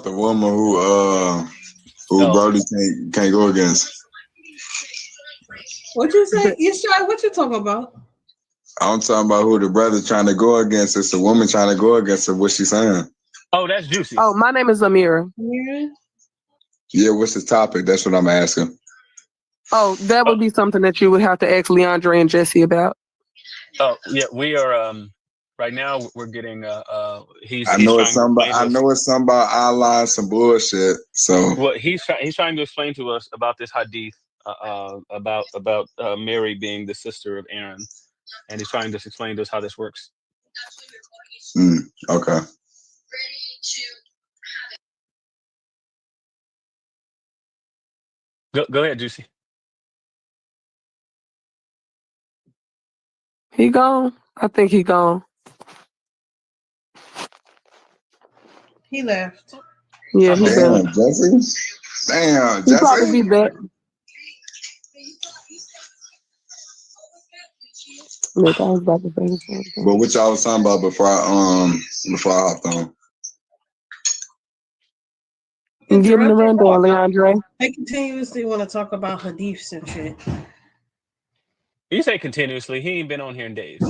about the woman who Brody can't go against. What you say? You shy? What you talking about? I'm talking about who the brother trying to go against. It's the woman trying to go against her. What she saying? Oh, that's Juicy. Oh, my name is Amira. Yeah, what's the topic? That's what I'm asking. Oh, that would be something that you would have to ask Leondre and Jesse about. Oh, yeah, we are right now we're getting I know it's something about Allah, some bullshit. So well, he's trying to explain to us about this hadith about Mary being the sister of Aaron, and he's trying to explain to us how this works. Okay. Go ahead, Juicy. He gone? I think he gone. He left. Yeah, he Damn, left. Jesse. Damn, He'll Jesse. probably be back. Look, I was about to say something. But what y'all was talking about before I hopped on? Give him the rundown, Leondre. They continuously want to talk about hadiths and shit. You say continuously. He ain't been on here in days.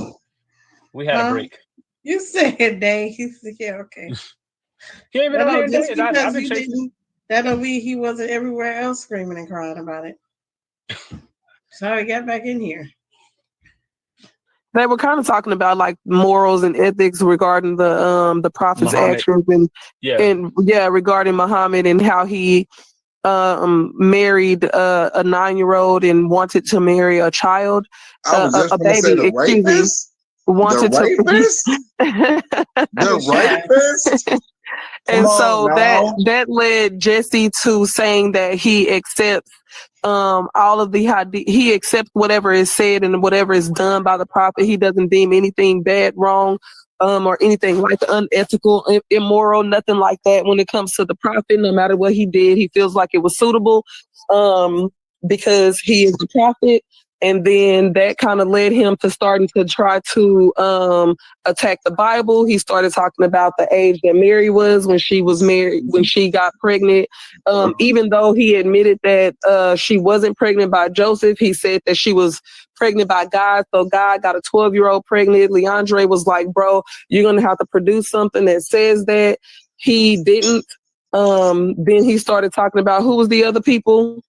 We had a break. You said days. Yeah, okay. He ain't been on here in days. I've been chasing. That don't mean he wasn't everywhere else screaming and crying about it. So he got back in here. They were kind of talking about like morals and ethics regarding the prophet's Muhammad. actions and regarding Muhammad and how he married a 9-year-old and wanted to marry a child, I was just a baby. Say the rapist? Wanted the rapist? The rapist? And so that led Jesse to saying that he accepts all of he accepts whatever is said and whatever is done by the prophet. He doesn't deem anything bad, wrong, or anything like unethical, immoral, nothing like that when it comes to the prophet. No matter what he did, he feels like it was suitable because he is the prophet. And then that kind of led him to starting to try to attack the Bible. He started talking about the age that Mary was when she was married, when she got pregnant. Even though he admitted that she wasn't pregnant by Joseph, he said that she was pregnant by God. So God got a 12-year-old pregnant. Leondre was like, bro, you're going to have to produce something that says that. He didn't. Then he started talking about who was the other people.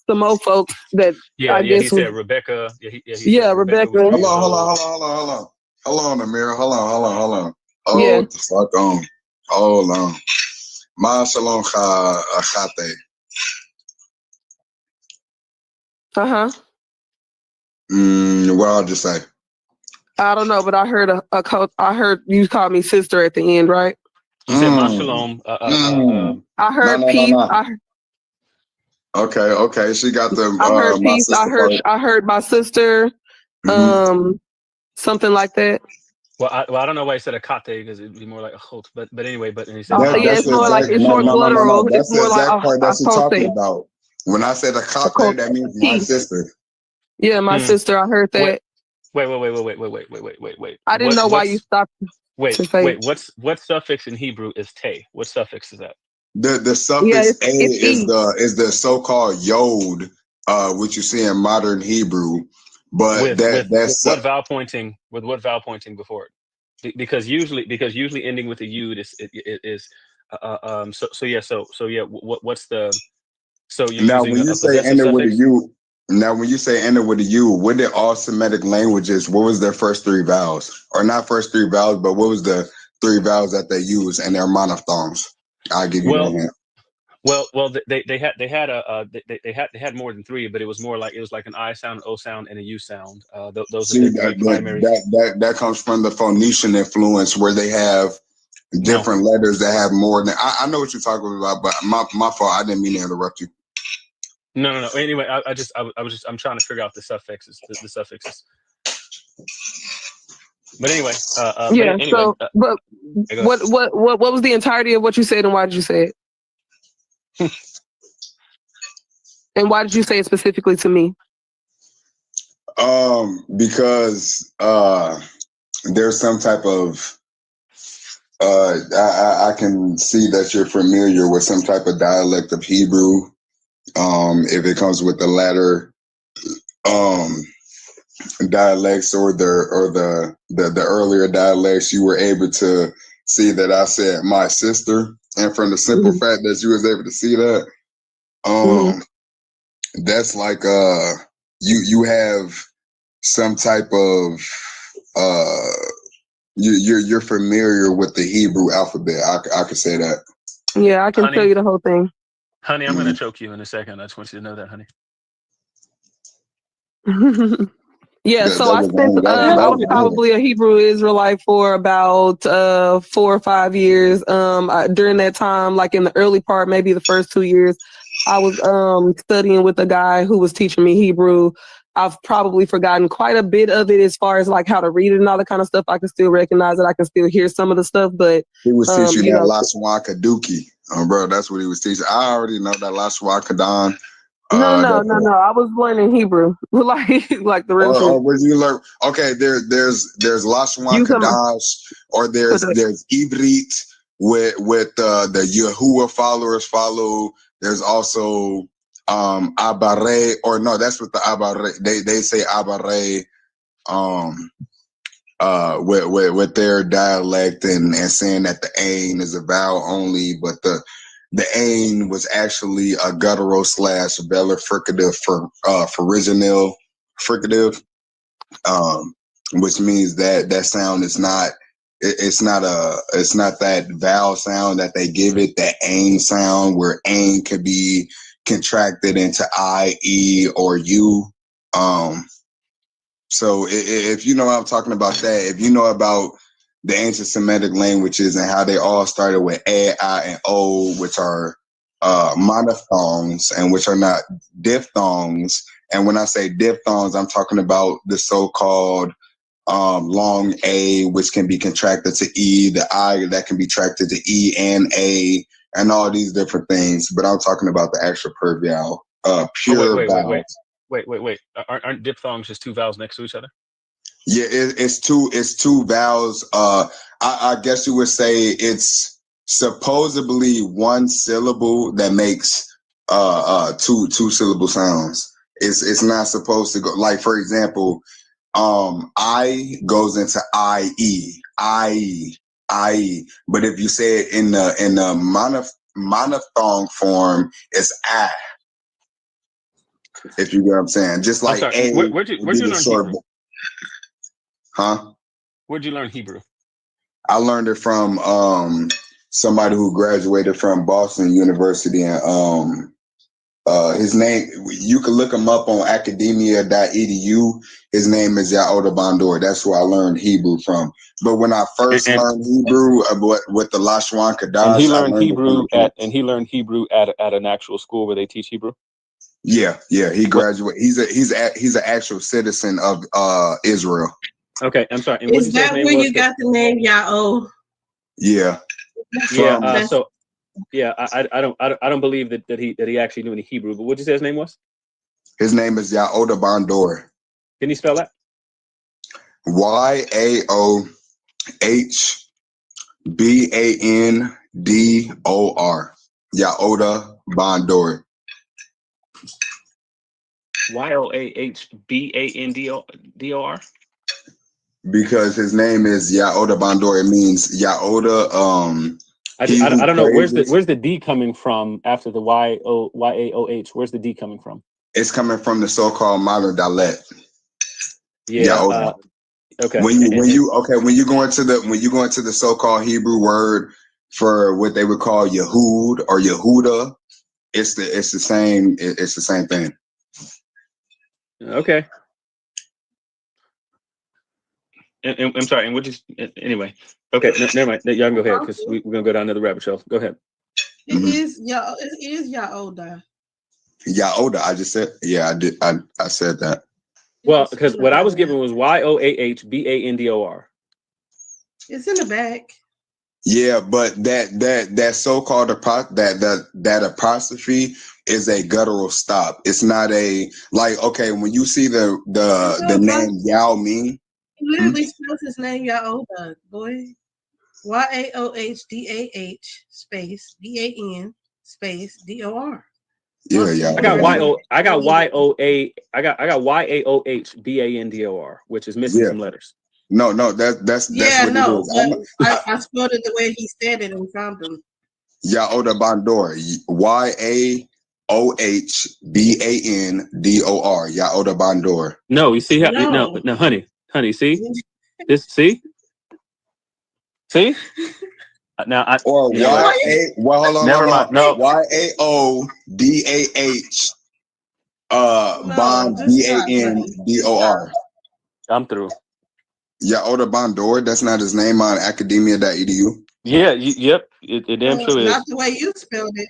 Some more folks that I guess he said Rebecca. Rebecca. Hold on, Amira. Hold on. Oh, yeah. What the fuck on? Hold on. Ma shalom chate. What I'll just say. I don't know, but I heard I heard you call me sister at the end, right? You said ma shalom. I heard peace. Okay. She got the. I heard peace. I heard my sister. Something like that. Well, I don't know why he said a kate because it'd be more like a chot. But anyway, but he said it's more like it's more literal. That's it's more the exact like part that you're talking about. When I said a kate, that means my sister. Yeah, my sister. I heard that. Wait. I didn't know why you stopped. Wait. What suffix in Hebrew is te? What suffix is that? The suffix a is the so-called yod, which you see in modern Hebrew. But with what vowel pointing before it? Because usually ending with a yud is what's the now when you say end it with a u? Now when you say end it with a u, what did all Semitic languages? What was their first 3 vowels, or not first 3 vowels, but what was the 3 vowels that they used in their monophthongs? I'll give you that hint. Well, they had more than 3, but it was like an I sound, an O sound, and a U sound. Those are the 3 primary. That comes from the Phoenician influence, where they have different letters that have more than. I know what you're talking about, but my fault. I didn't mean to interrupt you. No. Anyway, I'm trying to figure out the suffixes. The suffixes. But anyway, but what was the entirety of what you said, and why did you say it? And why did you say it specifically to me? Because there's some type of I can see that you're familiar with some type of dialect of Hebrew. If it comes with the latter dialects or the earlier dialects, you were able to see that I said my sister, and from the simple fact that you was able to see that, that's like you have some type of you're familiar with the Hebrew alphabet. I could say that. Yeah, I can tell you the whole thing. Honey, I'm gonna choke you in a second. I just want you to know that, honey. Yeah, so I spent I was probably a Hebrew Israelite for about 4 or 5 years. During that time, like in the early part, maybe the first 2 years, I was studying with a guy who was teaching me Hebrew. I've probably forgotten quite a bit of it as far as like how to read it and all that kind of stuff. I can still recognize it. I can still hear some of the stuff, but he was teaching that Lashwa Kaduki, bro. That's what he was teaching. I already know that Lashwa Kadan. No. I was learning Hebrew, like the real shit. Or was you learn? Okay, there's Lashwan Kadash, or there's Ibrit with the Yahuwah followers follow. There's also Abare, or no, that's what the Abare they say Abare with their dialect and saying that the ain is a vowel only, but the ain was actually a guttural / velar fricative for original fricative, which means that sound is not it's not that vowel sound that they give it, that ain sound, where ain could be contracted into I, E, or U. So if you know what I'm talking about, that if you know about the ancient Semitic languages and how they all started with A, I, and O, which are monophthongs and which are not diphthongs. And when I say diphthongs, I'm talking about the so-called long A, which can be contracted to E, the I that can be contracted to E and A, and all these different things. But I'm talking about the actual pure vowel, pure vowels. Wait. Aren't diphthongs just two vowels next to each other? Yeah, it's two vowels. I guess you would say it's supposedly one syllable that makes two syllable sounds. It's not supposed to go, like, for example, I goes into IE. But if you say it in the monophthong form, it's I. If you get what I'm saying, just like A. Where'd you learn Hebrew? Huh? Where'd you learn Hebrew? I learned it from somebody who graduated from Boston University, and his name, you can look him up on academia.edu. His name is Yaoda Bandor. That's who I learned Hebrew from. But when I first learned Hebrew with the Lashwan Kadash, and he learned Hebrew at an actual school where they teach Hebrew. Yeah, he graduated. He's an actual citizen of Israel. Okay, I'm sorry. And is that where you got the name Yao? Yeah. I don't believe that he actually knew any Hebrew. But what'd you say his name was? His name is Yaoda Bandor. Can you spell that? YAOHBANDOR. Yaoda Bandor. YOAHBANDOR? Because his name is Yaoda Bandor. It means Yaoda. I don't know. Where's the D coming from after the YAOH? Where's the D coming from? It's coming from the so-called modern dialect. Yeah. Okay. When you go into the so-called Hebrew word for what they would call Yehud or Yehuda, it's the same. It's the same thing. Okay. And I'm sorry. And anyway. Okay. Never mind. Y'all can go ahead because we're gonna go down another rabbit trail. Go ahead. It is Yaoda. Yaoda. I just said. Yeah, I did. I said that. Well, because what I was given was YOAHBANDOR. It's in the back. Yeah, but that so-called that apostrophe is a guttural stop. It's not a, like, okay, when you see the name Yao Ming, he literally spells his name Yaoda, boy. YAOHDAH space DAN space DOR. Yeah, yeah. I got YAOHBANDOR, which is missing some letters. No, that's Yeah, what no, it is. I spelled it the way he said it and we found them. Yaoda Bandor. YAOHBANDOR. Yaoda Bandor. No, you see how no, honey, see this, see. Now I or you know hold on. Never mind. No. YAODAH Bond BANDOR. I'm through. Yaoda Bandor, that's not his name on academia.edu. Yeah, yep. It damn sure is. Not the way you spelled it.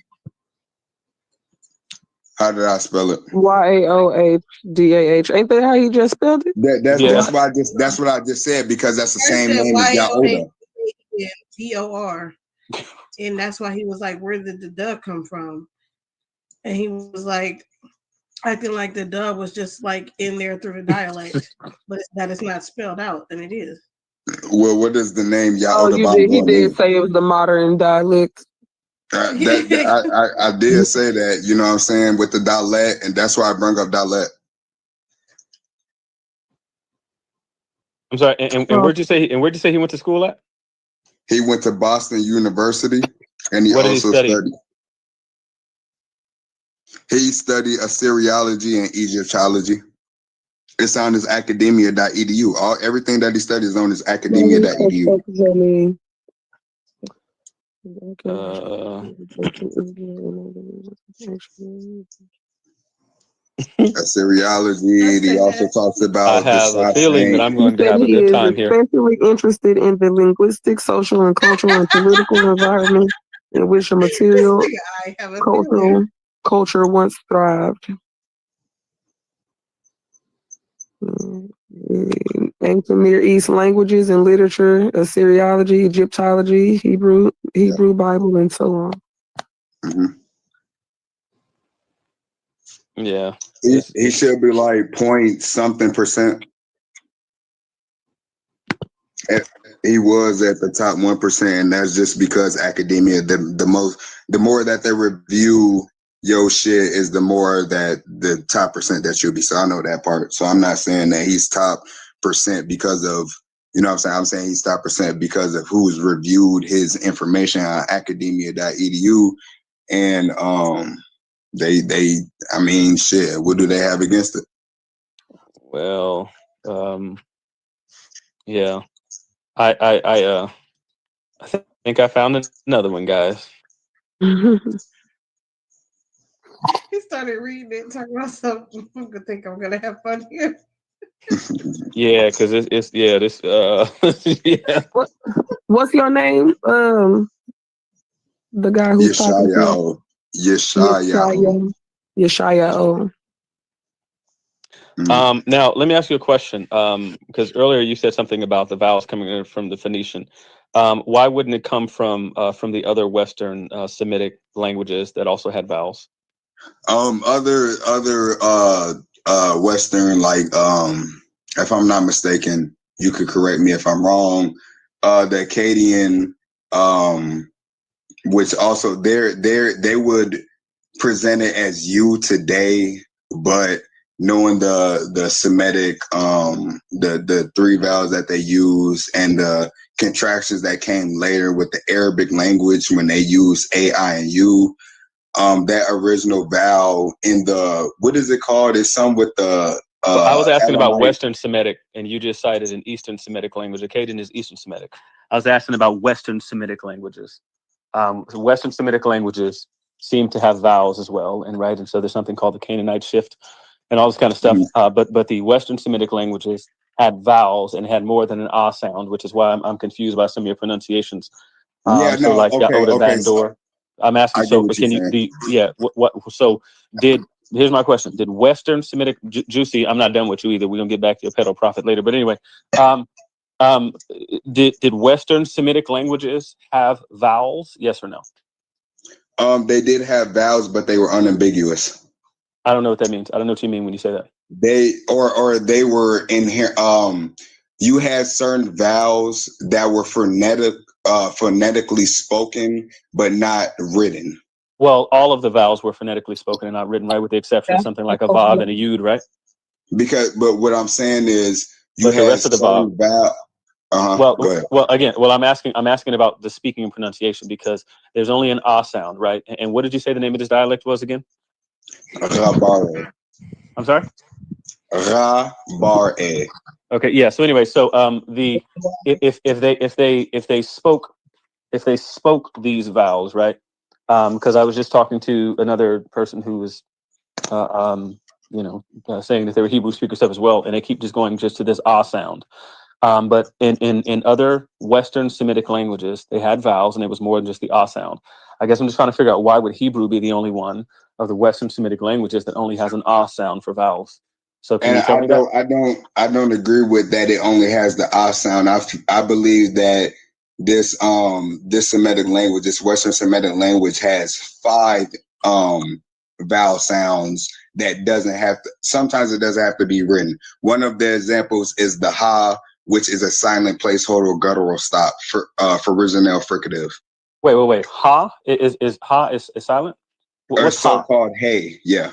How did I spell it? YAOHDAH. Ain't that how you just spelled it? That's what I just said, because that's the same name as Yaoda. DOR. And that's why he was like, where did the dub come from? And he was like, acting like the dub was just like in there through the dialect, but that is not spelled out, and it is. Well, what is the name Yaoda? He did say it was the modern dialect. I did say that, you know what I'm saying, with the dialect, and that's why I bring up dialect. I'm sorry, and where'd you say he went to school at? He went to Boston University, and he also studied. He studied Assyriology and Egyptology. It's on his academia.edu. Everything that he studies is on his academia.edu. Assyriology. He also talks about. I have a feeling that I'm going to have a good time here. Especially interested in the linguistic, social, and cultural and political environment in which the material culture once thrived. Ancient Near East languages and literature, Assyriology, Egyptology, Hebrew Bible, and so on. Mm-hmm. Yeah, he should be like .something%. He was at the top 1%, and that's just because academia. The more that they review your shit is the more that the top percent that you'll be. So I know that part. So I'm not saying that he's top percent because of, you know what I'm saying? I'm saying he's top percent because of who's reviewed his information on academia.edu. And they I mean, shit, what do they have against it? Well, yeah. I think I found another one, guys. He started reading it, talking about something. I'm gonna think I'm gonna have fun here. Yeah, because it's this yeah. What's your name? The guy who's talking to Yeshayahu. Yeshayahu. Now let me ask you a question. Because earlier you said something about the vowels coming in from the Phoenician. Why wouldn't it come from the other Western Semitic languages that also had vowels? Other Western, like if I'm not mistaken, you could correct me if I'm wrong. The Akkadian, which also they would present it as you today, but knowing the Semitic, the three vowels that they use and the contractions that came later with the Arabic language when they use A, I, and U. That original vowel in the, what is it called? It's some with the. I was asking about Western Semitic, and you just cited an Eastern Semitic language. Akkadian is Eastern Semitic. I was asking about Western Semitic languages. So Western Semitic languages seem to have vowels as well, and so there's something called the Canaanite shift, and all this kind of stuff. But the Western Semitic languages had vowels and had more than an ah sound, which is why I'm confused by some of your pronunciations. Yaoda Bandor. I'm asking. So can you? Here's my question: did Western Semitic Juicy? I'm not done with you either. We're gonna get back to your pedo prophet later. But anyway, did Western Semitic languages have vowels? Yes or no? They did have vowels, but they were unambiguous. I don't know what that means. I don't know what you mean when you say that. They were in here. You had certain vowels that were phonetically spoken but not written. Well, all of the vowels were phonetically spoken and not written, right? With the exception of something like a vav and a yud, right? But what I'm saying is, you But the had rest of the vav. certain vowel. Go ahead. Well, again, I'm asking about the speaking and pronunciation because there's only an ah sound, right? And what did you say the name of this dialect was again? Rabare. I'm sorry. Rabare. Okay, yeah. So anyway, so if they spoke these vowels, right? Because I was just talking to another person who was saying that they were Hebrew speaker stuff as well, and they keep just going just to this ah sound. But in other Western Semitic languages, they had vowels, and it was more than just the ah sound. I guess I'm just trying to figure out why would Hebrew be the only one of the Western Semitic languages that only has an ah sound for vowels. So can you tell me that? I don't agree with that. It only has the ah sound. I believe that this Semitic language, this Western Semitic language, has 5 vowel sounds that doesn't have to. Sometimes it doesn't have to be written. One of the examples is the ha, which is a silent placeholder or guttural stop for original fricative. Wait. Ha is silent. What's so-called hey? Yeah.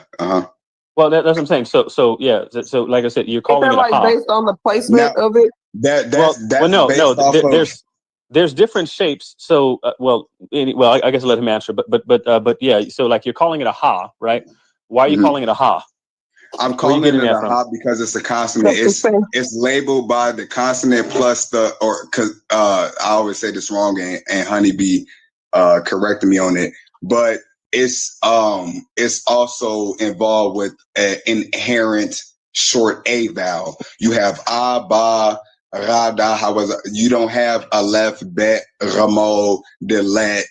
Well, that's what I'm saying. So yeah. So like I said, you're calling it a ha based on the placement of it. There's different shapes. So I guess I'll let him answer. But yeah. So like you're calling it a ha, right? Why are you calling it a ha? I'm calling it a ha because it's a consonant. It's labeled by the consonant plus because I always say this wrong, and Honeybee corrected me on it, but it's also involved with an inherent short a vowel. You have a, ba, ra, da. However, you don't have aleph, bet, ramo, delet,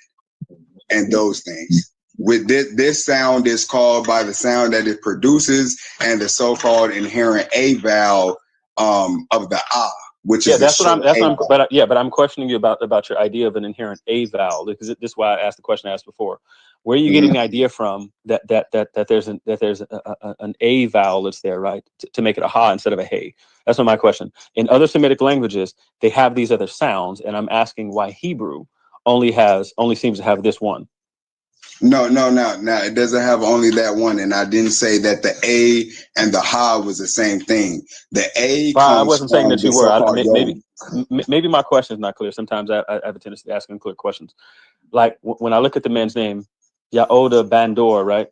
and those things. With this sound is called by the sound that it produces and the so-called inherent a vowel of the ah, which is but I'm questioning you about your idea of an inherent a vowel, because this is why I asked the question I asked before. Where are you getting the idea from that there's an a vowel that's there, right, to make it a ha instead of a hey? That's not my question. In other Semitic languages, they have these other sounds, and I'm asking why Hebrew only seems to have this one. No. It doesn't have only that one, and I didn't say that the a and the ha was the same thing. The a comes I wasn't saying that you were. Maybe my question is not clear. Sometimes I have a tendency to ask unclear questions. Like when I look at the man's name, Yaoda Bandor, right?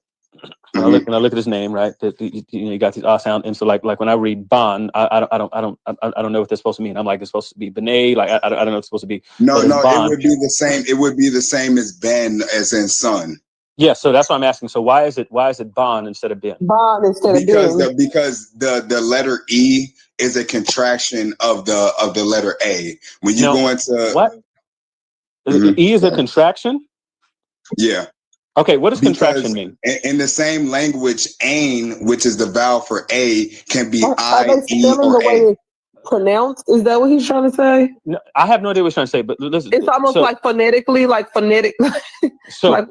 When I look at his name, right? You got these ah sound, and so like when I read Ban, I don't know what that's supposed to mean. I'm like, it's supposed to be B'nai, like I don't know what it's supposed to be. No, it would be the same. It would be the same as Ben, as in son. Yeah, so that's what I'm asking. So why is it Ban instead of Ben? Ban instead of Ben. Because the letter E is a contraction of the letter A. When you go into what? E is a contraction? Yeah. Okay, what does contraction mean? In the same language, ain, which is the vowel for A, can be I, Are they E, spelling or the way A. it's pronounced? Is that what he's trying to say? No, I have no idea what he's trying to say, but listen. It's almost like phonetically, like phonetic. So,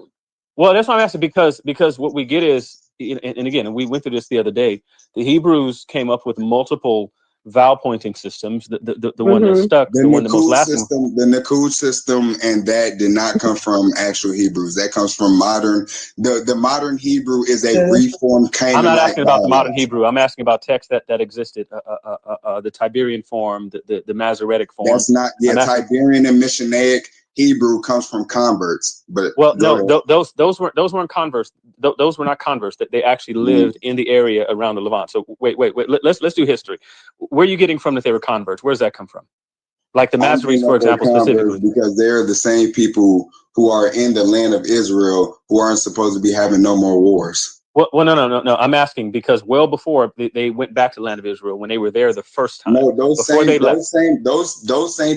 well, that's why I'm asking, because what we get is, and again, we went through this the other day, the Hebrews came up with multiple vowel pointing systems. The one that stuck, the one the most lasting. The Nakud system, and that did not come from actual Hebrews. That comes from modern. The modern Hebrew is a reformed Canaanite. I'm not asking about the modern Hebrew. I'm asking about text that existed. The Tiberian form, the Masoretic form. That's not. Yeah, Tiberian and Missionaic Hebrew comes from converts, but those weren't converts. Those were not converts. That they actually lived in the area around the Levant. So wait. Let's do history. Where are you getting from that they were converts? Where does that come from? Like the Masoretes, for example, specifically, because they're the same people who are in the land of Israel who aren't supposed to be having no more wars. Well, no. I'm asking because well before they went back to the land of Israel, when they were there the first time. No, those same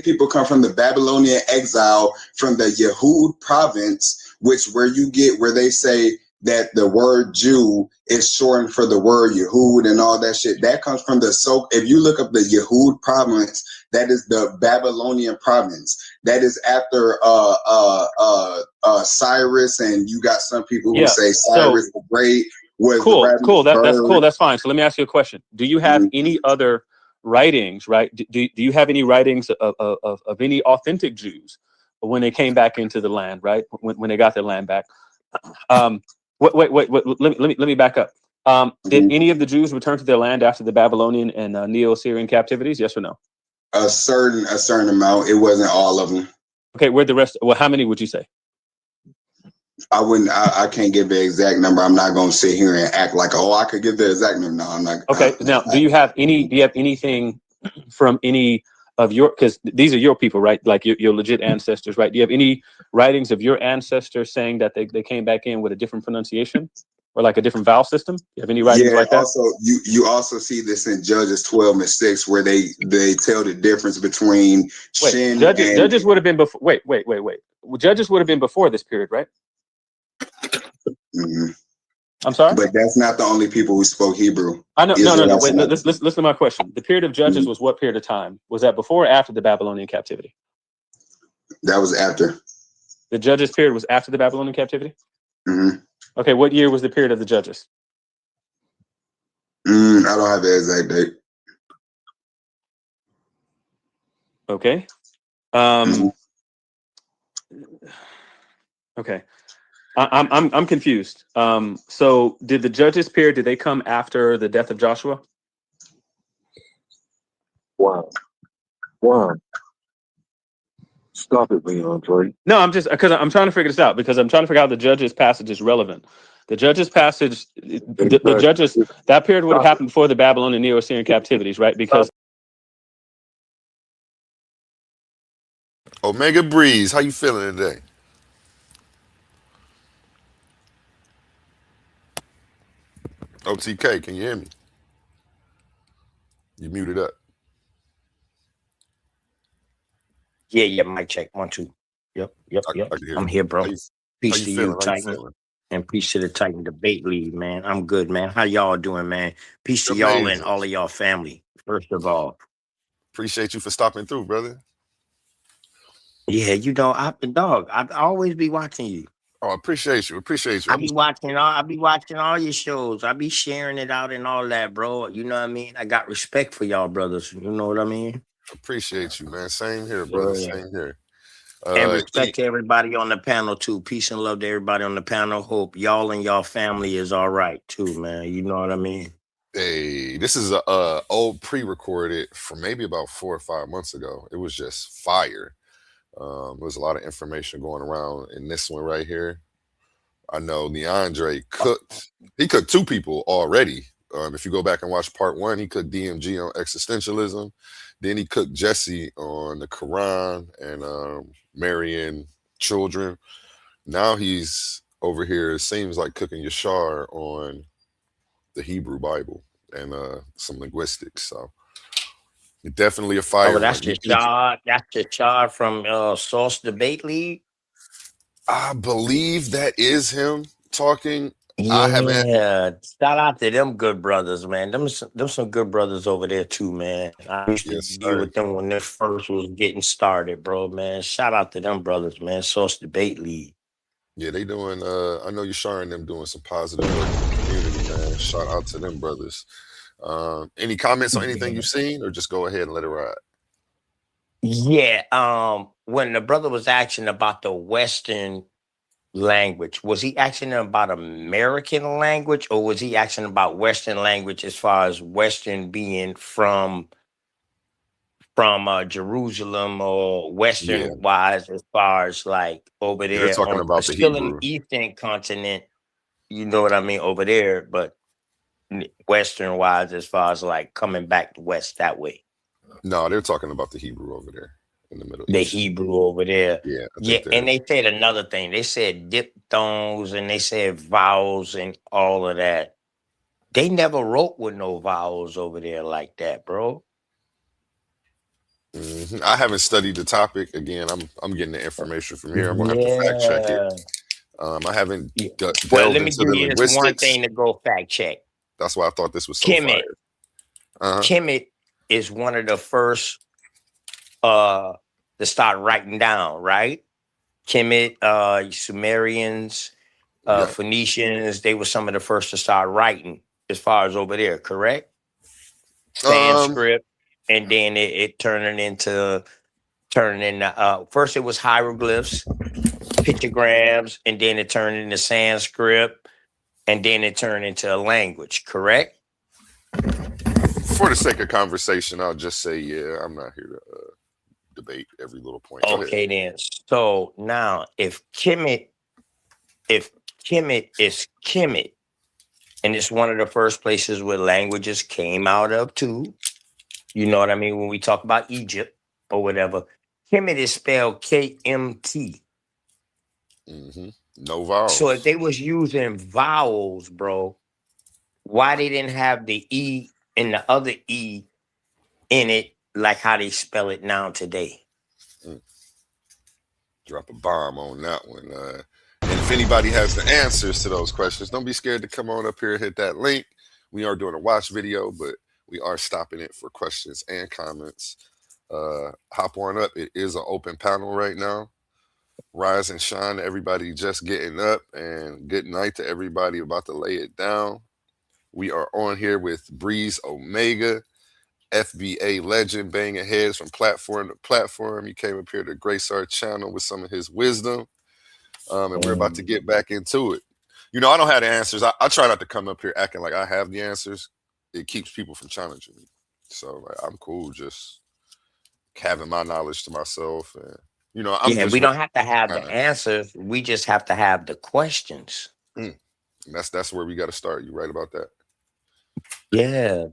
people come from the Babylonian exile from the Yehud province, where they say that the word Jew is shortened for the word Yehud and all that shit. That comes from if you look up the Yehud province, that is the Babylonian province. That is after Cyrus, and you got some people who say Cyrus the Great was cool. That's cool. That's fine. So let me ask you a question. Do you have any other writings, right? Do you have any writings of any authentic Jews when they came back into the land, right? When they got their land back. Wait. Let me back up. Did any of the Jews return to their land after the Babylonian and Neo-Assyrian captivities? Yes or no? A certain amount. It wasn't all of them. Okay, where'd the rest? Well, how many would you say? I can't give the exact number. I'm not going to sit here and act like, oh, I could give the exact number. No, I'm not. Okay. Now, do you have anything from any of your, because these are your people, right? Like your legit ancestors, right? Do you have any writings of your ancestors saying that they came back in with a different pronunciation or like a different vowel system? Do you have any writings like that? Also, you also see this in Judges 12:6, where they tell the difference between Shin Judges would have been before. Wait. Well, Judges would have been before this period, right? Mm-hmm. I'm sorry, but that's not the only people who spoke Hebrew. I know. No. Wait, listen to my question. The period of Judges was what period of time? Was that before or after the Babylonian captivity? That was after. The Judges period was after the Babylonian captivity? Mm-hmm. Okay, what year was the period of the Judges? I don't have the exact date. Okay. Okay. I'm confused. So did the Judges period, did they come after the death of Joshua? Wow. Stop it, Leondre. No, I'm just because I'm trying to figure this out, because I'm trying to figure out how the Judges passage is relevant. The Judges passage, the Judges, that period would have happened before the Babylonian Neo-Assyrian captivities, right? Because Omega Breeze, how you feeling today? OTK, can you hear me? You muted up. Yeah, mic check. 1, 2. Yep. I'm here, bro. Peace to you, Titan. And peace to the Titan Debate League, man. I'm good, man. How y'all doing, man? Peace to y'all and all of y'all family, first of all. Appreciate you for stopping through, brother. Yeah, I always be watching you. Oh, I appreciate you. I be watching all your shows. I be sharing it out and all that, bro. You know what I mean? I got respect for y'all brothers. You know what I mean? Appreciate you, man. Same here, brother. Yeah. Same here. And respect to everybody on the panel too. Peace and love to everybody on the panel. Hope y'all and y'all family is all right too, man. You know what I mean? Hey, this is a old pre-recorded from maybe about 4 or 5 months ago. It was just fire. There's a lot of information going around in this one right here. I know Leondre cooked. He cooked 2 people already. If you go back and watch part 1, he cooked DMG on existentialism. Then he cooked Jesse on the Quran and marrying children. Now he's over here, it seems like, cooking Yashar on the Hebrew Bible and some linguistics. So definitely a fire. Oh, that's Yashar from Source Debate League. I believe that is him talking. Yeah, shout out to them good brothers, man. Them some good brothers over there too, man. I used to be with them when they first was getting started, bro, man. Shout out to them brothers, man. Source Debate League. Yeah, they doing. I know you're sharing them doing some positive work in the community, man. Shout out to them brothers. Any comments on anything you've seen, or just go ahead and let it ride? Yeah. When the brother was asking about the Western language, was he asking about American language, or was he asking about Western language as far as Western being from Jerusalem, or Western wise as far as like over there? They're talking about the still Hebrew. in the Eastern continent, you know what I mean, over there, but Western wise as far as like coming back west that way. No, they're talking about the Hebrew over there in the Middle East. The Hebrew over there. Yeah. And they said another thing. They said diphthongs and they said vowels and all of that. They never wrote with no vowels over there like that, bro. Mm-hmm. I haven't studied the topic. Again, I'm getting the information from here. I'm gonna have to fact check it. I haven't delved let me into give the you linguistics. this one thing to go fact check. That's why I thought this was so fire. Kemet is one of the first to start writing down, right? Kemet, Sumerians, Phoenicians, they were some of the first to start writing as far as over there, correct? Sanskrit, and then it turned into turning into first it was hieroglyphs, pictograms, and then it turned into Sanskrit, and then it turned into a language, correct? For the sake of conversation, I'll just say, yeah, I'm not here to debate every little point. Okay, then. So now, if Kemet is Kemet, and it's one of the first places where languages came out of too, you know what I mean? When we talk about Egypt or whatever, Kemet is spelled KMT. No vowels. So if they was using vowels, bro, why they didn't have the E and the other E in it like how they spell it now today? Drop a bomb on that one. And if anybody has the answers to those questions, don't be scared to come on up here and hit that link. We are doing a watch video, but we are stopping it for questions and comments. Hop on up. It is an open panel right now. Rise and shine to everybody just getting up, and good night to everybody about to lay it down. We are on here with Breeze Omega, FBA legend, banging heads from platform to platform. He came up here to grace our channel with some of his wisdom, and we're about to get back into it. You know, I don't have the answers. I try not to come up here acting like I have the answers. It keeps people from challenging me. So I'm cool just having my knowledge to myself. And, you know, we don't have to have the answers. We just have to have the questions. That's where we got to start. You right about that? Yeah.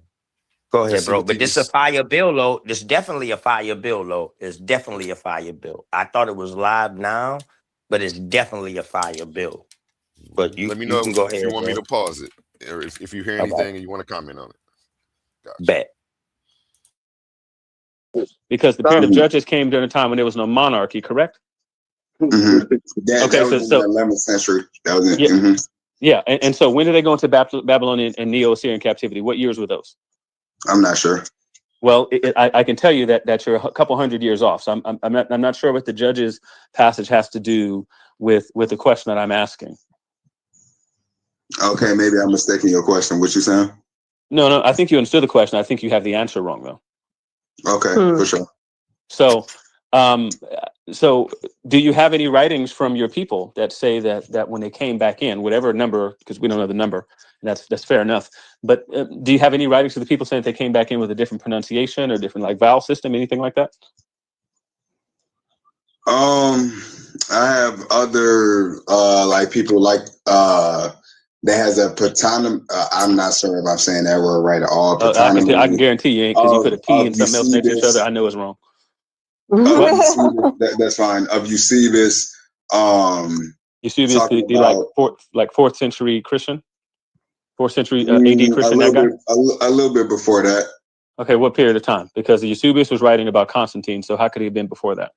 Go ahead, bro. But this is a fire bill, though. This is definitely a fire bill, though. It's definitely a fire bill. I thought it was live now, but it's definitely a fire bill. But you, let me know you can go ahead, if you want bro. me to pause it, or if you hear anything and you want to comment on it. Gotcha. Bet. Because the period of judges came during a time when there was no monarchy, correct? That was in the 11th century. That was in, yeah. And so when did they go into Babylonian and Neo-Assyrian captivity? What years were those? I'm not sure. Well, I can tell you that you're a couple hundred years off. So I'm not sure what the judges passage has to do with the question that I'm asking. Okay, maybe I'm mistaking your question. What you saying? No, I think you understood the question. I think you have the answer wrong, though. Okay, for sure. So, so do you have any writings from your people that say that when they came back in, whatever number, because we don't know the number, and that's fair enough. But do you have any writings of the people saying that they came back in with a different pronunciation or different like vowel system, anything like that? I have other like people like that has a patronym. I'm not sure if I'm saying that word right at all. I can guarantee you ain't, because you put a T and something else next to each other. I know it's wrong. That's fine. Of Eusebius. Eusebius, the fourth century Christian, 4th century AD Christian. A little bit before that. Okay, what period of time? Because Eusebius was writing about Constantine, so how could he have been before that?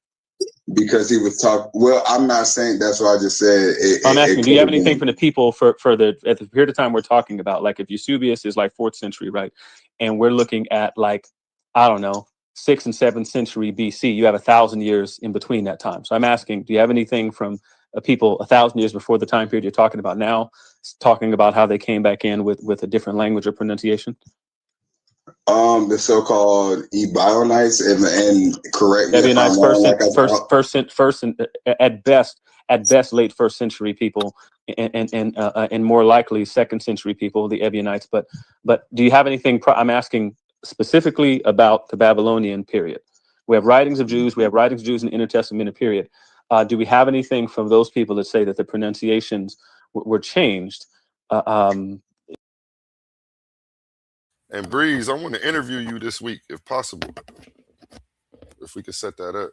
Because he was talking. Well, I'm not saying that's what I just said. I'm asking, do you have anything from the people at the period of time we're talking about? Like if Eusebius is like 4th century, right? And we're looking at like, I don't know, 6th and 7th century BC. You have 1,000 years in between that time. So I'm asking, do you have anything from people 1,000 years before the time period you're talking about now, talking about how they came back in with a different language or pronunciation? The so-called Ebionites and correct me if I'm wrong, first and at best late 1st century people, and more likely 2nd century people, the Ebionites. But do you have anything? I'm asking specifically about the Babylonian period. We have writings of Jews. We have writings of Jews in the intertestamental period. Do we have anything from those people that say that the pronunciations were changed? And Breeze, I want to interview you this week, if possible. If we could set that up.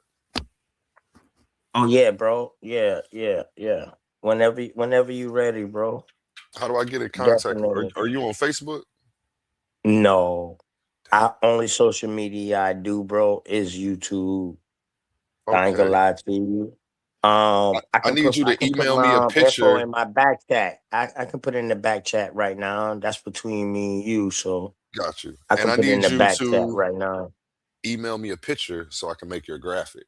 Oh yeah, bro. Yeah. Whenever you ready, bro. How do I get in contact? Are you on Facebook? No. Only social media I do, bro, is YouTube. Okay. I ain't gonna lie to you. I need you to email me a picture in my back chat. I can put it in the back chat right now. That's between me and you. So got you. I can put it in the back chat right now. Email me a picture so I can make your graphic.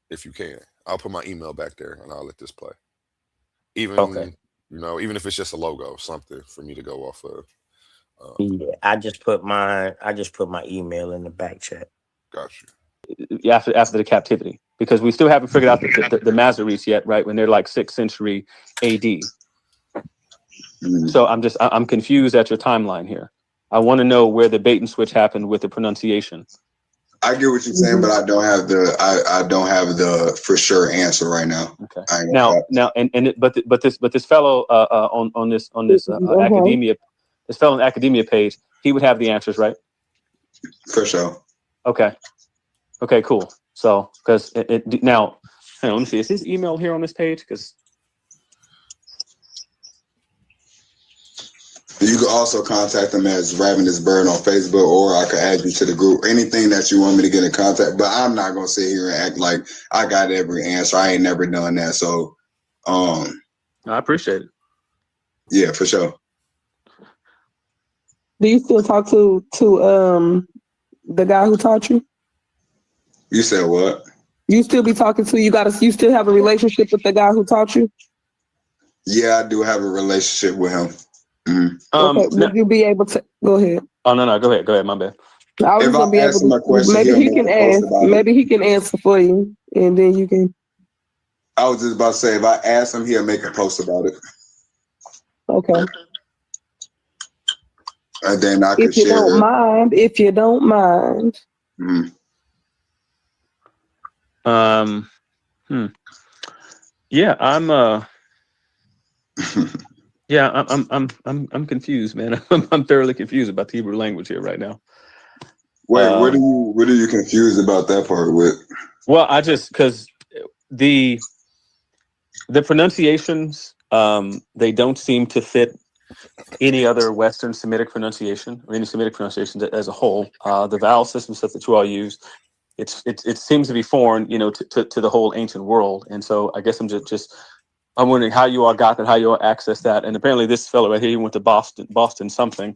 If you can, I'll put my email back there and I'll let this play. Even if it's just a logo, something for me to go off of. Yeah, I just put my email in the back chat. Got you. after the captivity, because we still haven't figured out the Masoretes yet, right? When they're like 6th century AD. So I'm confused at your timeline here. I want to know where the bait and switch happened with the pronunciation. I get what you're saying, but I don't have the for sure answer right now. Okay. But this fellow on this academia, this fellow on the academia page, he would have the answers, right? For sure. Okay. Okay. Cool. So because now, hang on, let me see. Is his email here on this page? Because you can also contact him as Ravenous Bird on Facebook, or I could add you to the group. Anything that you want me to get in contact, but I'm not gonna sit here and act like I got every answer. I ain't never done that. So, I appreciate it. Yeah, for sure. Do you still talk to the guy who taught you? You said what? You still be talking to you still have a relationship with the guy who taught you? Yeah, I do have a relationship with him. Okay, would you be able to go ahead? Oh no, go ahead, my bad. I was gonna be able to. Maybe he can ask. Maybe he can answer for you, and then you can. I was just about to say, if I ask him, he'll make a post about it. Okay. And then I could if you share don't it. mind. If you don't mind. Yeah, I'm confused, man. I'm thoroughly confused about the Hebrew language here right now. Wait, what are you confused about that part with? Well, I just because the pronunciations, they don't seem to fit any other Western Semitic pronunciation or any Semitic pronunciation as a whole. The vowel system stuff that you all use, it seems to be foreign, to the whole ancient world. And so I guess I'm wondering how you all got that, how you all access that. And apparently this fellow right here, he went to Boston something.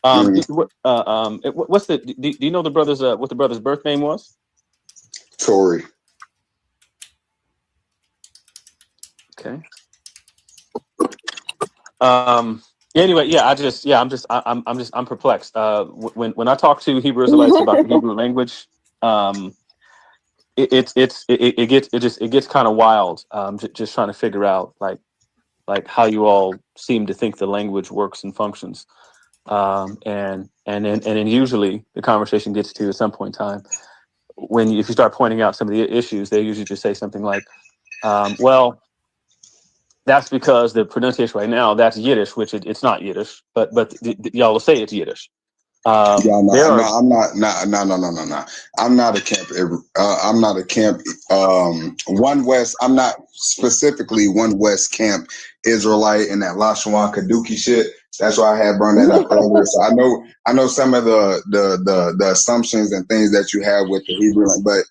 What's do you know the brother's what the brother's birth name was? Tory. Okay. Anyway, yeah, I'm perplexed. When I talk to Hebrew Israelites about the Hebrew language, it gets kind of wild. Just trying to figure out like how you all seem to think the language works and functions. And then usually the conversation gets to at some point in time if you start pointing out some of the issues, they usually just say something like, well, that's because the pronunciation right now, that's Yiddish, which it's not Yiddish, but y'all will say it's Yiddish. I'm not a camp. One West. I'm not specifically one West camp Israelite and that Lashawan Kaduki shit. That's why I had brought that up earlier. So I know some of the assumptions and things that you have with the Hebrew, but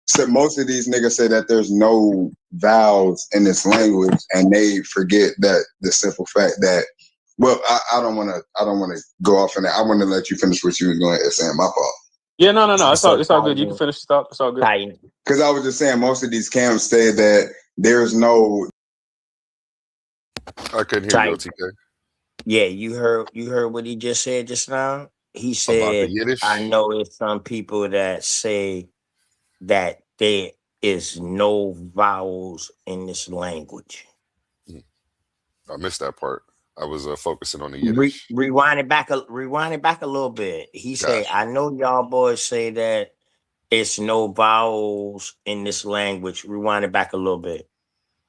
so most of these niggas say that there's no vowels in this language, and they forget that the simple fact that. Well, I don't want to go off in that. I want to let you finish what you were going to say. My fault. Yeah, no. It's all good. You can finish the stuff. It's all good. Because I was just saying, most of these camps say that there's no. I couldn't hear you, TK. Yeah, you heard what he just said just now. He said, about the Yiddish? "I know it's some people that say that there is no vowels in this language." I missed that part. I was focusing on the Yiddish. Rewind it back a little bit. He said, "I know y'all boys say that it's no vowels in this language." Rewind it back a little bit.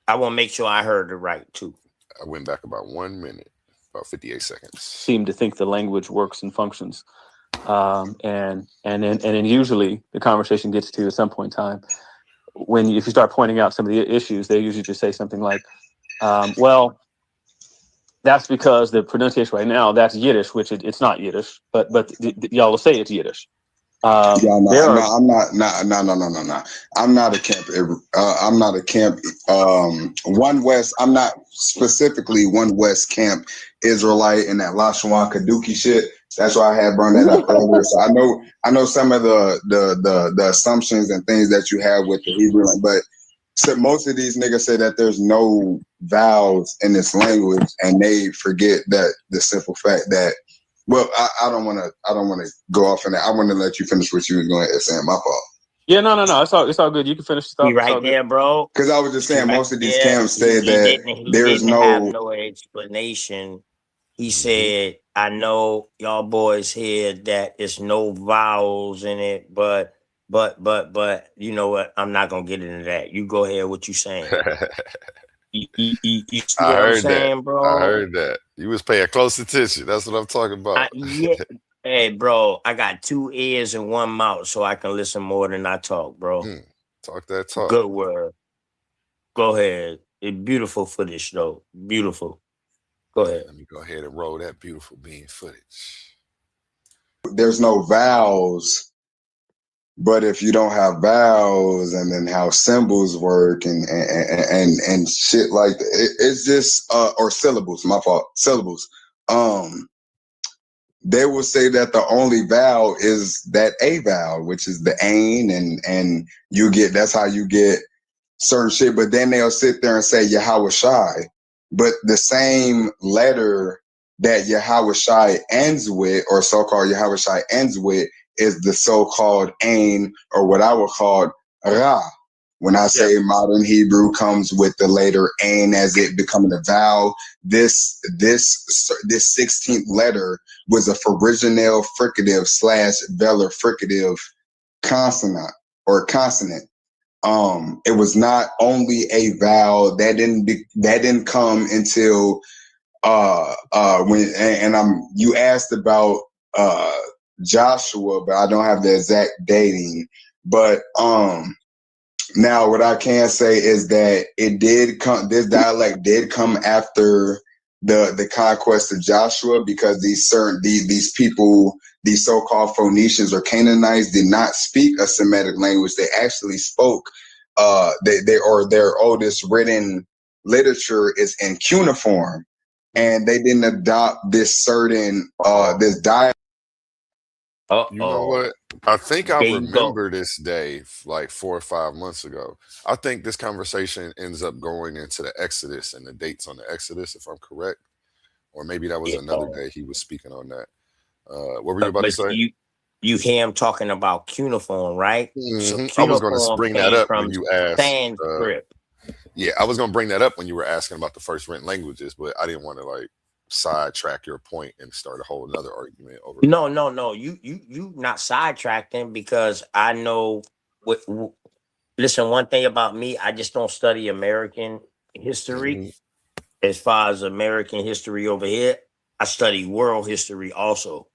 I want to make sure I heard it right too. I went back about 1 minute, about 58 seconds. Seem to think the language works and functions, and then usually the conversation gets to at some point in time if you start pointing out some of the issues, they usually just say something like, well, that's because the pronunciation right now, that's Yiddish, which it's not Yiddish, but y'all will say it's Yiddish. I'm not a camp. I'm not a camp. One West. I'm not specifically one West camp Israelite and that Lashawan Kaduki shit. That's why I had brought that up earlier. So I know some of the assumptions and things that you have with the Hebrew, but so most of these niggas say that there's no vowels in this language, and they forget that the simple fact that. Well, I don't want to go off in that. I want to let you finish what you were going to say. My fault. Yeah, no. It's all good. You can finish the He stuff. It's all right good. there, bro. Because I was just saying, Right most of these there. camps say He that there's didn't have no. no explanation. He said, I know y'all boys here that it's no vowels in it, but you know what? I'm not gonna get into that. You go ahead, what you saying. You see I what I'm heard that. saying, bro? I heard that. You was paying close attention. That's what I'm talking about. Yeah. Hey, bro, I got 2 ears and 1 mouth, so I can listen more than I talk, bro. Talk that talk. Good word. Go ahead. It's beautiful footage, though. Beautiful. Go ahead. Let me go ahead and roll that beautiful bean footage. There's no vowels, but if you don't have vowels and then how symbols work and shit like that, it's just or syllables. My fault. Syllables. They will say that the only vowel is that a vowel, which is the ain, and you get that's how you get certain shit. But then they'll sit there and say Yahweh Shai, but the same letter that Yahweh Shai ends with, or so-called Yahweh Shai ends with, is the so-called ain, or what I would call ra. When I say modern Hebrew comes with the later ain as it becoming a vowel, this 16th letter was a pharyngeal fricative / velar fricative consonant or consonant. It was not only a vowel that didn't come until when you asked about Joshua, but I don't have the exact dating. But now what I can say is that this dialect did come after the conquest of Joshua, because these people, these so-called Phoenicians or Canaanites, did not speak a Semitic language. They actually spoke their oldest written literature is in cuneiform, and they didn't adopt this certain this dialect. You know what? I think I There you go. remember this day like 4 or 5 months ago. I think this conversation ends up going into the Exodus and the dates on the Exodus, if I'm correct. Or maybe that was another day he was speaking on that. What were you about to say? You hear him talking about cuneiform, right? So I was going to cuneiform bring that came up from when you asked. Sanskrit. Yeah, I was going to bring that up when you were asking about the first written languages, but I didn't want to like sidetrack your point and start a whole another argument over. No. You not sidetracking, because I know listen, one thing about me, I just don't study American history. As far as American history over here, I study world history also.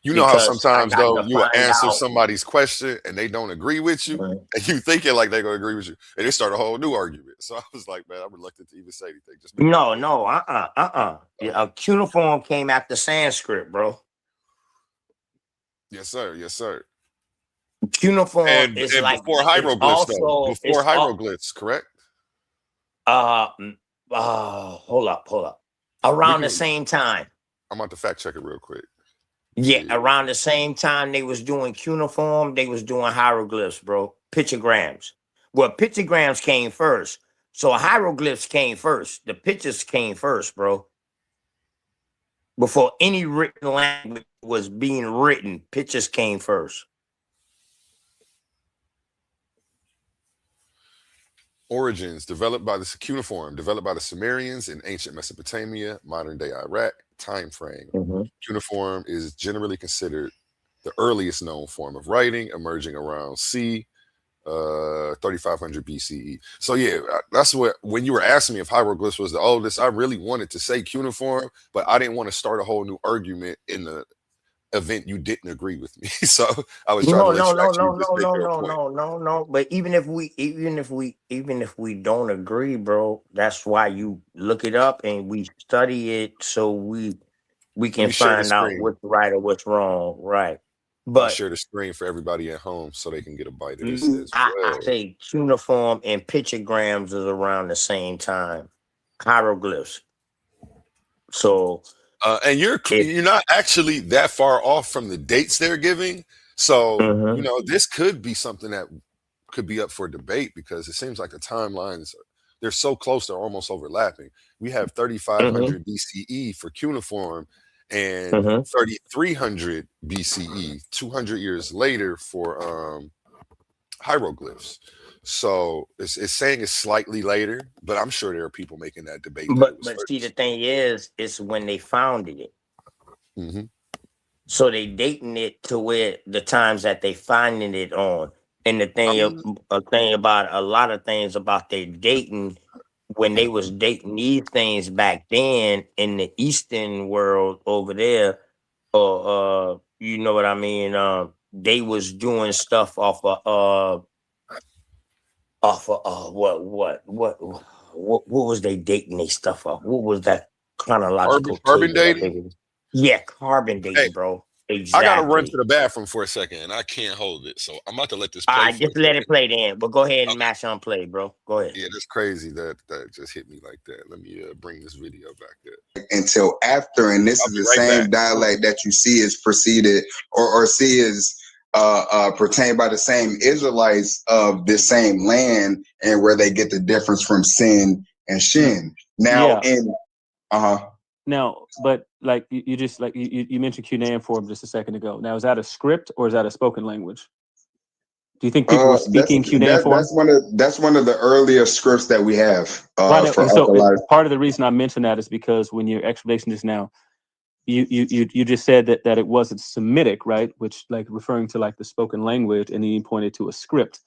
You know how sometimes though you will answer somebody's question and they don't agree with you, and you thinking like they're gonna agree with you, and they start a whole new argument. So I was like, man, I'm reluctant to even say anything. Just Cuneiform came after Sanskrit, bro. Yes, sir. Cuneiform is like before hieroglyphs, though. Before hieroglyphs, correct? Hold up. Around the same time. I'm about to fact check it real quick. Yeah, around the same time they was doing cuneiform, they was doing hieroglyphs, bro. Pictograms. Well, pictograms came first. So hieroglyphs came first. The pictures came first, bro. Before any written language was being written, pictures came first. Origins developed by the cuneiform, developed by the Sumerians in ancient Mesopotamia, modern day Iraq. Time frame. Cuneiform is generally considered the earliest known form of writing, emerging around c. 3500 BCE. So yeah, that's what, when you were asking me if hieroglyphs was the oldest, I really wanted to say cuneiform, but I didn't want to start a whole new argument in the event you didn't agree with me. So I was trying to let No. But even if we don't agree, bro, that's why you look it up and we study it so we can find out what's right or what's wrong, right? But share the screen for everybody at home so they can get a bite of this as well. I say cuneiform and pictograms is around the same time. Hieroglyphs. So and you're not actually that far off from the dates they're giving. So you know, this could be something that could be up for debate, because it seems like the timelines, they're so close, they're almost overlapping. We have 3500 BCE for cuneiform and 3300 BCE, 200 years later for hieroglyphs. So it's saying it's slightly later, but I'm sure there are people making that debate that it was But first. see, the thing is, it's when they founded it. Mm-hmm. So they dating it to where the times that they finding it on. And the thing, a thing about a lot of things about their dating, when they was dating these things back then in the Eastern world over there, or you know what I mean? They was doing stuff off of what was they dating they stuff off? What was that chronological Carbon table that they dating? was? Yeah, carbon Hey, dating, bro. I gotta run Exactly. to the bathroom for a second, and I can't hold it, so I'm about to let this All play right, for a just let second. it play then. But go ahead and Okay. mash on play, bro. Go ahead. Yeah, that's crazy that just hit me like that. Let me bring this video back up. Until after, and this I'll is be the right back. same dialect that you see is preceded or see is pertained by the same Israelites of this same land, and where they get the difference from sin and shin. Now Yeah. in Now, but like you just like you mentioned Cuneiform form just a second ago. Now, is that a script or is that a spoken language? Do you think people were speaking Cuneiform? That's one of the earliest scripts that we have for so part of the reason I mentioned that is because when your explanation just now, you just said that it wasn't Semitic, right? Which like referring to like the spoken language, and then you pointed to a script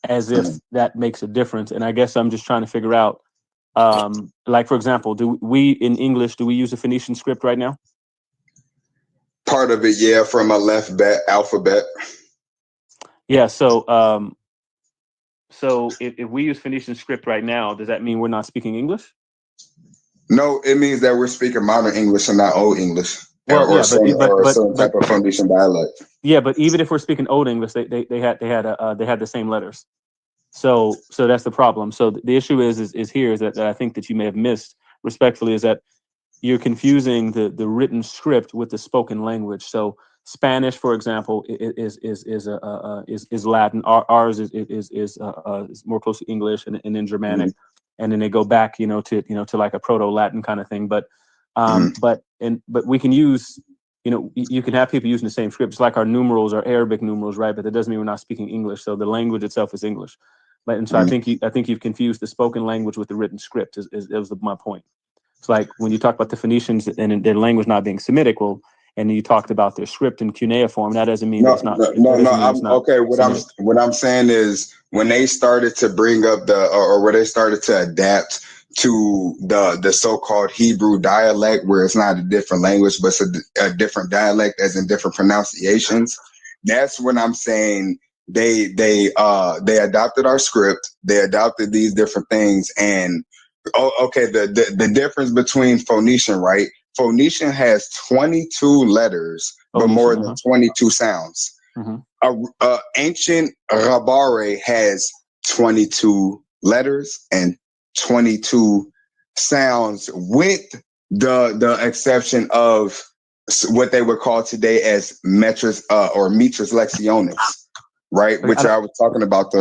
as if that makes a difference. And I guess I'm just trying to figure out, like for example, do we in English do we use a Phoenician script right now? Part of it, yeah, from a left bet alphabet. Yeah. So if we use Phoenician script right now, does that mean we're not speaking English? No, it means that we're speaking modern English and not old English, Well, or yeah, some type of Phoenician dialect. Yeah, but even if we're speaking Old English, they had the same letters. So that's the problem. So the issue is that I think that you may have missed respectfully is that you're confusing the written script with the spoken language. So Spanish, for example, is Latin. Ours is more close to English, and then Germanic, and then they go back, to like a Proto-Latin kind of thing. But but we can use, you can have people using the same script, just like our numerals are Arabic numerals, right? But that doesn't mean we're not speaking English. So the language itself is English. And so I think you've confused the spoken language with the written script. Is my point. It's like when you talk about the Phoenicians and their language not being Semitic, well, and you talked about their script in cuneiform. That doesn't mean that it's not. Okay. What I'm saying is when they started to bring up or where they started to adapt to the so-called Hebrew dialect, where it's not a different language but it's a different dialect, as in different pronunciations. That's when I'm saying they adopted our script. They adopted these different things, and okay. The difference between Phoenician, right? Phoenician has 22 letters, but more than 22 sounds. Ancient Rabare has 22 letters and 22 sounds, with the exception of what they would call today as metris or metris lectionis, right? Which I was talking about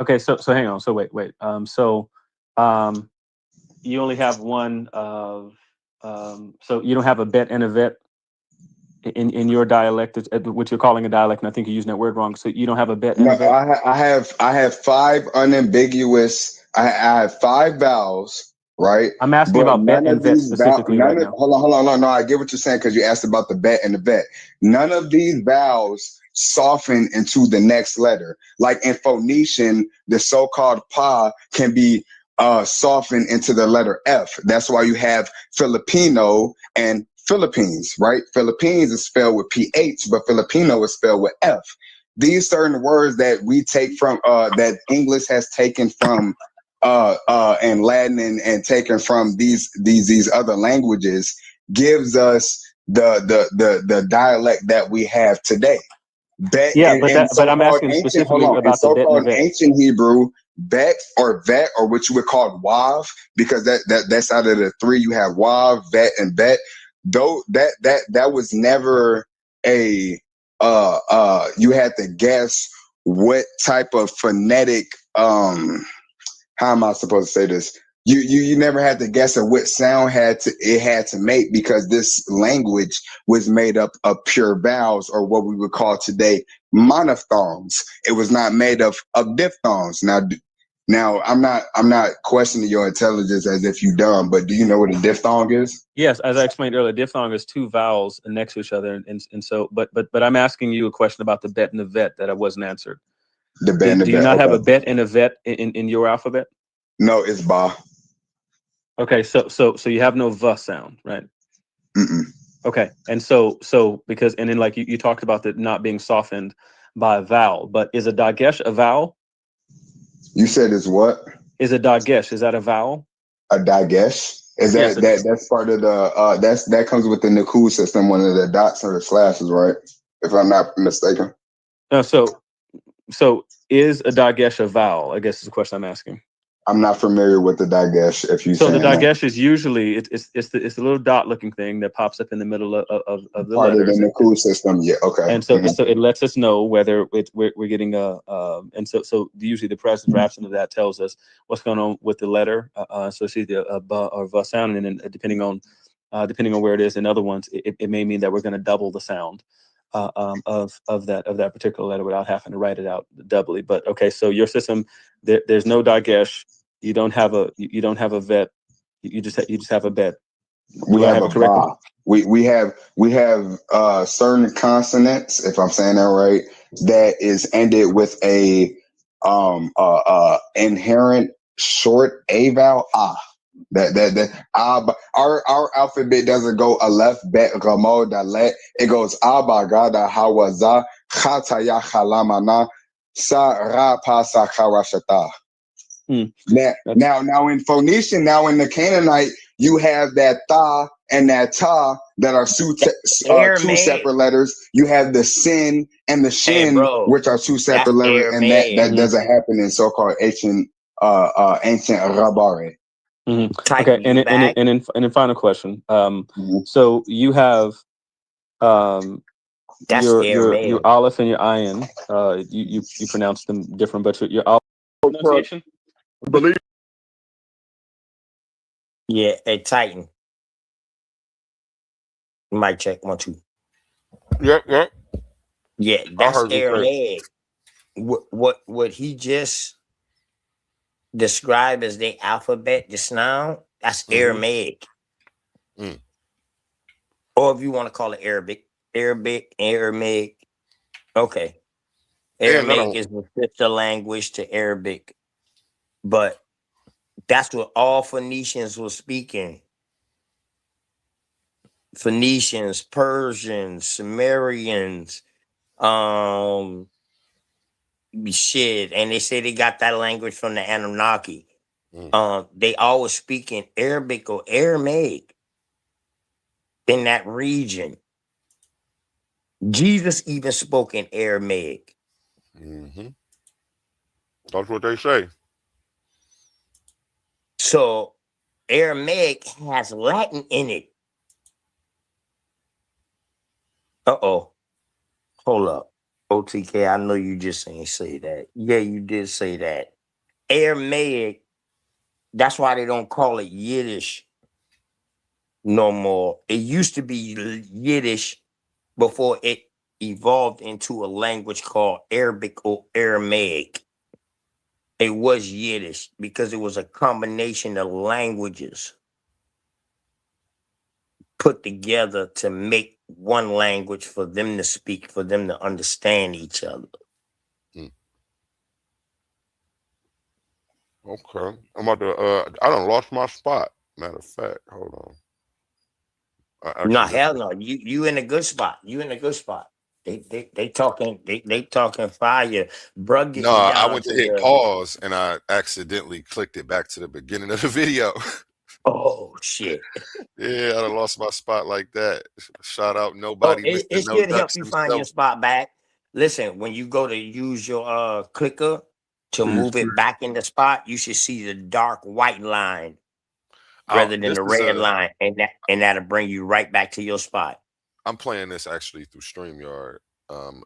Okay, so hang on. So wait. You only have one of so you don't have a bet and a vet in your dialect, which you're calling a dialect, and I think you're using that word wrong. So you don't have a bet and a vet? I have 5 unambiguous. I have 5 vowels, right? I'm asking about bet and vet specifically right now. Hold on. No, I get what you're saying because you asked about the bet and the vet. None of these vowels soften into the next letter. Like in Phoenician, the so-called pa can be softened into the letter F. That's why you have Filipino and Philippines, right? Philippines is spelled with PH, but Filipino is spelled with F. These certain words that we take from that English has taken from and Latin and taken from these other languages gives us the dialect that we have today. But I'm asking specifically about the bet and vet. Ancient Hebrew, bet or vet, or what you would call wav, because that's out of the 3 you have wav, vet, and bet. Though that was never a you had to guess what type of phonetic how am I supposed to say this? You never had to guess at what sound it had to make, because this language was made up of pure vowels, or what we would call today monophthongs. It was not made of diphthongs. Now I'm not questioning your intelligence as if you dumb, but do you know what a diphthong is? Yes, as I explained earlier, diphthong is two vowels next to each other, and so but I'm asking you a question about the bet and the vet that I wasn't answered. The bet and the do you vet. not Okay. have a bet and a vet in your alphabet? No, it's ba. Okay, so you have no v sound, right? Mm-mm. Okay, and so because and then like you talked about it not being softened by a vowel, but is a dagesh a vowel? You said it's what? Is a dagesh, is that a vowel? A dagesh? Is Yes, that's part of the that comes with the Nakud system, one of the dots or the slashes, right? If I'm not mistaken. No, so is a dagesh a vowel? I guess is the question I'm asking. I'm not familiar with the dagesh. If you so the dagesh that. is usually it's the little dot looking thing that pops up in the middle of the Part letters. of the Nakud system, yeah. Okay. And so so it lets us know whether we're getting and so usually the present or absent of that tells us what's going on with the letter. So it's either a b or v sound, and then depending on where it is in other ones, it may mean that we're going to double the sound of that particular letter without having to write it out doubly. But okay, so your system, there's no dagesh. You don't have a vet. You just have a bet. We have a ba. We have certain consonants, if I'm saying that right, that is ended with a inherent short a vowel ah. That our alphabet doesn't go aleph bet gamo dalet. It goes aba gada hawaza khataya khalamana sa ra pa sa kharashata. Now in Phoenician, now in the Canaanite, you have that tha and that ta that are two separate letters. You have the sin and the shin, which are two separate letters, and that doesn't happen in so-called ancient Rabare. Okay, and then final question. So you have your aleph and your ayin. You pronounce them different, but your aleph pronunciation. Yeah, a Titan. Mic check 1 2. Yeah, that's Aramaic. What he just described as the alphabet just now, that's Aramaic. Or if you want to call it Aramaic. Okay. Aramaic is the sister language to Arabic. But that's what all Phoenicians were speaking. Phoenicians, Persians, Sumerians, shit, and they say they got that language from the Anunnaki. They always speak in Arabic or Aramaic in that region. Jesus even spoke in Aramaic. That's what they say. So Aramaic has Latin in it. Hold up. OTK, I know you just ain't say that. Yeah, you did say that. Aramaic, that's why they don't call it Yiddish no more. It used to be Yiddish before it evolved into a language called Arabic or Aramaic. It was Yiddish because it was a combination of languages put together to make one language for them to speak, for them to understand each other. Okay. I'm about to I done lost my spot. Matter of fact, hold on. No, hell no. You in a good spot. You in a good spot. They talking fire. Bruh, getting No, I down went to to hit the, pause and I accidentally clicked it back to the beginning of the video. oh shit. Yeah, I done lost my spot like that. Shout out nobody. It No should help Ducks you find your himself. spot back. Listen, when you go to use your clicker to move it back in the spot, you should see the dark white line rather than the red line, and that'll bring you right back to your spot. I'm playing this actually through StreamYard.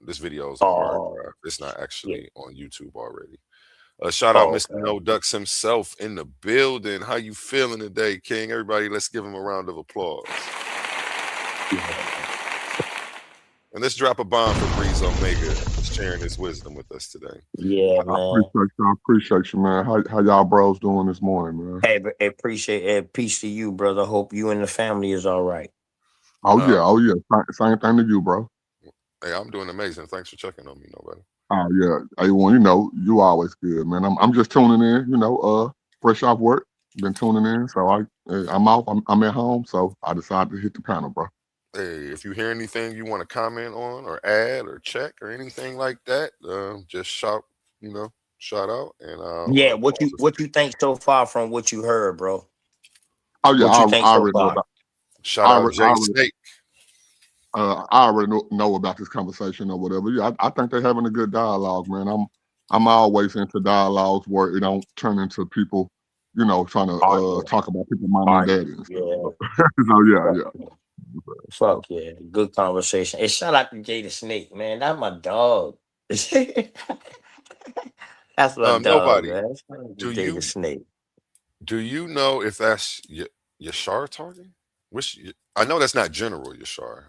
This video is on hard drive. It's not actually on YouTube already. Shout out Mr. No Ducks himself in the building. How you feeling today, King? Everybody, let's give him a round of applause. And let's drop a bomb for Breeze Omega sharing his wisdom with us today. Yeah, man. I appreciate you, man. How y'all bros doing this morning, man? Hey, appreciate it. Peace to you, brother. Hope you and the family is all right. Oh yeah. Same thing to you, bro. Hey, I'm doing amazing. Thanks for checking on me, nobody. Oh yeah. Hey, well, you always good, man. I'm just tuning in, fresh off work. Been tuning in, so I'm off. I'm at home, so I decided to hit the panel, bro. Hey, if you hear anything you want to comment on or add or check or anything like that, just shout out and Yeah, what you think so far from what you heard, bro? Oh yeah, What you think I so already know far? about. shout out Jay Snake. I already know about this conversation or whatever. Yeah, I think they're having a good dialogue, man. I'm always into dialogues where it don't turn into people, trying to talk about people, mom and daddy and stuff. Yeah. So yeah. Fuck yeah. Good conversation. Hey, shout out to Jay the Snake, man. That's my dog. That's my dog, Nobody. man. Shout out to Jay the Snake. Do you know if that's Yashar talking? I know that's not General Yashar.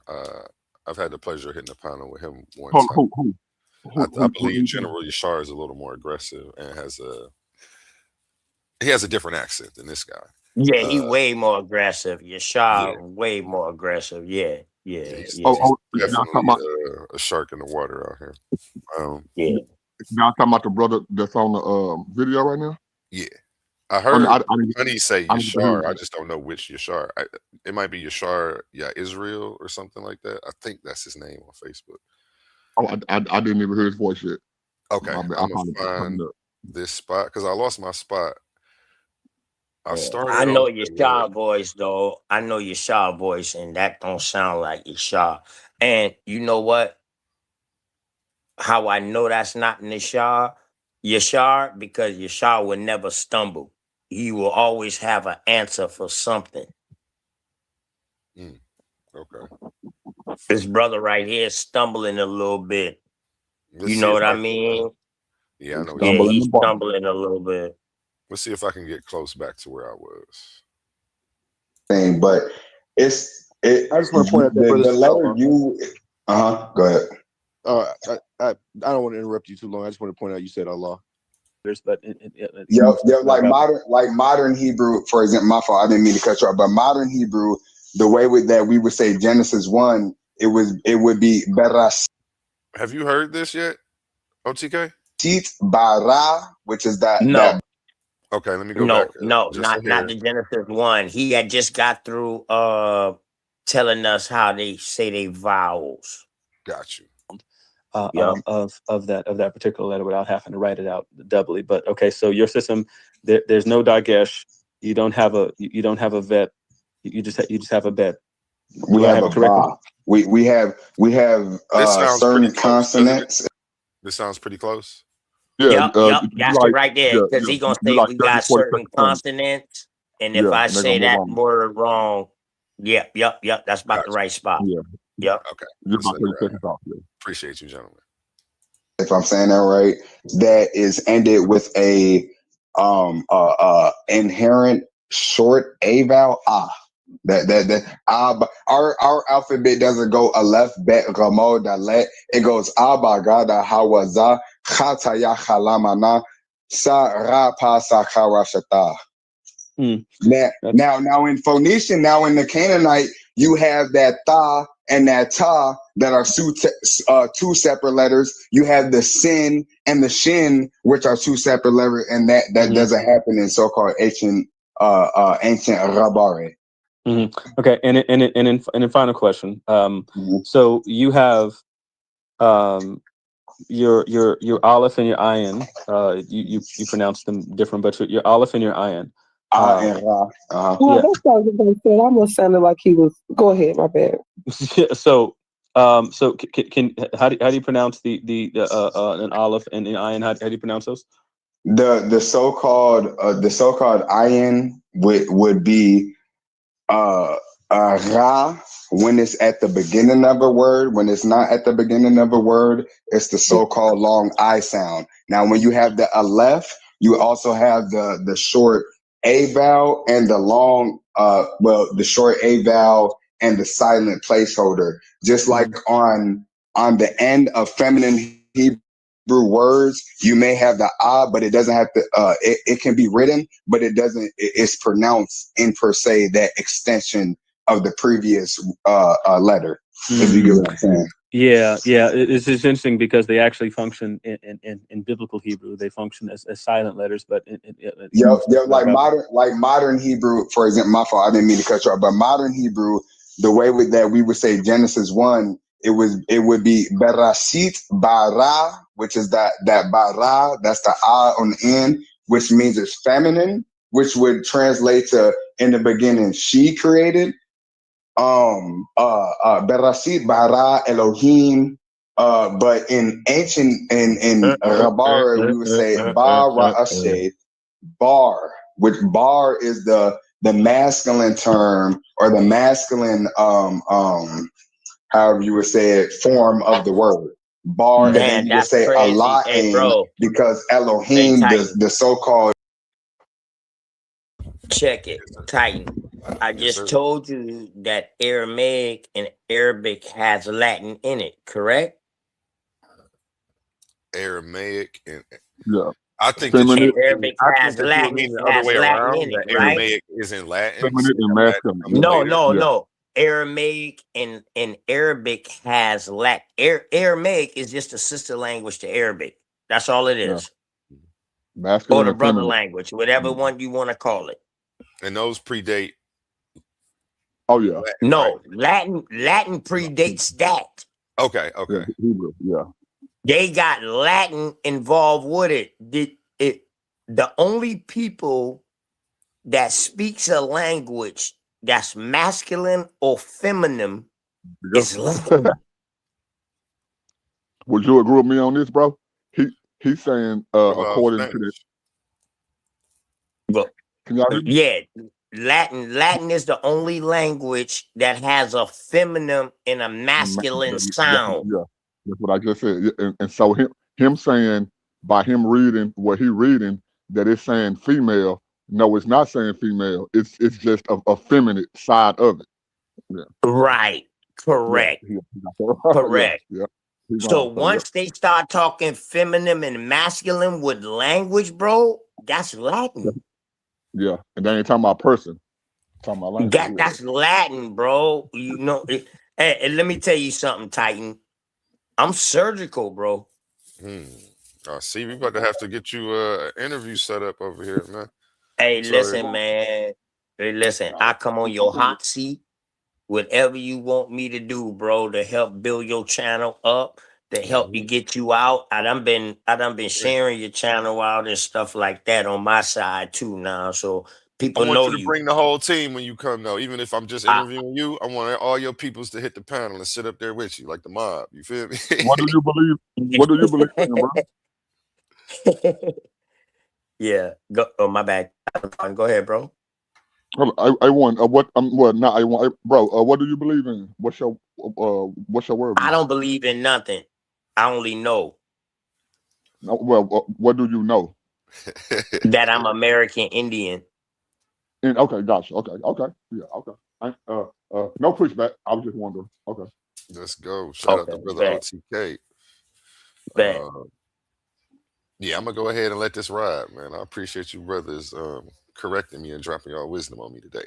I've had the pleasure of hitting the panel with him one time. I believe General Yashar is a little more aggressive and he has a different accent than this guy. Yeah, he way more aggressive. Yashar way more aggressive. Yeah. He's definitely a shark in the water out here. Yeah. Y'all talking about the brother that's on the video right now? Yeah. I heard Honey say Yashar. I just don't know which Yashar. It might be Yashar, Israel or something like that. I think that's his name on Facebook. Oh, I didn't even hear his voice yet. Okay, I'm gonna find this spot because I lost my spot. I know Yashar voice though. I know Yashar voice, and that don't sound like Yashar. And you know what? How I know that's not Yashar, because Yashar will never stumble. He will always have an answer for something. Okay. This brother right here is stumbling a little bit. You know what I mean? Yeah, I know. Yeah, he's stumbling a little bit. Let's see if I can get close back to where I was. But I just want to point out that the letter U. Go ahead. I don't want to interrupt you too long. I just want to point out you said Allah. Like modern Hebrew, for example. My fault. I didn't mean to cut you off. But modern Hebrew, the way that we would say Genesis 1, it would be Beras. Have you heard this yet, OTK? Tit bara, which is that. No. That, okay, let me go back. Not the Genesis 1. He had just got through telling us how they say they vowels. Got you. Of that particular letter without having to write it out doubly. But okay, so your system, there's no dagesh. You don't have a vet. You just have a bet. We have a ba. We have certain consonants. This sounds pretty close. Yeah, that's it right there. Because he's gonna say we got certain consonants, and if I say that word wrong, yep, that's about the right spot. Yep. Okay. Appreciate you, gentlemen. If I'm saying that right, that is ended with a inherent short a vowel That our alphabet doesn't go aleph bet gamo dalet. It goes aba gada hawaza chata ya chalamana sa ra pa sa kharashata. Now in Phoenician, now in the Canaanite, you have that tha and that ta that are two separate letters. You have the sin and the shin, which are two separate letters, and that doesn't happen in so-called ancient Rabare. Okay, and then final question. So you have your aleph and your ayin. You pronounce them different, but your aleph and your ayin. That's what I was going to say. It almost sounded like he was. Go ahead, my bad. So can how do you pronounce the an aleph and an ayin? How do you pronounce those? The so-called ayin would be ra when it's at the beginning of a word. When it's not at the beginning of a word, it's the so-called long I sound. Now, when you have the aleph, you also have the short a vowel and the long the short a vowel and the silent placeholder. Just like on on the end of feminine Hebrew words, you may have the but it doesn't have to. It can be written, but it doesn't. It's pronounced in per se that extension of the previous letter. If you get what I'm saying. Yeah, it's just interesting because they actually function in biblical Hebrew. They function as silent letters, but like modern Hebrew, for example. My fault, I didn't mean to cut you off, but modern Hebrew, the way that we would say Genesis 1, it would be Berashit bara, which is that bara, that's the on the end, which means it's feminine, which would translate to in the beginning she created. Berashit bara Elohim. But in ancient in Rabar, we would say Bar Ra'ashe, bar, which bar is the masculine term or the masculine however you would say it, form of the word. Bar, and then you would say Allah, because Elohim, the so-called. Check it, Titan. I just told you that Aramaic and Arabic has Latin in it, correct? Aramaic and I think that Arabic has Latin. The other way around. In it, right? Aramaic isn't Latin. No. Aramaic and Arabic has Latin. Aramaic is just a sister language to Arabic. That's all it is. Or the brother language, whatever one you want to call it. And those predate. Oh yeah. Latin, Latin predates that. Okay. Hebrew, yeah. They got Latin involved with it. The only people that speaks a language that's masculine or feminine is Latin. Would you agree with me on this, bro? He's saying according to this. Latin is the only language that has a feminine and a masculine sound. Yeah, that's what I just said. And so him saying by him reading what he reading that it's saying female. No, it's not saying female. It's just a feminine side of it. Yeah. Right. Correct. Correct. Yeah. So once they start talking feminine and masculine with language, bro, that's Latin. Yeah, and they ain't talking about person. Talking about language. That's Latin, bro. You know. Hey, let me tell you something, Titan. I'm surgical, bro. See, we about to have to get you an interview set up over here, man. Hey, listen, man. Hey, listen. I come on your hot seat. Whatever you want me to do, bro, to help build your channel up, to help you get you out. I done been sharing your channel out and stuff like that on my side too now. So people know you to bring the whole team when you come, though. Even if I'm just interviewing you, I want all your peoples to hit the panel and sit up there with you, like the mob. You feel me? What do you believe? What do you believe in, bro? Yeah. My bad. Go ahead, bro. I want what not I want, bro. What do you believe in? What's your word? I don't believe in nothing. I only know. Well, what do you know? That I'm American Indian. And okay, gotcha. Okay, yeah, okay. No pushback. I was just wondering. Okay, let's go. Shout out to brother OTK. Yeah, I'm gonna go ahead and let this ride, man. I appreciate you brothers correcting me and dropping y'all wisdom on me today.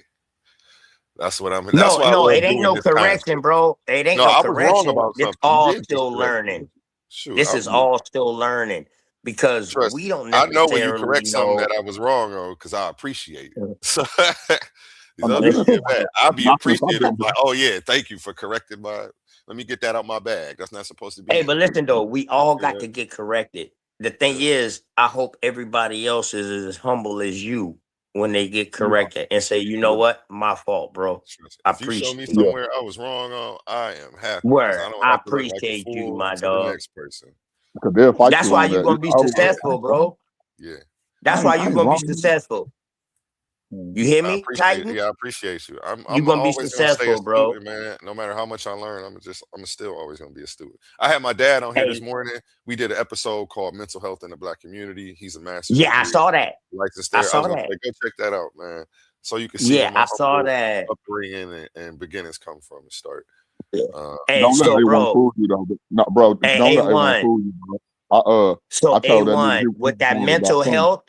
That's what I'm. No, it ain't no correction, bro. It ain't no correction. I was wrong about something. It's all still learning. This is all still learning because we don't necessarily I know when you correct something that I was wrong on because I appreciate it. So I'll be appreciative. Like, oh yeah, thank you for correcting my. Let me get that out my bag. That's not supposed to be. Hey, but listen though, we all got to get corrected. The thing is, I hope everybody else is as humble as you when they get corrected and say, you know what, my fault, bro. I appreciate you. Show me somewhere I was wrong on. I am happy. I appreciate you, my dog. The next person. That's why you're gonna be successful, bro. Yeah. That's why you're gonna be successful. You hear me, Titan? I appreciate you. I'm gonna be successful, bro. Student, man. No matter how much I learn, I'm still always gonna be a student. I had my dad on here this morning. We did an episode called "Mental Health in the Black Community." He's a master. Yeah, I saw that. I saw that. Go check that out, man. So you can see. Yeah, I saw that. Upbringing and beginnings come from the start. Hey, Don't let so A1 bro, fool you though. No, bro, hey, don't let A1 A1. fool you, bro. So I told that nigga he A1, was with that worried about mental something. health,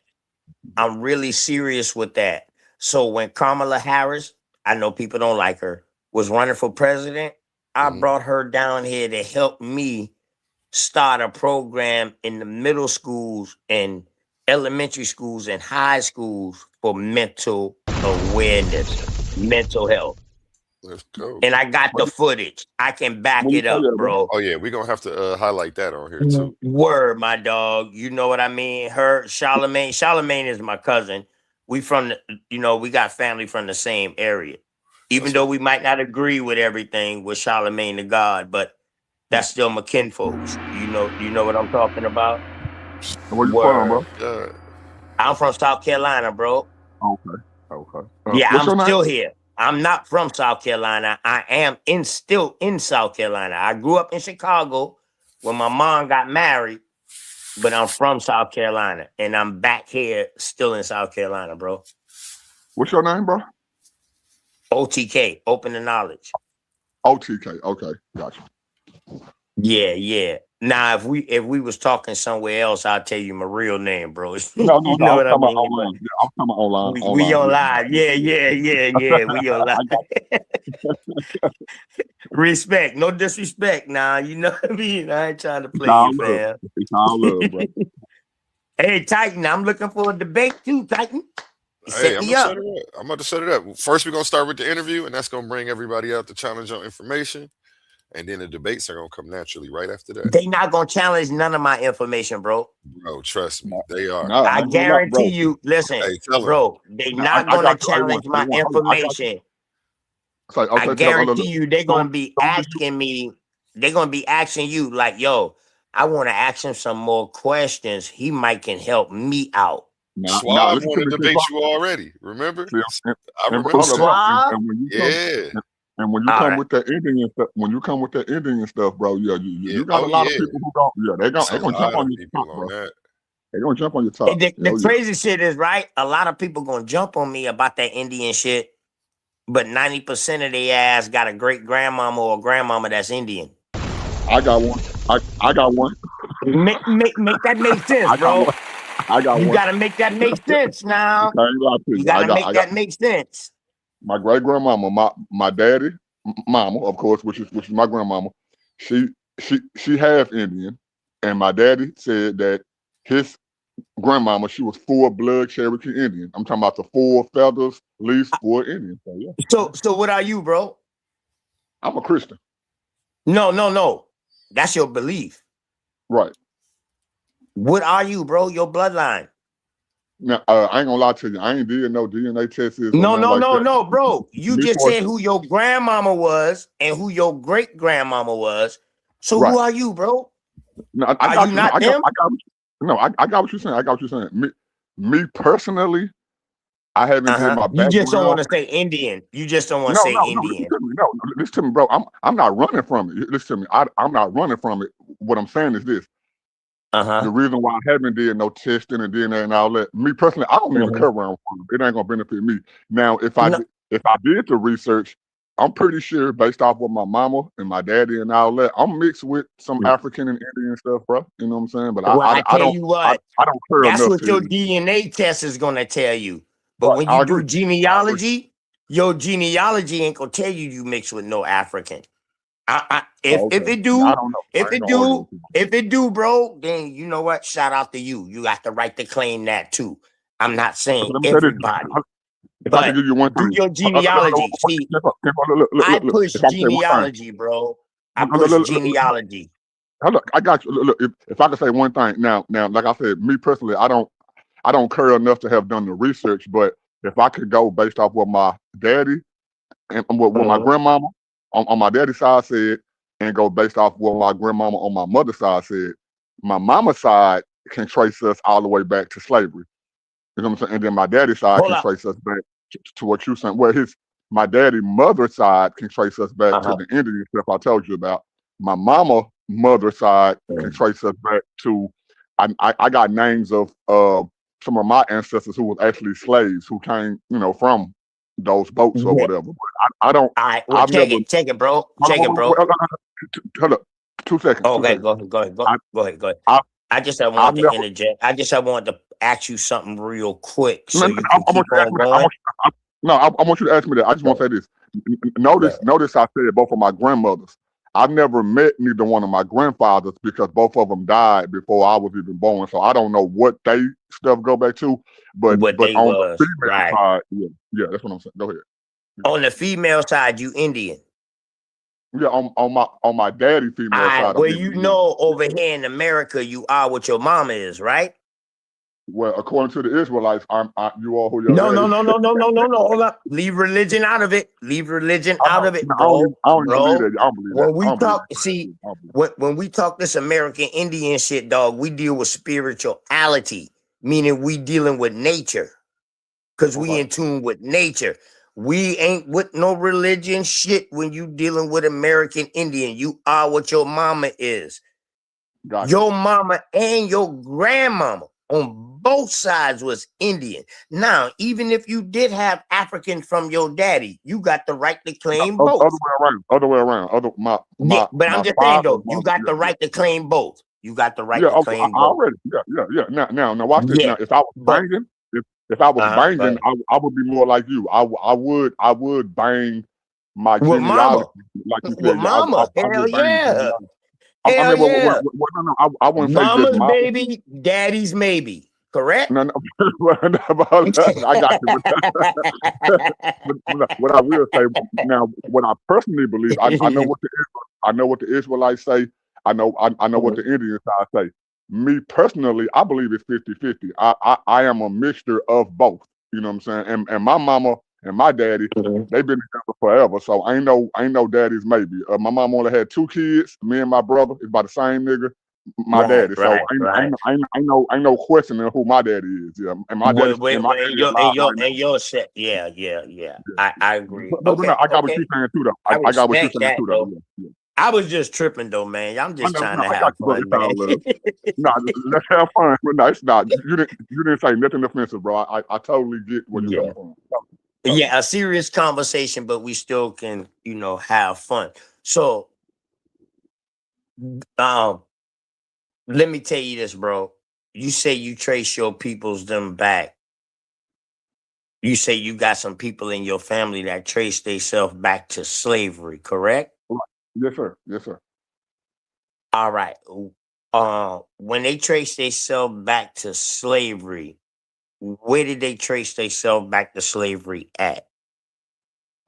I'm really serious with that. So when Kamala Harris, I know people don't like her, was running for president, I brought her down here to help me start a program in the middle schools and elementary schools and high schools for mental awareness, mental health. Let's go. And I got the footage. I can back it up, bro. Oh yeah, we're gonna have to highlight that on here too. Word, my dog. You know what I mean? Charlemagne is my cousin. We from the, we got family from the same area. Even though we might not agree with everything with Charlemagne the God, but that's still my kinfolks. You know what I'm talking about? Where you from, bro? I'm from South Carolina, bro. Okay. Yeah, What's I'm your name? still here. I'm not from South Carolina. I am still in South Carolina. I grew up in Chicago when my mom got married, but I'm from South Carolina, and I'm back here still in South Carolina, bro. What's your name, bro? OTK, Open to Knowledge. OTK. Okay, gotcha. Yeah. Now, if we was talking somewhere else, I'll tell you my real name, bro. No, You know what I mean? online. Yeah, I'm talking about online. We on live. Yeah. We on live. Respect, no disrespect. Now, you know what I mean? I ain't trying to play you, fam. It's all love, bro. Hey, Titan, I'm looking for a debate too, Titan. Hey, I'm about to set it up. First, we're gonna start with the interview, and that's gonna bring everybody out to challenge on information. And then the debates are gonna come naturally right after that. They not gonna challenge none of my information, bro. Bro, trust me, they are. No, I guarantee you. Listen, hey, tell bro, they not gonna challenge my information. I guarantee you, they're gonna be asking me. They're gonna be asking you, like, "Yo, I want to ask him some more questions. He might can help me out." Schwab wanted to debate you already. Remember? I remember. Schwab. And when you come with that Indian stuff, bro, you got a lot of people who don't. Yeah, they gonna jump on your top, bro. They gonna jump on your top. The crazy shit is, right, a lot of people gonna jump on me about that Indian shit, but 90% of their ass got a great grandmama or grandmama that's Indian. I got one. I got one. Make that make sense, bro. I got you one. Gotta make that make sense now. You gotta make that make sense. My great grandmama, my daddy, mama, of course, which is my grandmama, she half Indian, and my daddy said that his grandmama, she was full blood Cherokee Indian. I'm talking about the 4 feathers, least 4 Indian. So yeah. So what are you, bro? I'm a Christian. No. That's your belief. Right. What are you, bro? Your bloodline. Now, I ain't gonna lie to you. I ain't did no DNA tests. No, bro. You just said who your grandmama was and who your great grandmama was. So who are you, bro? No, I got what you're saying. I got what you're saying. Me personally, I haven't did my background. You just don't want to say Indian. You just don't want to say Indian. No, listen to me, bro. I'm not running from it. Listen to me. I'm not running from it. What I'm saying is this. The reason why I haven't did no testing and DNA and all that, me personally, I don't even care where I'm from. It ain't gonna benefit me. Now, if I did the research, I'm pretty sure based off what my mama and my daddy and all that, I'm mixed with some African and Indian stuff, bro. You know what I'm saying? But I tell you what, I don't care enough. That's what your DNA test is gonna tell you. But when you do genealogy, your genealogy ain't gonna tell you mix with no African. If it do, bro, then you know what? Shout out to you. You got the right to claim that too. I'm not saying everybody. But I can give you one thing. Do your genealogy. See, I push genealogy, bro. I push genealogy. Look, I got you. Look, if I could say one thing now, like I said, me personally, I don't care enough to have done the research. But if I could go based off what my daddy and what my grandmama on my daddy's side said, and go based off what my grandmama on my mother's side said, my mama's side can trace us all the way back to slavery. You know what I'm saying? And then my daddy's side can trace us back to what you're saying. Well, my daddy's mother's side can trace us back to the Indian stuff I told you about. My mother's side can trace us back to. I got names of some of my ancestors who was actually slaves who came, from those boats or Yeah. whatever. But I don't. All right, well, I've never. check it, bro. Check it, bro. Hold up. 2 seconds. 2 Okay, seconds. go ahead. Go ahead. I, I just I I've wanted to never. interject. I wanted to ask you something real quick No, so no, you I can want keep you to ask on me. going. I want you to ask me that. I just want to say this. Notice I said both of my grandmothers. I've never met neither one of my grandfathers because both of them died before I was even born. So I don't know what they stuff go back to. But What they on the was, female right. side, yeah, that's what I'm saying. Go ahead. On the female side, you Indian. Yeah, on my daddy female All right, side, I'm well, Indian. you know over here in America, you are what your mama is, right? Well, according to the Israelites, you are who your No. daddy. Hold up. Leave religion out of it. Leave religion out of it, I bro. don't even believe that. I don't believe that. When we I don't believe talk, that. see, I don't believe when we talk this American Indian shit, dog, we deal with spirituality, meaning we dealing with nature, because we in tune with nature. We ain't with no religion shit when you dealing with American Indian. You are what your mama is. Gotcha. Your mama and your grandmama on both sides was Indian. Now, even if you did have African from your daddy, you got the right to claim both. Other way around. But I'm just saying though, you got the right to claim both. You got the right to claim both. Already. Yeah. Now watch this. Now, if I was banging, if I was banging, I would be more like you. I would bang my with genealogy, mama. like you With said. mama. I Hell would bang yeah. I mean, Yeah. no, I wouldn't say just Mama's mama. baby, daddy's maybe. Correct? No. I got you. But what I will say now, what I personally believe, I know what the Israelites say. I know what the Indian side say. Me personally, I believe it's 50-50. I am a mixture of both. You know what I'm saying? And my mama and my daddy, they've been together forever. So ain't no daddies maybe. My mom only had 2 kids. Me and my brother is by the same nigga. My daddy. So ain't no questioning who my daddy is. Yeah. And my daddy And your set. Yeah. I agree. But no, I got what you're saying too, though. I got what you're saying too, though. Yeah. I was just tripping though, man. I'm just trying to have fun, man. No, let's have fun. But no, it's not. You didn't say nothing offensive, bro. I totally get where you're coming from. Yeah, a serious conversation, but we still can, have fun. So, let me tell you this, bro. You say you trace your peoples them back. You say you got some people in your family that trace themselves back to slavery, correct? Yes, sir. All right. When they trace themselves back to slavery, where did they trace themselves back to slavery at?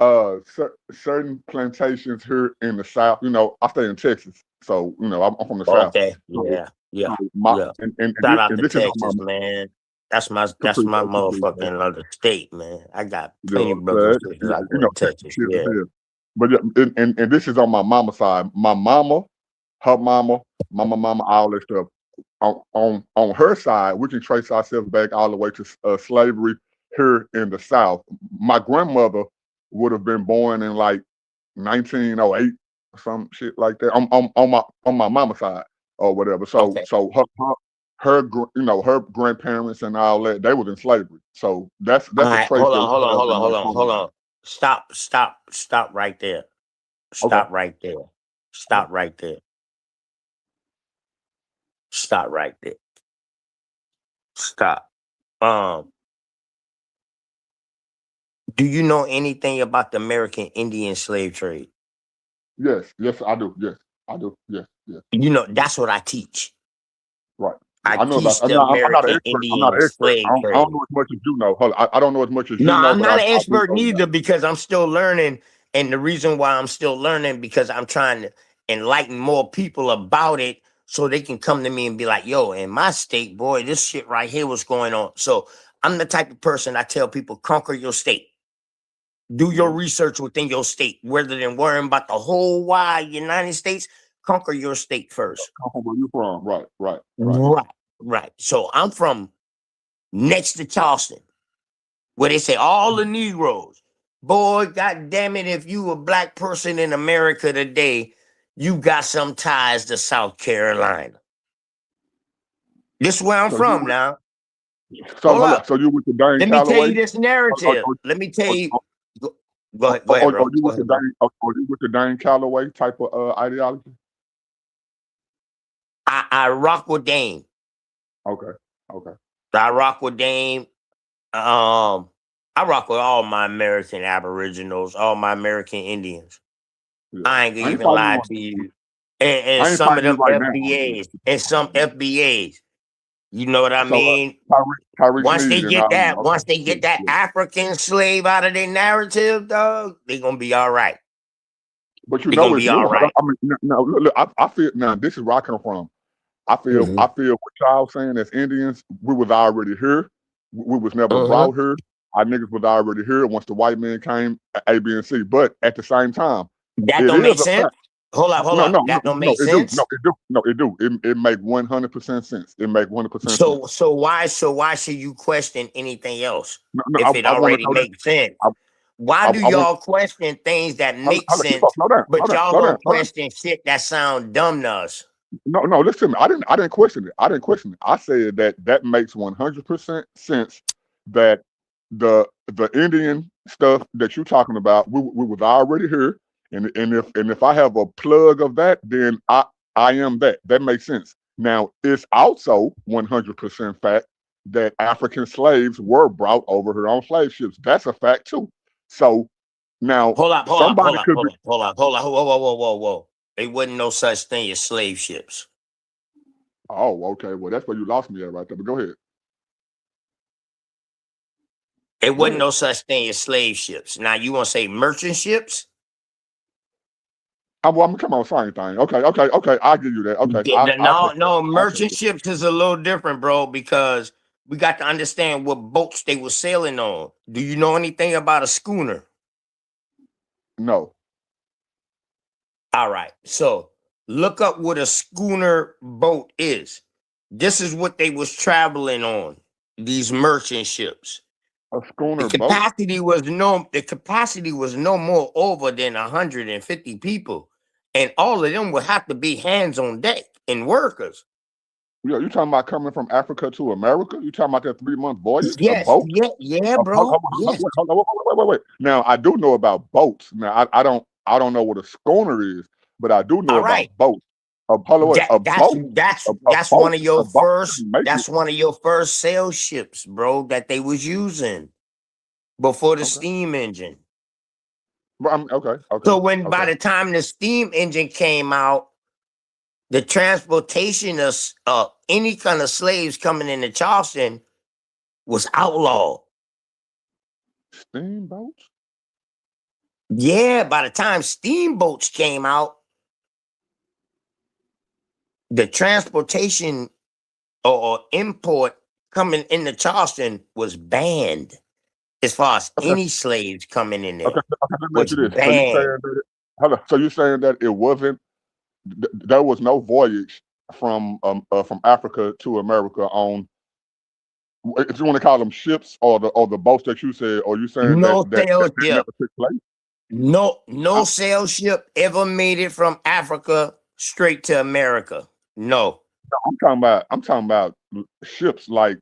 Certain plantations here in the South. I stay in Texas, so I'm from the South. Okay. So, Yeah. And Shout out to this Texas, is man. That's my motherfucking other state, man. I got plenty of brothers and sisters out there in Texas. Yeah. But and this is on my mama's side. My mama, her mama, mama, all that stuff. On her side, we can trace ourselves back all the way to slavery here in the South. My grandmother would have been born in like 1908, some shit like that. On my mama's side or whatever. So her grandparents and all that, they was in slavery. So that's All a right, trace. hold on. Stop right there. Stop right there. Stop. Do you know anything about the American Indian slave trade? Yes, I do. Yes, I do. Yes. That's what I teach. Right. I know teach about. the I'm not an American expert. I'm Indian not an expert. slave I trade. don't know as much as you know. I don't know as much as you know. No, I'm not an I expert do know neither because I'm still learning. And the reason why I'm still learning because I'm trying to enlighten more people about it so they can come to me and be like, yo, in my state, boy, this shit right here was going on. So I'm the type of person I tell people, conquer your state. Do your research within your state, rather than worrying about the whole wide United States. Conquer your state first. Conquer where you from. Right. So I'm from next to Charleston, where they say all the Negroes. Boy, God damn it, if you a black person in America today, you got some ties to South Carolina. This is where I'm from now. So you with the Dane Let me Calloway? tell you this narrative. Let me tell you. Go ahead, bro. Or you with the Dane Calloway type of ideology? I rock with Dame. Okay. I rock with Dame. I rock with all my American Aboriginals, all my American Indians. Yeah. I ain't gonna I ain't even lie fighting to you. I And ain't some of fighting you them right now. FBAs and some FBAs. You know what I So mean? Tyreek Once they Sneed and get that, okay. once they get that African slave out of their narrative, dog, they gonna be all right. But you They know gonna it's be all new. right. I mean, no, look, I feel now. This is where I come from. I feel what y'all saying as Indians, we was already here. We was never brought here. Our niggas was already here once the white man came, A, B, and C. But at the same time, That it don't make is a sense. fact. Hold up. That don't make it sense. do. It do. It make 100% sense. It make 100% sense. So why should you question anything else No, if it I want to already know that. makes sense? Why do I want. y'all question things that make Hold sense, on, but y'all slow down. don't question shit that sound dumb to us? No, listen to me. I didn't question it. I said that makes 100% sense that the Indian stuff that you're talking about, we was already here. And if I have a plug of that, then I am that. That makes sense. Now, it's also 100% fact that African slaves were brought over here on slave ships. That's a fact too. So now Hold up. somebody could be. Whoa. There wasn't no such thing as slave ships. Oh, okay. Well, that's where you lost me at right there. But go ahead. There wasn't no such thing as slave ships. Now you want to say merchant ships? Well, I'm come on, same thing. Okay. I'll give you that. Okay. No, merchant ships is a little different, bro, because we got to understand what boats they were sailing on. Do you know anything about a schooner? No. All right. So look up what a schooner boat is. This is what they was traveling on, these merchant ships. A schooner The boat? capacity was no more over than 150 people. And all of them would have to be hands on deck and workers. Yeah, you talking about coming from Africa to America? You talking about that 3-month voyage? A Yes, boat? bro. Yes. Wait. Now I do know about boats. Now I don't know what a schooner is, but I do know All about right. boats. A boat. That's one of your first. Make That's it. one of your first sail ships, bro, that they was using before the steam engine. Okay. So by the time the steam engine came out, the transportation of any kind of slaves coming into Charleston was outlawed. Steamboats? Yeah, by the time steamboats came out, the transportation or import coming into Charleston was banned as far as any slaves coming in there. Okay, let me ask Was you this. banned. So you're saying that it wasn't there was no voyage from Africa to America on, if you want to call them ships or the boats that you said, or you saying No that sail ship. never took place? No sail ship ever made it from Africa straight to America. No. I'm talking about ships like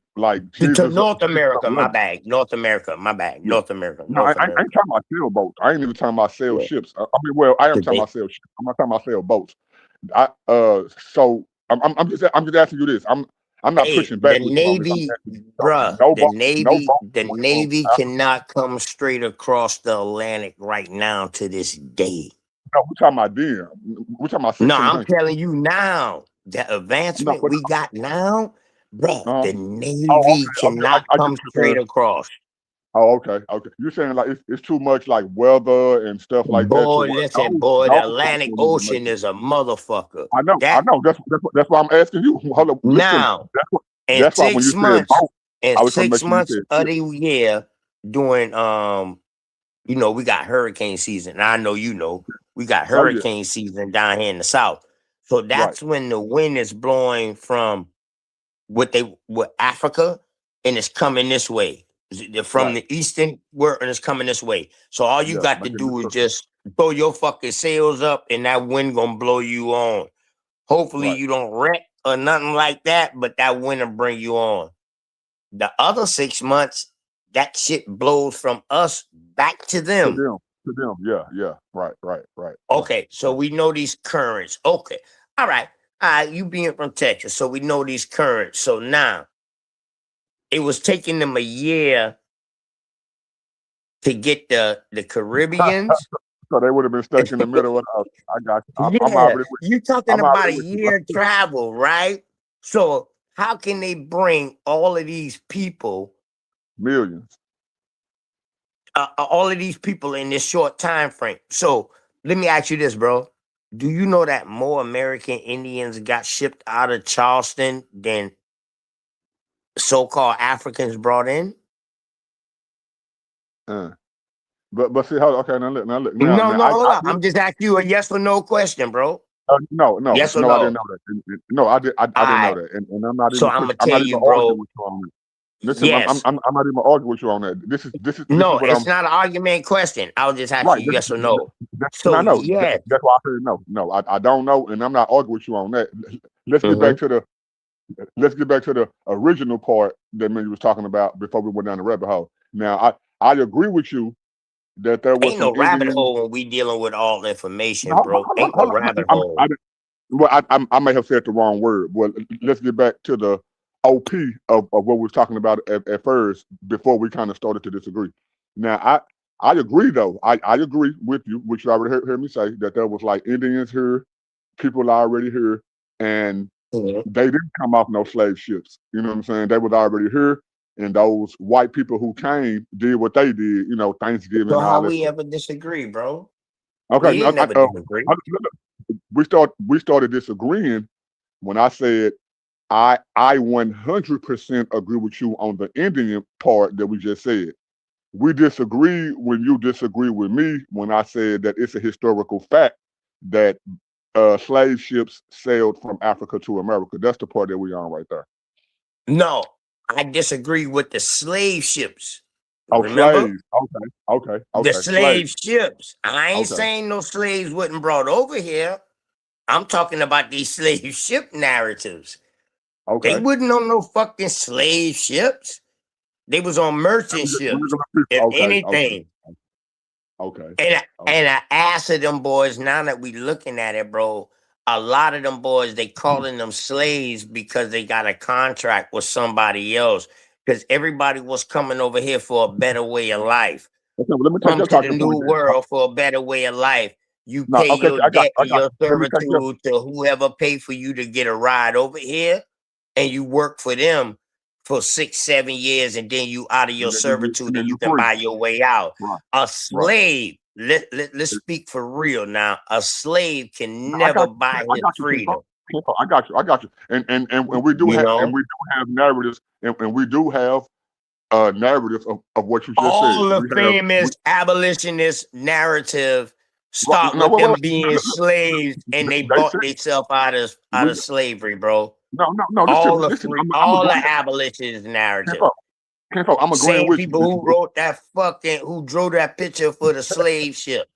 Jesus. To North America, my bad. North America. No, I ain't talking about sailboats. I ain't even talking about sail ships. I am talking about sail ships. I'm not talking about sailboats. So I'm just asking you this. I'm not pushing back the with you on Navy, this. bruh. The Navy cannot come straight across the Atlantic right now to this day. No, we're talking about then. We're talking about 1600. No, I'm telling you now, the advancement we got now, bruh, the Navy cannot come straight across. Oh, okay. You're saying like it's too much like weather and stuff like that. Boy, listen, the Atlantic Ocean is a motherfucker. I know. That's why I'm asking you. Hold on. Now, that's why when you said boat, in 6 months of the year during we got hurricane season. I know we got hurricane season down here in the south. So that's when the wind is blowing from with Africa and it's coming this way. From the eastern world and it's coming this way. So all you got to do is just throw your fucking sails up and that wind gonna blow you on. Hopefully you don't wreck or nothing like that, but that wind will bring you on. The other 6 months, that shit blows from us back to them. To them. Yeah. Right. Okay, so we know these currents. Okay. All right. You being from Texas, so we know these currents. So now it was taking them a year to get the Caribbeans. So they would have been stuck in the middle of I got you. Yeah, you're talking about a year travel, right? So how can they bring all of these people, millions, all of these people in this short time frame? So let me ask you this, bro. Do you know that more American Indians got shipped out of Charleston than so-called Africans brought in? But see how okay now look No, I'm just asking you a yes or no question, bro. No, yes or no, no? I didn't know that. No, I didn't know that, and I'm not. So even, I'm gonna I'm tell not you, even bro. arguing with you on it. Listen, yes. I'm not even arguing with you on that. This is no. what It's not an argument question. I'll just ask right, you yes or no. So no, yes. That's why I said no. No, I don't know, and I'm not arguing with you on that. Let's get back to the original part that you was talking about before we went down the rabbit hole. Now I agree with you that there was ain't no rabbit Indian... hole when we dealing with all information, bro. Ain't no rabbit hole. Well, I may have said the wrong word. Well, let's get back to the OP of what we were talking about at first before we kind of started to disagree. Now, I agree, though. I agree with you, which you already heard me say, that there was like Indians here, people already here, and they didn't come off no slave ships. You know what I'm saying? They was already here, and those white people who came did what they did, you know, Thanksgiving. So how we ever disagree, bro? Okay, we never disagree. We started disagreeing when I said I 100% agree with you on the Indian part that we just said. We disagree when you disagree with me when I said that it's a historical fact that slave ships sailed from Africa to America. That's the part that we on right there. No, I disagree with the slave ships. Oh, remember? Slaves. Okay. The slave ships. I ain't saying no slaves wasn't brought over here. I'm talking about these slave ship narratives. Okay. They wasn't on no fucking slave ships. They was on merchant ships, if anything. Okay. And I asked them boys, now that we looking at it, bro, a lot of them boys, they calling them slaves because they got a contract with somebody else. Because everybody was coming over here for a better way of life. Okay, well, let me come to the new world for a better way of life. You pay your debt and your servitude to whoever paid for you to get a ride over here, and you work for them for 6-7 years, and then you out of your servitude and you can buy your way out. Right. A slave, let's speak for real now. A slave can never buy his freedom. I got you. And we do have narratives, and we do have narratives of what you just said. All the famous abolitionist narrative start with them being slaves, and they bought themselves out of slavery, bro. No. All the abolitionist narrative. I'm agreeing with people who wrote that who drew that picture for the slave ship.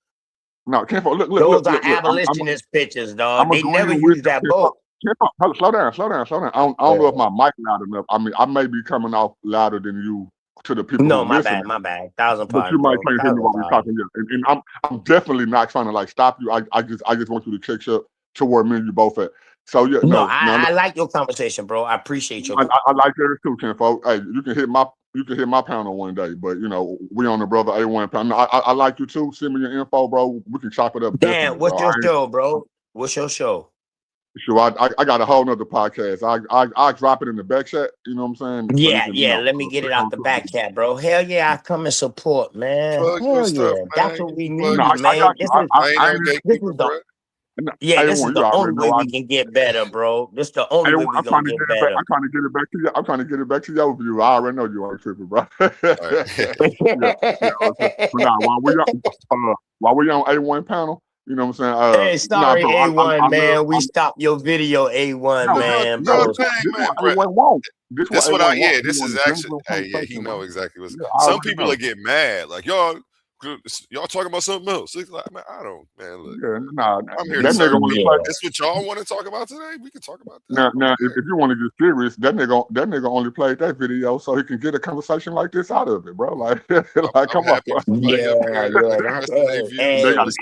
No, look. Those are abolitionist pictures, dog. They never used that boat. Slow down. I don't know if my mic loud enough. I mean, I may be coming off louder than you to the people. No, my bad. 1,000 But you might can't hear me while we're talking. And I'm definitely not trying to like stop you. I just want you to check to where me and you both at. So yeah, I like your conversation, bro. I appreciate your. I like yours too, Kenfo. Hey, you can hit my panel one day, but you know we on the brother A1 panel. I like you too. Send me your info, bro. We can chop it up. Damn, what's your show, bro? What's your show? Sure, I got a whole nother podcast. I drop it in the Backchat. You know what I'm saying? Yeah. Let me get it out the Backchat, bro. Hell yeah, I come and support, man. Hell yeah, that's what we need, man. This is the only way we can get better, bro. This is the only way we can get better. I'm trying to get it back to you. I'm trying to get it back to your view. I already know you ain't tripping, bro. While we on A1 panel, you know what I'm saying? Hey, sorry, A1, man. We stopped your video, A1, man, bro. This is actually. Hey, yeah, he know exactly what's. Some people are get mad, like y'all. y'all talking about something else. It's like, man, I don't, man. Look, I'm here that to serve nigga only people. play. That's what y'all want to talk about today. We can talk about that. Now, if you want to get serious, that nigga only played that video so he can get a conversation like this out of it, bro. Like, come on, bro.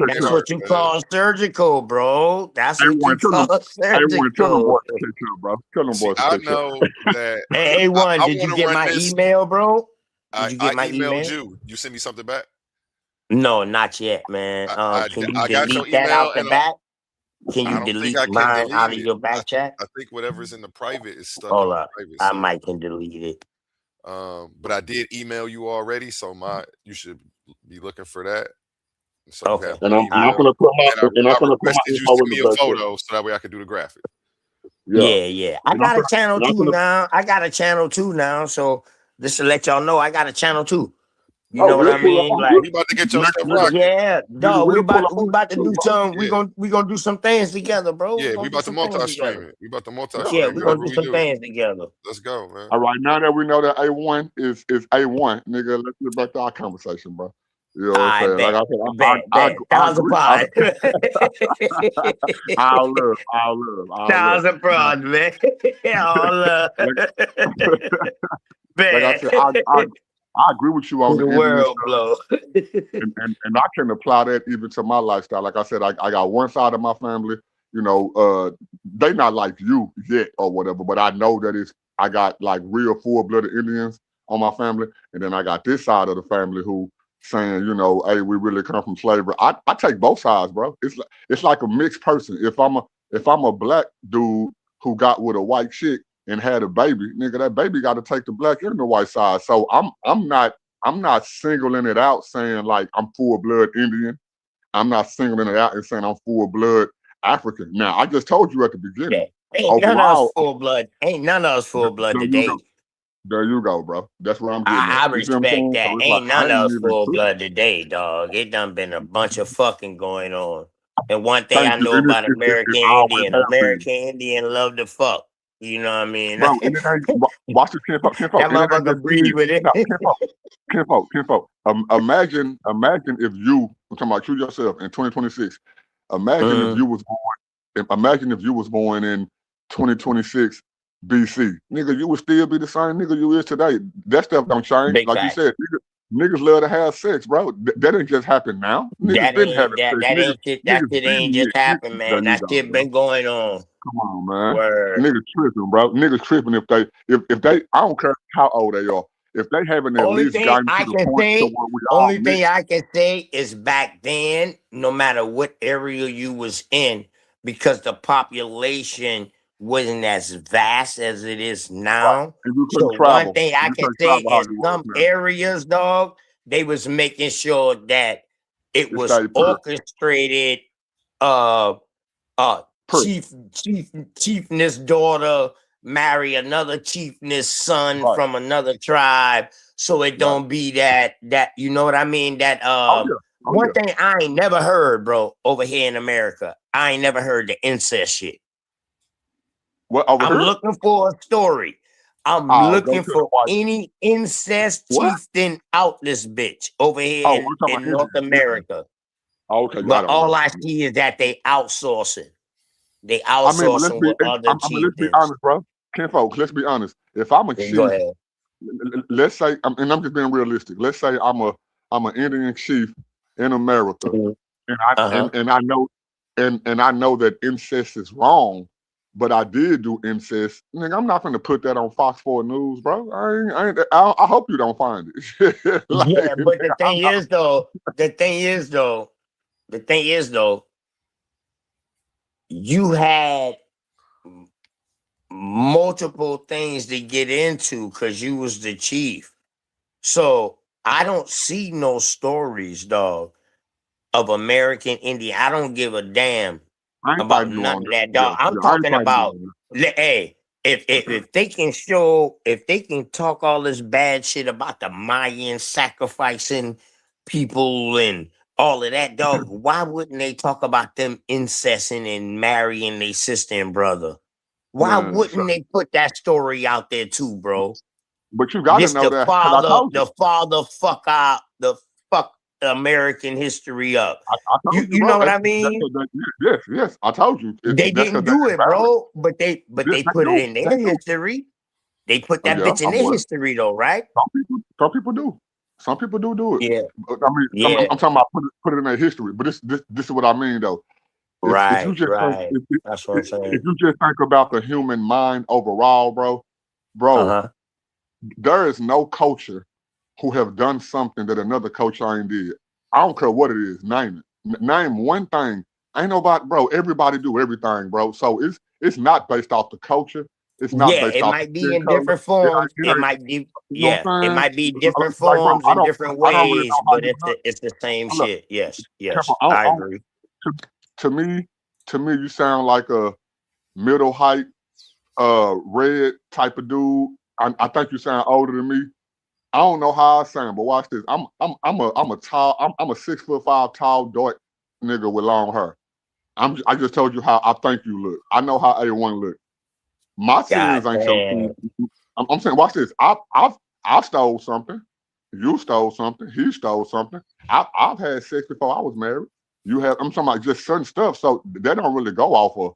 That's what you call surgical, bro. That's what you call surgical. Tell them boys to catch up, bro. Tell them boys to catch up. I know that. Hey, A1, did you get my email, bro? Did you get my emailed email? you. You sent me something back? No, not yet, man. Can you delete that out the back? Can you delete mine out of your back chat? I think whatever's in the private is stuck Hold in the up. private. I might can delete it. But I did email you already, so you should be looking for that. So okay. And I'm gonna put my I requested you send me a photo so that way I could do the graphic. Yeah. I got a channel too now. So this to let y'all know I got a channel too. You know what I mean? Like, we about to get your stuff rocking. Yeah, dog. We about to do some. We gonna do some things together, bro. Yeah, we about to multi-stream it. We about to multi-stream. Yeah, we gonna do some things together. Let's go, man. All right, now that we know that A1 is A1, nigga, let's get back to our conversation, bro. You know what I'm saying? Like I said, I'll love. 1,000 prods, man. All love. Like I said, I agree with you on the world, blow. and I can apply that even to my lifestyle. Like I said, I got one side of my family, you know, they not like you yet or whatever, but I know that I got like real full-blooded Indians on my family, and then I got this side of the family who saying, you know, hey, we really come from slavery. I take both sides, bro. It's like a mixed person. If I'm a black dude who got with a white chick and had a baby, nigga, that baby got to take the black and the white side. So I'm not singling it out saying like I'm full blood Indian. I'm not singling it out and saying I'm full blood African. Now I just told you at the beginning. Ain't none of us full blood. Ain't none of us full blood today. There you go, bro. That's what I'm getting I at. respect that. So ain't none of us full blood today, dog. It done been a bunch of fucking going on. And one thing I know about American Indian love to fuck. You know what I mean? Bro, and it ain't, watch this, Kinfolk. That motherfucker breathe with it. No, Kinfolk. Imagine if you, I'm talking about you yourself in 2026. Imagine if you was born in 2026 BC. Nigga, you would still be the same nigga you is today. That stuff don't change. Big like fact. You said, niggas love to have sex, bro. That ain't just happen now. Niggas been having sex. That shit ain't just happened, man. That shit been going on. Come on, man. Word. Niggas tripping, bro. Niggas tripping if they I don't care how old they are. If they haven't at least gotten to the point to where we all only thing I can say is back then, no matter what area you was in, because the population wasn't as vast as it is now. So one thing I can say is some areas, dog, they was making sure that it was orchestrated. Chiefness daughter marry another chiefness son from another tribe, so it don't be that you know what I mean. That one thing I ain't never heard, bro, over here in America, I ain't never heard the incest shit. I'm looking for a story. I'm looking for any incest chieftain out this bitch over here in North America. But all I see is that they outsourcing. They outsourcing with other chieftains. Let's be honest, bro. Kinfolk, let's be honest. If I'm a chief, let's say, and I'm just being realistic. Let's say I'm an Indian chief in America, and I know that incest is wrong, but I did do incest. Nigga, I'm not gonna put that on Fox 4 News, bro. I hope you don't find it. Yeah, but the thing is though, you had multiple things to get into because you was the chief. So I don't see no stories, dog, of American Indian. I don't give a damn about none of that, dog. I'm talking about, hey, if they can if they can talk all this bad shit about the Mayans sacrificing people and all of that, dog, why wouldn't they talk about them incesting and marrying their sister and brother? Why wouldn't they put that story out there too, bro? But you gotta know that the father fuck American history up. I told You bro, know what I mean? Yes, I told you. They didn't do it, bro, but they put it in their history. They put that bitch in their history, though, right? Some people do. Some people do it. Yeah. I mean, I'm talking about put it in their history. But this is what I mean, though. If you just That's what I'm saying. If you just think about the human mind overall, bro, there is no culture who have done something that another culture ain't did. I don't care what it is. Name it. Name one thing. Ain't nobody, bro. Everybody do everything, bro. So it's not based off the culture. It's not based it off. might be in different forms. It might be, it might be different forms in different ways, but it's the same shit. Yes, I agree. To me, you sound like a middle height, red type of dude. I think you sound older than me. I don't know how I sound, but watch this. I'm a 6'5" tall, dark nigga with long hair. I just told you how I think you look. I know how A1 look. My sins ain't your sins. I'm saying, watch this. I stole something. You stole something. He stole something. I've had sex before I was married. You have. I'm talking about just certain stuff. So they don't really go off of,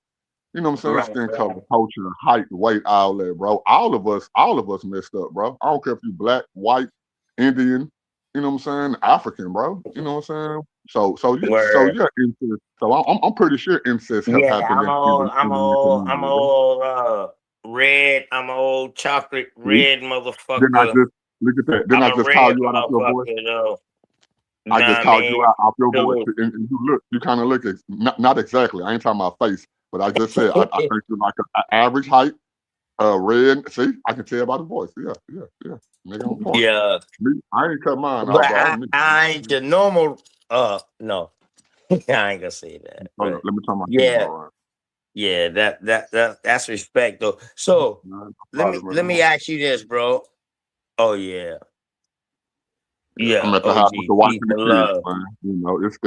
you know what I'm saying, skin color, culture, height, weight, all that, bro. All of us messed up, bro. I don't care if you black, white, Indian, you know what I'm saying, African, bro. You know what I'm saying? So yeah, incest. So I'm pretty sure incest have happened. I'm all red. I'm old chocolate red motherfucker. Then I just look at that. Then I just call you out of your voice. I just called you out of your voice, and you kind of look not exactly. I ain't talking about face, but I just said I think you're like an average height, red. See, I can tell by the voice. Yeah. Nigga on point. Yeah. I ain't cut mine but out, bro. I ain't the normal. No, I ain't gonna say that. Hold on, let me turn my yeah. camera on. Yeah, that's respect though. So let me ask you this, bro. Oh yeah. Yeah, I'm at the house with the wife and the kids, man. You know, it's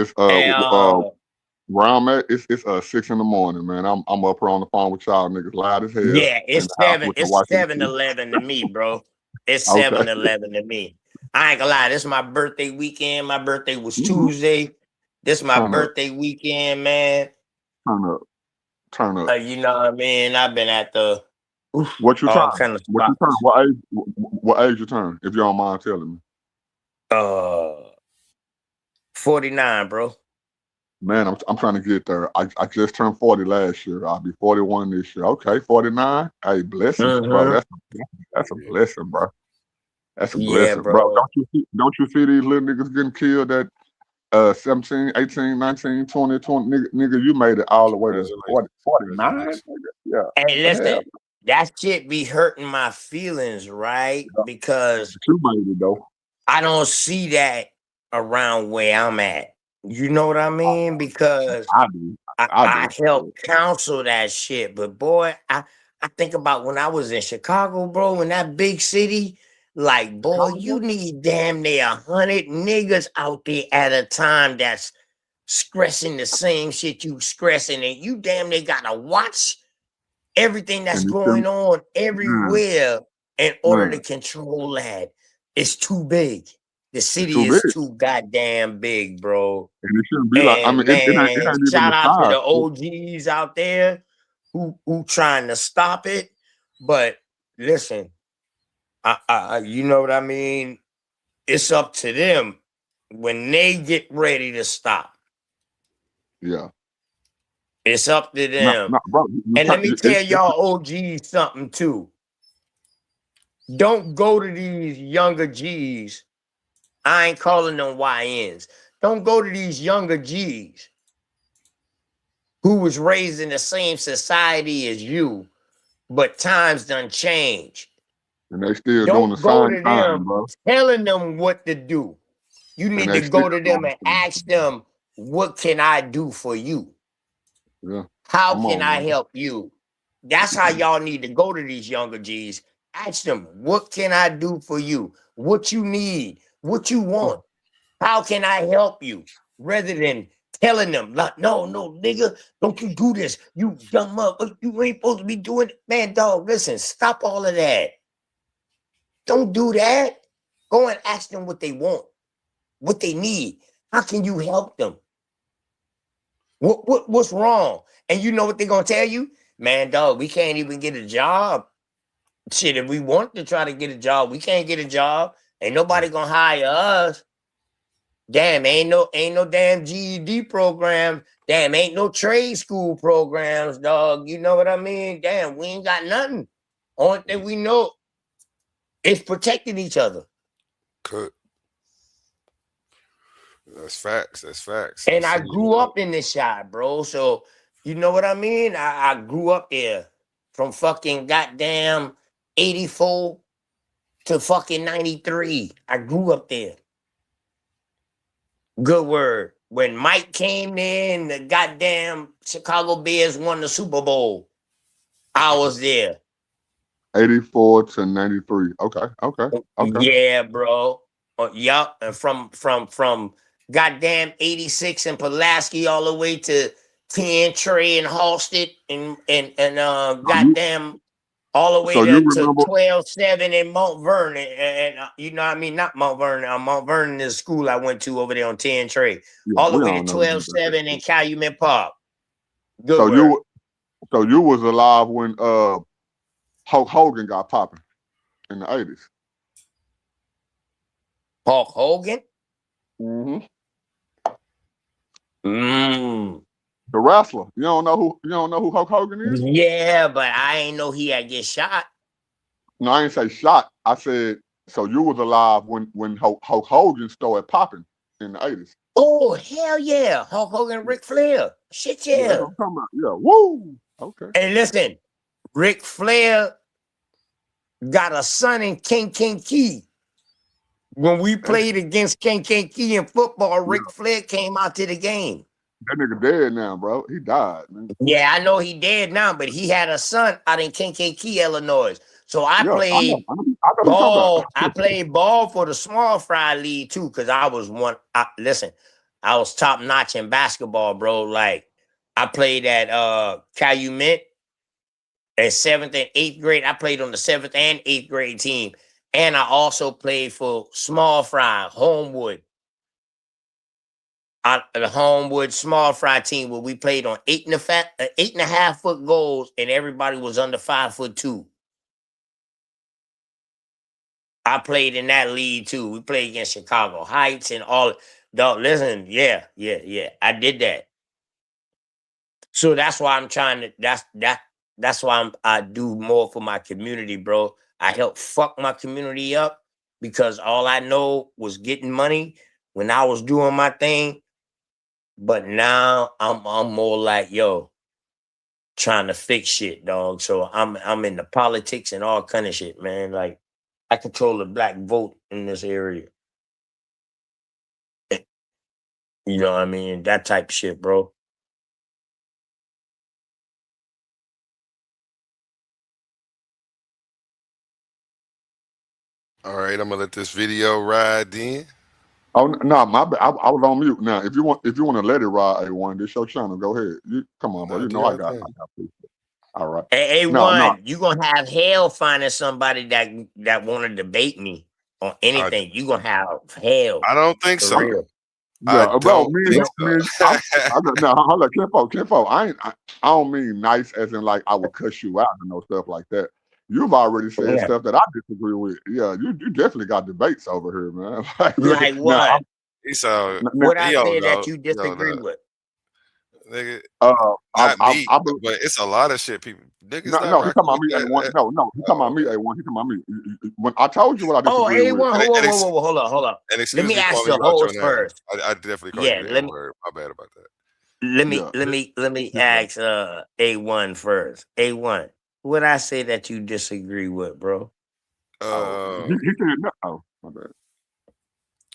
where I'm at, it's 6 in the morning, man. I'm up here on the phone with y'all niggas loud as hell. Yeah, it's 7-11 to me, bro. It's 7-11 to me. I ain't gonna lie, this is my birthday weekend. My birthday was Tuesday. This is my birthday weekend, man. Turn up. You know what I mean? I've been at the what you turn? Kind of what you turn? What age you turn? If you don't mind telling me. 49, bro. Man, I'm trying to get there. I just turned 40 last year. I'll be 41 this year. Okay, 49. Hey, blessings, bro. That's a blessing, bro. That's a blessing, bro. Don't you see these little niggas getting killed at 17, 18, 19, 20, nigga, you made it all the way to 49? Yeah. Hey, listen, that shit be hurting my feelings, right? Yeah. Because you made it, though. I don't see that around where I'm at. You know what I mean? Because I help counsel that shit. But boy, I think about when I was in Chicago, bro, in that big city. Like, boy, you need damn near 100 niggas out there at a time that's stressing the same shit you stressing, and you damn near gotta watch everything that's going on everywhere in order to control that. It's too big. The city is too goddamn big, bro. And it shouldn't be like, I mean, it ain't shout out to the OGs out there who trying to stop it. But listen, I you know what I mean? It's up to them when they get ready to stop. Yeah. It's up to them. Bro, and let me tell y'all OGs something too. Don't go to these younger G's. I ain't calling them YNs. Don't go to these younger G's who was raised in the same society as you, but times done changed. And they still doing the same thing, bro. Telling them what to do. You need to go to them and ask them, what can I do for you? Yeah. How can I help you? That's how y'all need to go to these younger G's. Ask them, what can I do for you? What you need? What you want? How can I help you? Rather than telling them, like, no, nigga, don't you do this. You dumb up. You ain't supposed to be doing it. Man, dog, listen, stop all of that. Don't do that. Go and ask them what they want. what they need. How can you help them? What's wrong? And you know what they're gonna tell you? Man, dog, we can't even get a job. Shit, if we want to try to get a job, we can't get a job. Ain't nobody gonna hire us. Damn, ain't no damn GED program. Damn, ain't no trade school programs, dog. You know what I mean? Damn, we ain't got nothing. Only thing we know is protecting each other. Good. That's facts. That's facts. And I grew up in this shot, bro. So you know what I mean? I grew up there from fucking goddamn 84 to fucking 93. I grew up there. Good word. When Mike came in, the goddamn Chicago Bears won the Super Bowl. I was there. 84 to 93. Okay. Yeah, bro. Yup. And from goddamn 86 and Pulaski all the way to 10 Trey and Halstead and goddamn all the way to 12-7 in Mount Vernon. And you know what I mean? Not Mount Vernon. Mount Vernon is the school I went to over there on 10 Trey. All the way to 12-7 in Calumet Park. Good word. So you was alive when Hulk Hogan got popping in the 80s. Hulk Hogan? Mm-hmm. The wrestler. You don't know who Hulk Hogan is? Yeah, but I ain't know he had get shot. No, I didn't say shot. I said, so you was alive when Hulk Hogan started popping in the 80s. Oh, hell yeah. Hulk Hogan and Ric Flair. Shit, yeah. That's what I'm talking about. Yeah, woo. Okay. And listen, Ric Flair got a son in King Key. When we played against King Key in football, Ric Flair came out to the game. That nigga dead now, bro. He died, man. Yeah, I know he dead now, but he had a son out in King Key, Illinois. So I played ball. I played ball for the Small Fry League too, because I was I was top notch in basketball, bro. Like I played at Calumet at 7th and 8th grade. I played on the 7th and 8th grade team. And I also played for Small Fry, Homewood. The Homewood Small Fry team where we played on 8.5 foot goals, and everybody was under 5'2". I played in that league too. We played against Chicago Heights and all. Dog, listen, yeah. I did that. So that's why I'm trying to. That's why I do more for my community, bro. I help fuck my community up because all I know was getting money when I was doing my thing. But now I'm more like, yo, trying to fix shit, dog. So I'm into politics and all kind of shit, man. Like I control the black vote in this area. You know what I mean? That type of shit, bro. All right, I'm gonna let this video ride then. Oh no, my bad. I was on mute. Now, if you want to let it ride, A1, this your channel. Go ahead. Come on, bro. You know I got. All right. A1, you gonna have hell finding somebody that want to debate me on anything. You gonna have hell. I don't think so. Real. Yeah, bro. Hold on, Kenpo. I don't mean nice as in like I would cuss you out and no stuff like that. You've already said stuff that I disagree with. Yeah, you definitely got debates over here, man. Like what? What I say that you disagree with? Nigga, but it's a lot of shit people. Niggas no, he talking about me, A1. No, he talking about me, A1. He talking about me. When I told you what I disagree with. A1, hold on. Let me ask the host first. I definitely call you the word. My bad about that. Let me ask A1 first. A1, what I say that you disagree with, bro? He said no. Oh, my bad.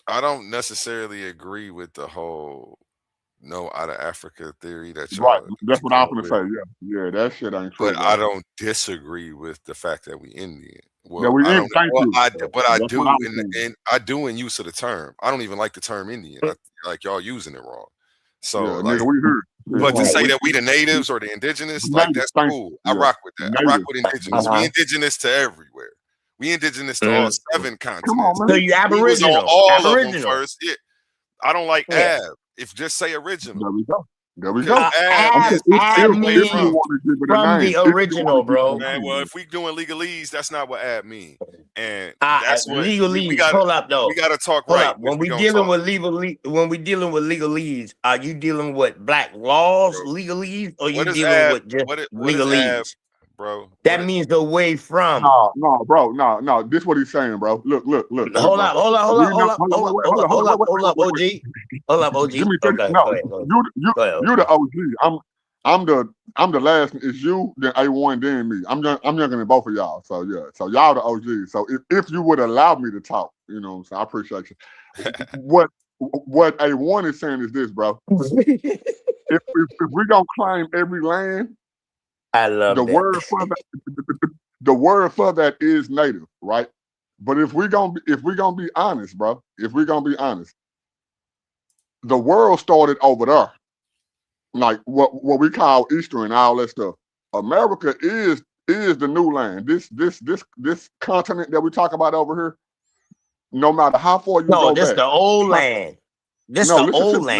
I don't necessarily agree with the whole no out of Africa theory that y'all. Right, that's what I was gonna say. Yeah, that shit ain't true. But I don't disagree with the fact that we Indian. Well, we Indian. I do in use of the term. I don't even like the term Indian. Like y'all using it wrong. So like, nigga, we heard. But to say that we the natives or the indigenous, like that's cool. I rock with that. I rock with indigenous. We indigenous to everywhere. We indigenous to all 7 continents. So you Aboriginal. All of them first. Yeah. I don't like Yeah. ab. If just say original. There we go. There we Because go. ab is ab taken away means from. from the original, bro. Man, well, if we doing legalese, that's not what ab mean, and That's that's what legalese. we gotta. Hold up, though. We gotta talk Hold right. up. When we dealing with legalese, are you dealing with black laws, Bro, legalese, or you is dealing ab? with just What is legalese? ab, bro? That means away from. No, bro. No. This what he's saying, bro. Look. Hold up, OG. Hold up, OG. Give me Okay, no. go ahead. You the OG. I'm the last. It's you, then A1, then me. I'm younger than both of y'all. So yeah. So y'all the OG. So if you would allow me to talk, you know what I'm saying? I appreciate you. What A1 is saying is this, bro. if we gonna claim every land, I love the word for that is native, right? But if we gonna be honest, bro, the world started over there, like what we call Eastern and all that stuff. America is the new land. This continent that we talk about over here, no matter how far you go this back. the old land. Listen to me. Listen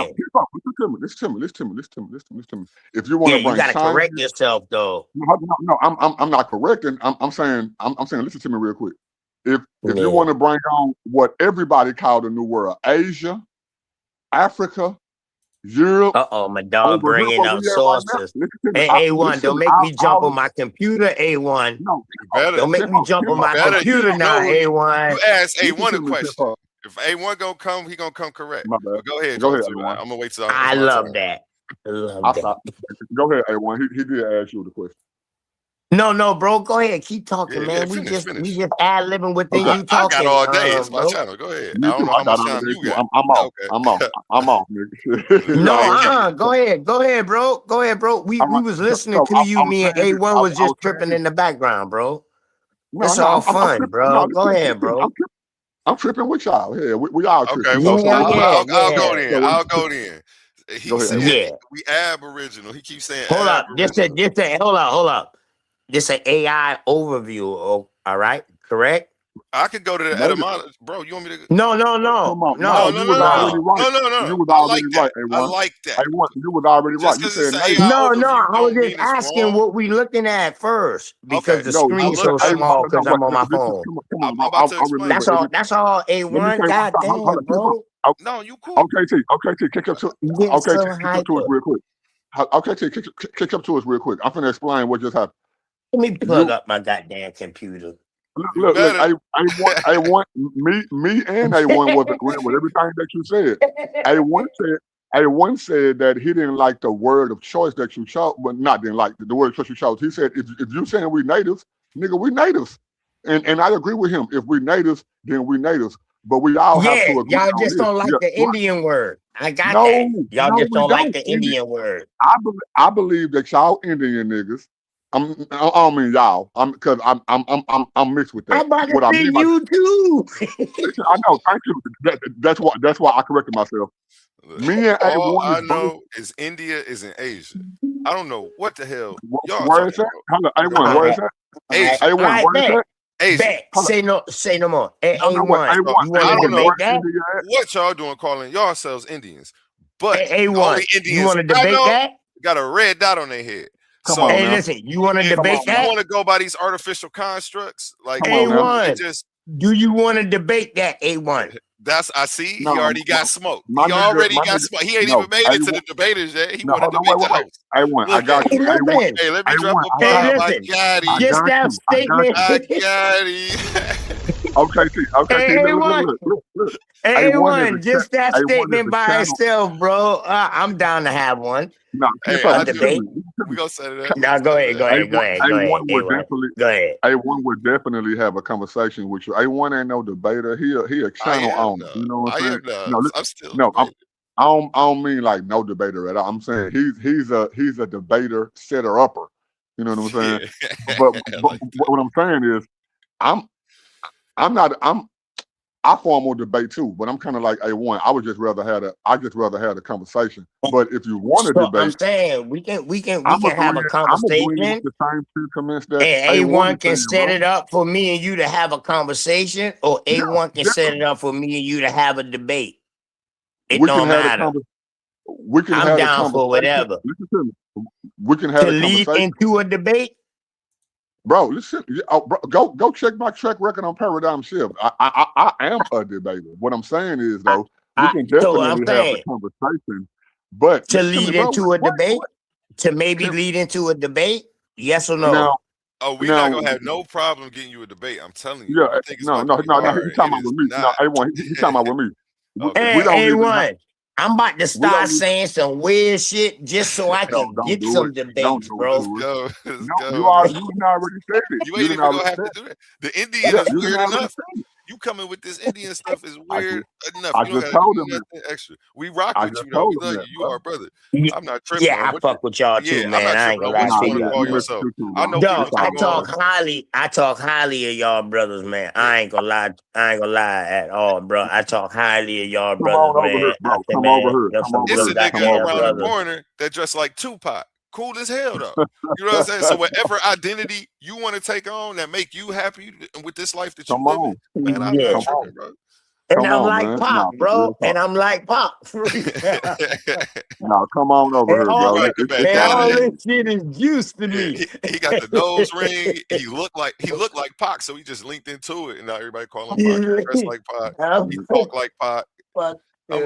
to me. If you want to bring you gotta science, correct yourself though. No, I'm not correcting. I'm saying listen to me real quick. If you want to bring on what everybody called the New World, Asia, Africa, Europe. My dog bringing up sources. Hey, A1, don't make me jump on my computer, A1. No, don't make me jump on my computer now, A1. You ask A1 a question. If A1 gonna come, he gonna come correct. My bad. Go ahead, A1. I'm gonna wait till I love that. Go ahead, A1. He did ask you the question. No, bro. Go ahead. Keep talking, man. We just ad-libbing within you talking. I got all day. It's my channel. Go ahead. I don't know how much time you got. I'm off, nigga. No, go ahead, bro. We was listening to you. Me and A1 was just tripping in the background, bro. It's all fun, bro. Go ahead, bro. I'm tripping with y'all. Yeah, we all tripping. Okay, I'll go then. He said we aboriginal. He keeps saying hold up. Hold up. This an AI overview. All right, correct? I could go to the etymology, bro. You want me to? No. You was already right. No. You was already right. I like that. You was already right. You said no. I was just asking what we looking at first because the screen's so small because I'm on my phone. I'm about to explain. That's all. A1. God damn, bro. No, you cool. Okay, T. Kick up to us real quick. Okay, T. Kick up to us real quick. I'm finna explain what just happened. Let me plug up my goddamn computer. Look, I want me and A1 was agreeing with everything that you said. A1 said that he didn't like the word of choice that you chose, but didn't like the word of choice you chose. He said if you saying we natives, nigga, we natives. And I agree with him. If we natives, then we natives. But we all have to agree. Y'all just don't like the Indian word. I got that. Y'all just don't like the Indian word. I believe that y'all Indian niggas. I don't mean y'all. Because I'm mixed with that. I'm about to say you too. I know. Thank you. That's why I corrected myself. Me and all I know is India is in Asia. I don't know what the hell y'all. Where is that? A1, where is that? A1, where is that? Asia. Say no more. A1. You want to debate that? What y'all doing calling yourselves Indians? But A1, Indians, you want to debate that? Got a red dot on their head. Come on, hey, listen, you want to debate that? You want to go by these artificial constructs? Like A1, do you want to debate that, A1? I see. He already got smoked. He got smoked. He ain't even made it to the debaters yet. He want to debate the house. I got you. Hey, let me drop a bomb. I got him. Just that statement. I got him. Okay, look. A1, just that statement by itself, bro. I'm down to have one. No, a debate. We gonna set it up. No, go ahead. Go ahead. A1 would definitely have a conversation with you. A1 ain't no debater. He a channel owner. You know what I'm saying? I'm still. No, I don't mean like no debater at all. I'm saying he's a debater setter upper. You know what I'm saying? But what I'm saying is I formal debate too, but I'm kind of like A1. I would just rather have a conversation. But if you want to debate, I'm saying we can have a conversation. The same sentiments that and A1 can set it up for me and you to have a conversation, or A1 can set it up for me and you to have a debate. It don't matter. We can I'm have down for whatever. Listen to me. We can have to a lead conversation into a debate. Bro, listen. Go check my track record on Paradigm Shift. I am a debater. What I'm saying is though, we can definitely have the conversation. But to lead into a debate, to maybe lead into a debate, yes or no? Now, we're not gonna have no problem getting you a debate. I'm telling you. Yeah, no. He's talking about with me. No, A1, he's talking about with me. Hey, A1, I'm about to start saying some weird shit just so I can get some debates, bro. Let's go. You already said it. You ain't even gonna have to do that. The Indian is weird enough. You coming with this Indian stuff is weird enough. You don't gotta do nothing extra. We rock with you though. We love you. You are brother. I'm not tripping. Yeah, I fuck with y'all too, man. I ain't gonna lie to you. I know I talk highly of y'all brothers, man. I ain't gonna lie at all, bro. I talk highly of y'all brothers, man. Come over here. It's a nigga around the corner that dressed like Tupac. Cool as hell though. You know what I'm saying? So whatever identity you want to take on that make you happy with this life that you live in, man, I'm not tripping, bro. And I'm like Pop, bro. And I'm like Pop. No, come on over here, bro. And all this shit is juice to me. He got the nose ring. He looked like Pac, so he just linked into it, and now everybody call him Pac. He dressed like Pac. He talk like Pac. I'm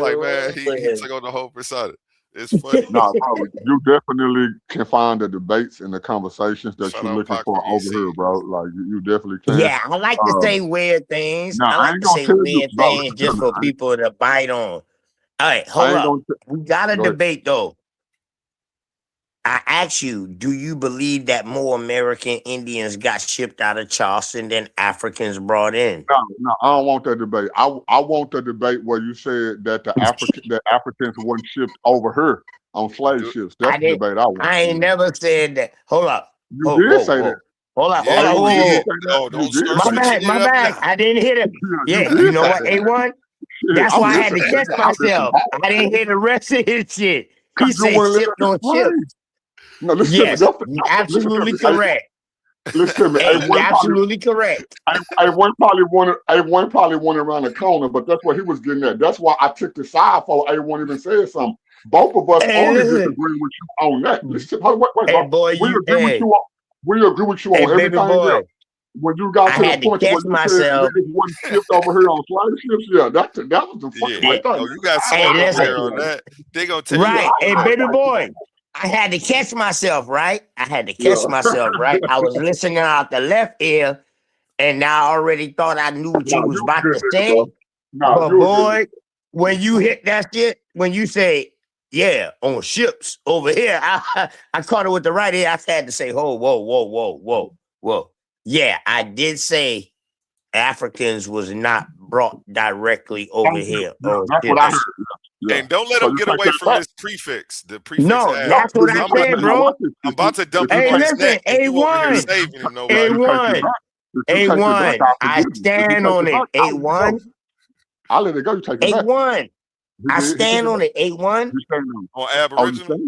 like, man, he took on the whole persona. It's funny. No, bro, you definitely can find the debates and the conversations that you're looking for over here, bro. Like you definitely can. Yeah, I like to say weird things. I like to say weird things just for people to bite on. All right, hold up. We got a debate though. I asked you, do you believe that more American Indians got shipped out of Charleston than Africans brought in? No, I don't want that debate. I want the debate where you said that the Africans weren't shipped over here on slave ships. That's the debate I want. I ain't never said that. Hold up. You did say that. Hold up. My bad. I didn't hit it. Yeah, you know what, A1? That's why I had to catch myself. I didn't hear the rest of his shit. He said shipped on ships. No, listen yes, to me. You're absolutely correct. Listen to me. You're absolutely correct. A1 probably went around the corner, but that's what he was getting at. That's why I took the side for A1 even said something. Both of us only disagree with you on that. Listen, wait, boy, we agree with you on everything else. When you got to the point where you said niggas wasn't shipped over here on slave ships, that was the fucking right thing. You got someone over there on that. They gonna tell you. Hey, baby boy. I had to catch myself, right? I was listening out the left ear, and I already thought I knew what you was about to say. But boy, when you hit that shit, when you say, yeah, on ships over here, I caught it with the right ear. I had to say, whoa. Yeah, I did say Africans was not brought directly over here. That's what I heard. Yeah. And don't let him get away from this prefix. The prefix. No, that's what I said, bro. I'm about to dump him on his neck. A1. A1. I stand on it. A1. I'll let it go. You take it back. A1. I stand on it. A1. On Aboriginal.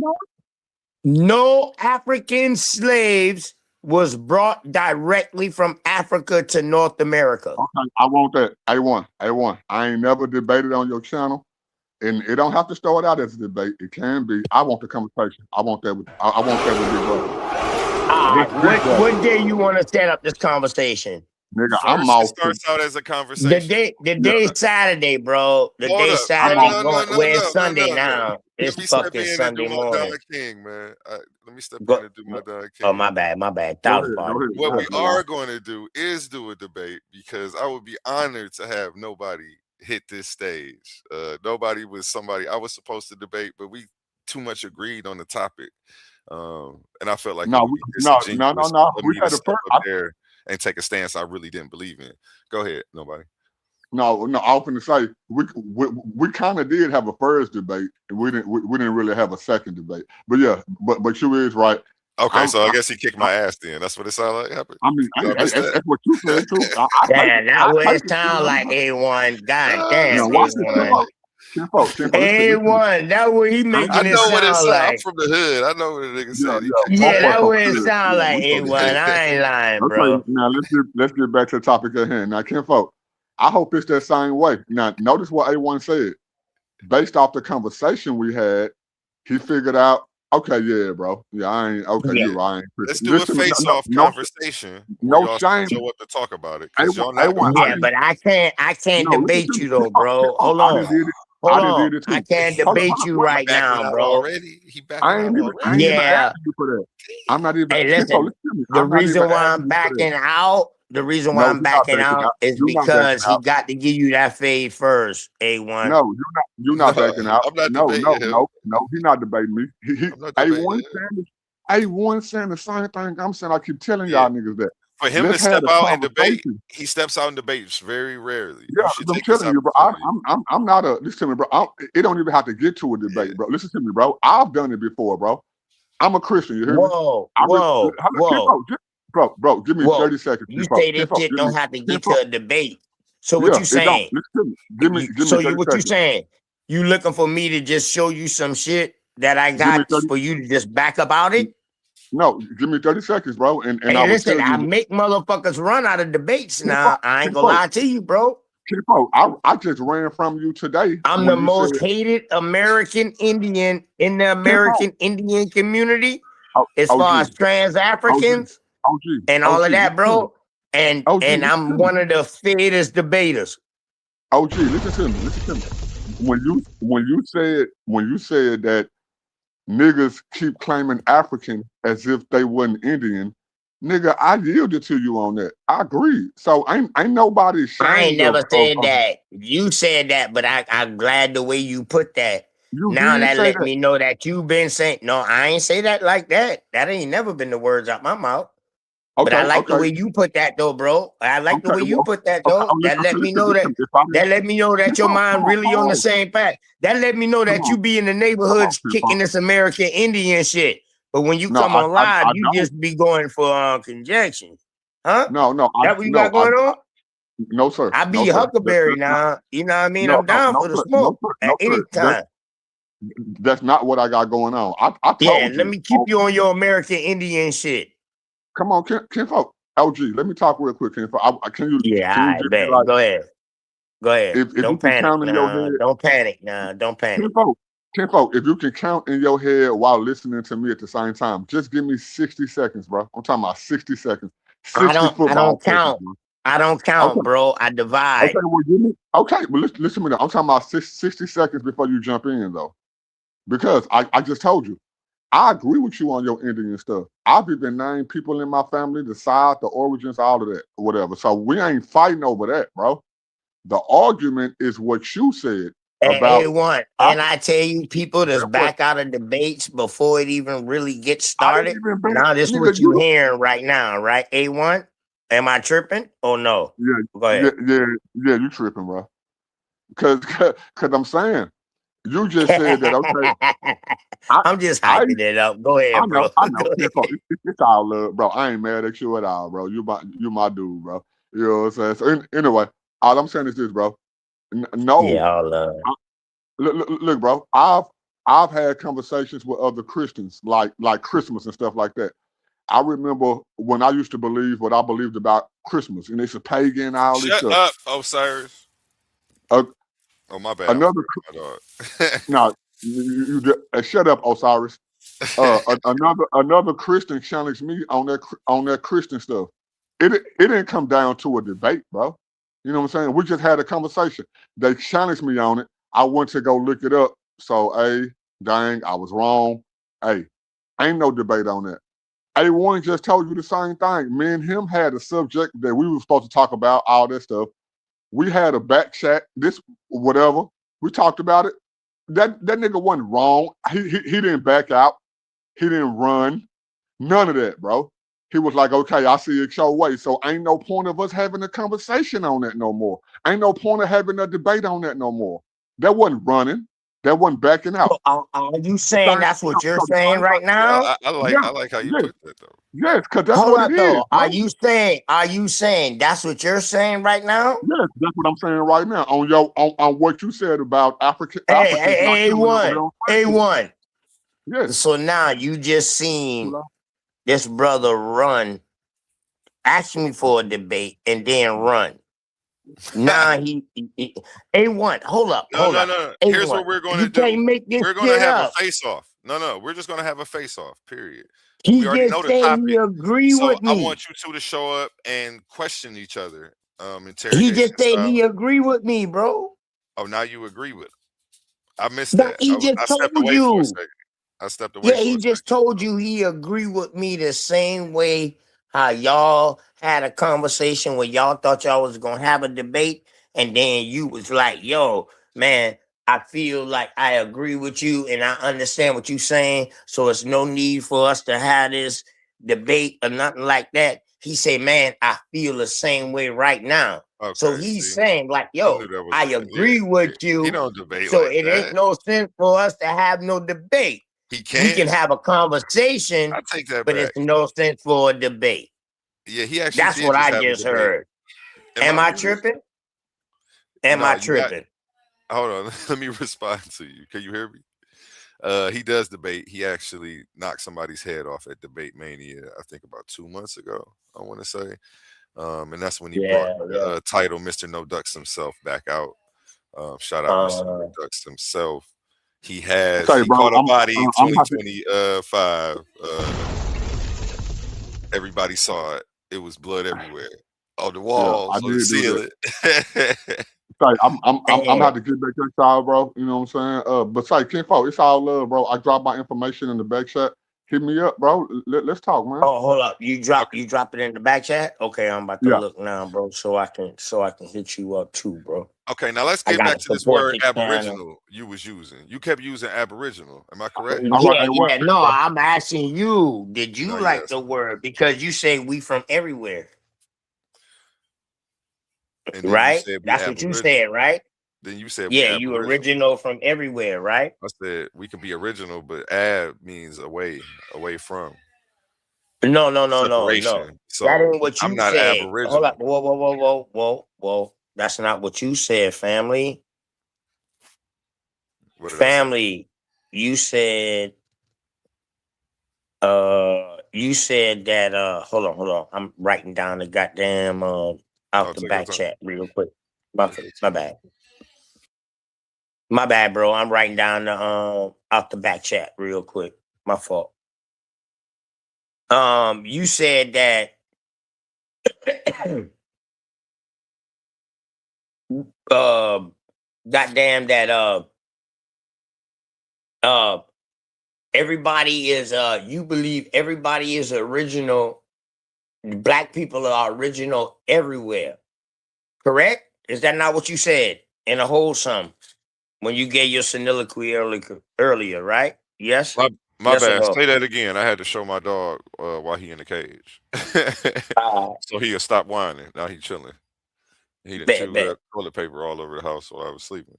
No African slaves was brought directly from Africa to North America. Okay, I want that. A1. I ain't never debated on your channel. And it don't have to start out as a debate. It can be. I want the conversation. I want that with Big Brother. What day you want to set up this conversation? Nigga, I'm off. It starts out as a conversation. The day Saturday, bro. The day Saturday. Where's Sunday now? It's fucking Sunday morning. King, man. Let me step in and do my Don King. Oh, my bad. What we are going to do is do a debate because I would be honored to have nobody hit this stage. Nobody was somebody I was supposed to debate, but we too much agreed on the topic. And I felt like no. We had to step up there and take a stance I really didn't believe in. Go ahead, nobody. No, I was going to say we kind of did have a first debate, and we didn't really have a second debate. But yeah, but you is right. Okay, so I guess he kicked my ass then. That's what it sounded like happened. I mean, that's what you said too. That's what it sounds like, A1. God damn, A1. A1, that's what he making it sound like. I'm from the hood. I know what the nigga said. Yeah, that's what it sound like, A1. I ain't lying, bro. Now let's get back to the topic at hand. Now, Kinfolk, I hope it's that same way. Now, notice what A1 said. based off the conversation we had, he figured out, okay, yeah, bro. Yeah, I ain't okay, Yeah. you're right. Let's do a face-off conversation where no y'all shame. show up to talk about it. I Because y'all not gonna Yeah, but I can't debate you though, bro. Hold on. Hold on. I can't debate you right now, bro. Already? He backing I out ain't already? even asking you for that. I'm not even. Hey, listen. The reason why I'm backing out, is because he got to give you that fade first. A1. No, you're not backing out. I'm not No, debating him. he's not debating me. I'm not debating A1 him. A1 saying the same thing I'm saying. I keep telling y'all niggas that. For him to step out and debate, he steps out and debates very rarely. Yeah, I'm telling you, bro. I'm not a. Listen to me, bro. It don't even have to get to a debate, bro. Listen to me, bro. I've done it before, bro. I'm a Christian. You hear me? Bro. Give me 30 seconds. You say this shit don't have to get to a debate. So what you saying? Give me 30 what you saying? You looking for me to just show you some shit that I got for you to just back about it? No, give me 30 seconds, bro. And hey, I will listen, tell you. I make motherfuckers run out of debates now. I ain't gonna lie to you, bro. I just ran from you today. I'm the most hated American Indian in the American Indian community as far as trans Africans and all of that, bro. And I'm one of the fittest debaters. OG, listen to me. When you said that niggas keep claiming African as if they wasn't Indian, nigga, I yielded to you on that. I agree. So ain't nobody ashamed. I ain't never said that. You said that, but I'm glad the way you put that. Now that let me know that you've been saying, no, I ain't say that like that. That ain't never been the words out my mouth. But I like the way you put that though, bro. I like the way you put that though. That let me know that. That let me know that your mind really on the same path. That let me know that you be in the neighborhoods kicking this American Indian shit. But when you come on live, you just be going for conjecture, huh? No. That what you got going on? No, sir. I be Huckleberry now. You know what I mean? I'm down for the smoke at any time. That's not what I got going on. I told you. Let me keep you on your American Indian shit. Come on, Kinfolk. LG, let me talk real quick, Kinfolk. Can you? Yeah, I bet. Go ahead. If don't panic. Don't panic. Nah, don't panic. Kinfolk, if you can count in your head while listening to me at the same time, just give me 60 seconds, bro. I'm talking about 60 seconds. 60 I don't count. I don't count, bro. I divide. Okay, well, give me. Okay, but listen to me. I'm talking about 60 seconds before you jump in, though, because I just told you. I agree with you on your Indian stuff. I've even named people in my family, the side, the origins, all of that, whatever. So we ain't fighting over that, bro. The argument is what you said about A1. And I tell you, people that's back out of debates before it even really gets started. Now this is what you hearing right now, right? A1? Am I tripping or no? Yeah, go ahead. Yeah, you tripping, bro. Cause I'm saying, you just said that, okay. I'm just hyping it up. Go ahead, bro. I know. It's all love, bro. I ain't mad at you at all, bro. You my dude, bro. You know what I'm saying? So anyway, all I'm saying is this, bro. No. Yeah, all love. Look, bro. I've had conversations with other Christians, like Christmas and stuff like that. I remember when I used to believe what I believed about Christmas, and it's a pagan, all this stuff. Shut up, Osiris. Oh, my bad. No, shut up, Osiris. Another Christian challenged me on that Christian stuff. It didn't come down to a debate, bro. You know what I'm saying? We just had a conversation. They challenged me on it. I went to go look it up. So, dang, I was wrong. Ain't no debate on that. A1 just told you the same thing. Me and him had a subject that we were supposed to talk about, all that stuff. We had a back chat, this, whatever. We talked about it. That nigga wasn't wrong. He didn't back out. He didn't run. None of that, bro. He was like, okay, I see it your way. So ain't no point of us having a conversation on that no more. Ain't no point of having a debate on that no more. That wasn't running. That wasn't backing out. So are you saying that's what you're saying right now? I like how you put that though. Yes, because that's what it is. Are you saying that's what you're saying right now? Yes, that's what I'm saying right now. On what you said about African. A1. Yes. So now you just seen this brother run, ask me for a debate, and then run. Nah, he A1. Hold up. No. Here's what we're going to do. Can't make this we're going to have up. a face-off. No. We're just going to have a face-off, period. He We already just know the said topic. he agree So with me. I want you two to show up and question each other. He just said style. he agree with me, bro. Oh, now you agree with him. I missed that. He just I stepped told away you. for a second. I stepped away. Yeah, he just told you he agree with me the same way how y'all had a conversation where y'all thought y'all was gonna have a debate, and then you was like, "Yo, man, I feel like I agree with you, and I understand what you're saying. So it's no need for us to have this debate or nothing like that." He said, "Man, I feel the same way right now." Okay, so he's saying, like, "Yo, I agree with you." He don't debate so like it that. ain't no sense for us to have no debate. He can. We can have a conversation, I take that but back. it's no sense for a debate. Yeah, he actually. That's what I just heard. Am I tripping? Am I tripping? Hold on, let me respond to you. Can you hear me? He does debate. He actually knocked somebody's head off at Debate Mania, I think about 2 months ago, I want to say. And that's when he brought the title Mr. No Ducks himself back out. Shout out Mr. No Ducks himself. He has he caught a body 2025. Everybody saw it. It was blood everywhere. On the walls, on the ceiling. I'm about to get back to y'all, bro. You know what I'm saying? But say, Kinfolk, it's all love, bro. I dropped my information in the back chat. Hit me up, bro. Let's talk, man. Oh, hold up. You drop it in the back chat? Okay, I'm about to look now, bro, so I can hit you up too, bro. Okay, now let's get back to this word Aboriginal you was using. You kept using Aboriginal. Am I correct? Yeah. No, I'm asking you, did you like the word? Because you say we from everywhere. Right? That's what you said, right? Then you said you original from everywhere, right? I said we could be original, but ab means away from. No. So that ain't what you I'm not said. Aboriginal. Hold up. Whoa. That's not what you said, family. Family, you said that hold on. I'm writing down the goddamn out the back chat real quick. My bad. My bad, bro. I'm writing down the out the back chat real quick. My fault. You said that goddamn that everybody is you believe everybody is original. Black people are original everywhere. Correct? Is that not what you said in a wholesome when you gave your soliloquy earlier, right? Yes. My bad. Say that again. I had to show my dog while he in the cage. So he'll stop whining. Now he chilling. He done chewed up toilet paper all over the house while I was sleeping.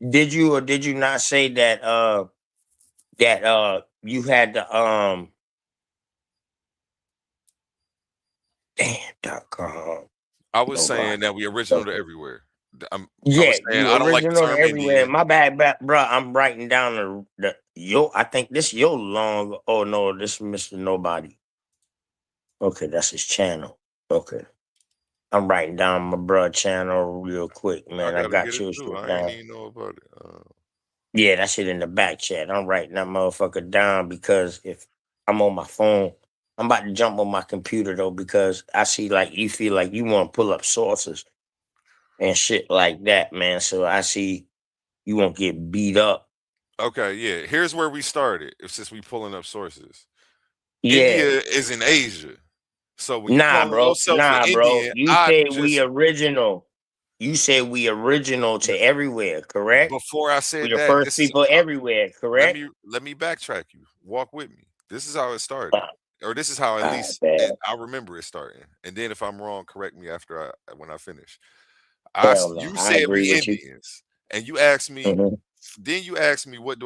Did you or did you not say that you had the damn.com? I was saying that we original to everywhere. I was saying I don't like the term everywhere. Indian. My bad, bro. I'm writing down the I think this your long. Oh no, this is Mr. Nobody. Okay, that's his channel. Okay, I'm writing down my bro channel real quick, man. I got yours down. I didn't even know about it. Yeah, that shit in the back chat. I'm writing that motherfucker down because if I'm on my phone, I'm about to jump on my computer though because I see like you feel like you want to pull up sources and shit like that, man. So I see you won't get beat up. Okay, yeah. Here's where we started. Since we pulling up sources, India is in Asia. So when bro. Indian, you say we original. You say we original to everywhere, correct? Before I said we're the first people everywhere, correct? Let me backtrack you. Walk with me. This is how it started, or this is how at least I remember it starting. And then if I'm wrong, correct me after when I finish. You said we Indians, and you asked me. Then you asked me what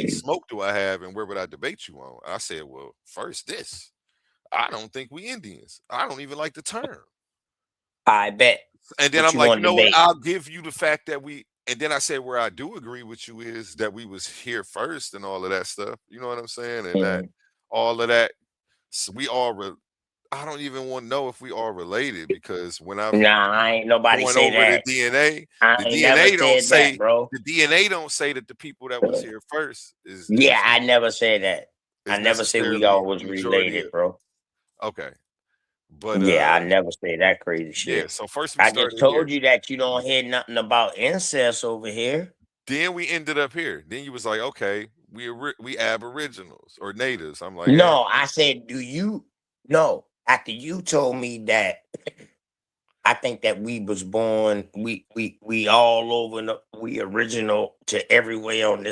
smoke do I have, and where would I debate you on? I said, well, first this. I don't think we Indians. I don't even like the term. I bet. And then I'm like, you know what? I'll give you the fact that and then I said where I do agree with you is that we was here first and all of that stuff. You know what I'm saying? And that all of that, so we all I don't even want to know if we are related, because when I've Nah, I ain't nobody going say over the that. DNA, I the ain't never DNA don't said that, say bro. the DNA don't say that the people that was here first Yeah, I never said that. I never said we necessarily all was the majority related, of, bro. okay. But Yeah, I never say that crazy yeah, shit. so first we I just started here. told you that you don't hear nothing about incest over here. Then we ended up here. Then you was like, okay, we aboriginals or natives. I'm like, No, I said, do you? No, after you told me that, I think that we was born, we all over, we original to everywhere on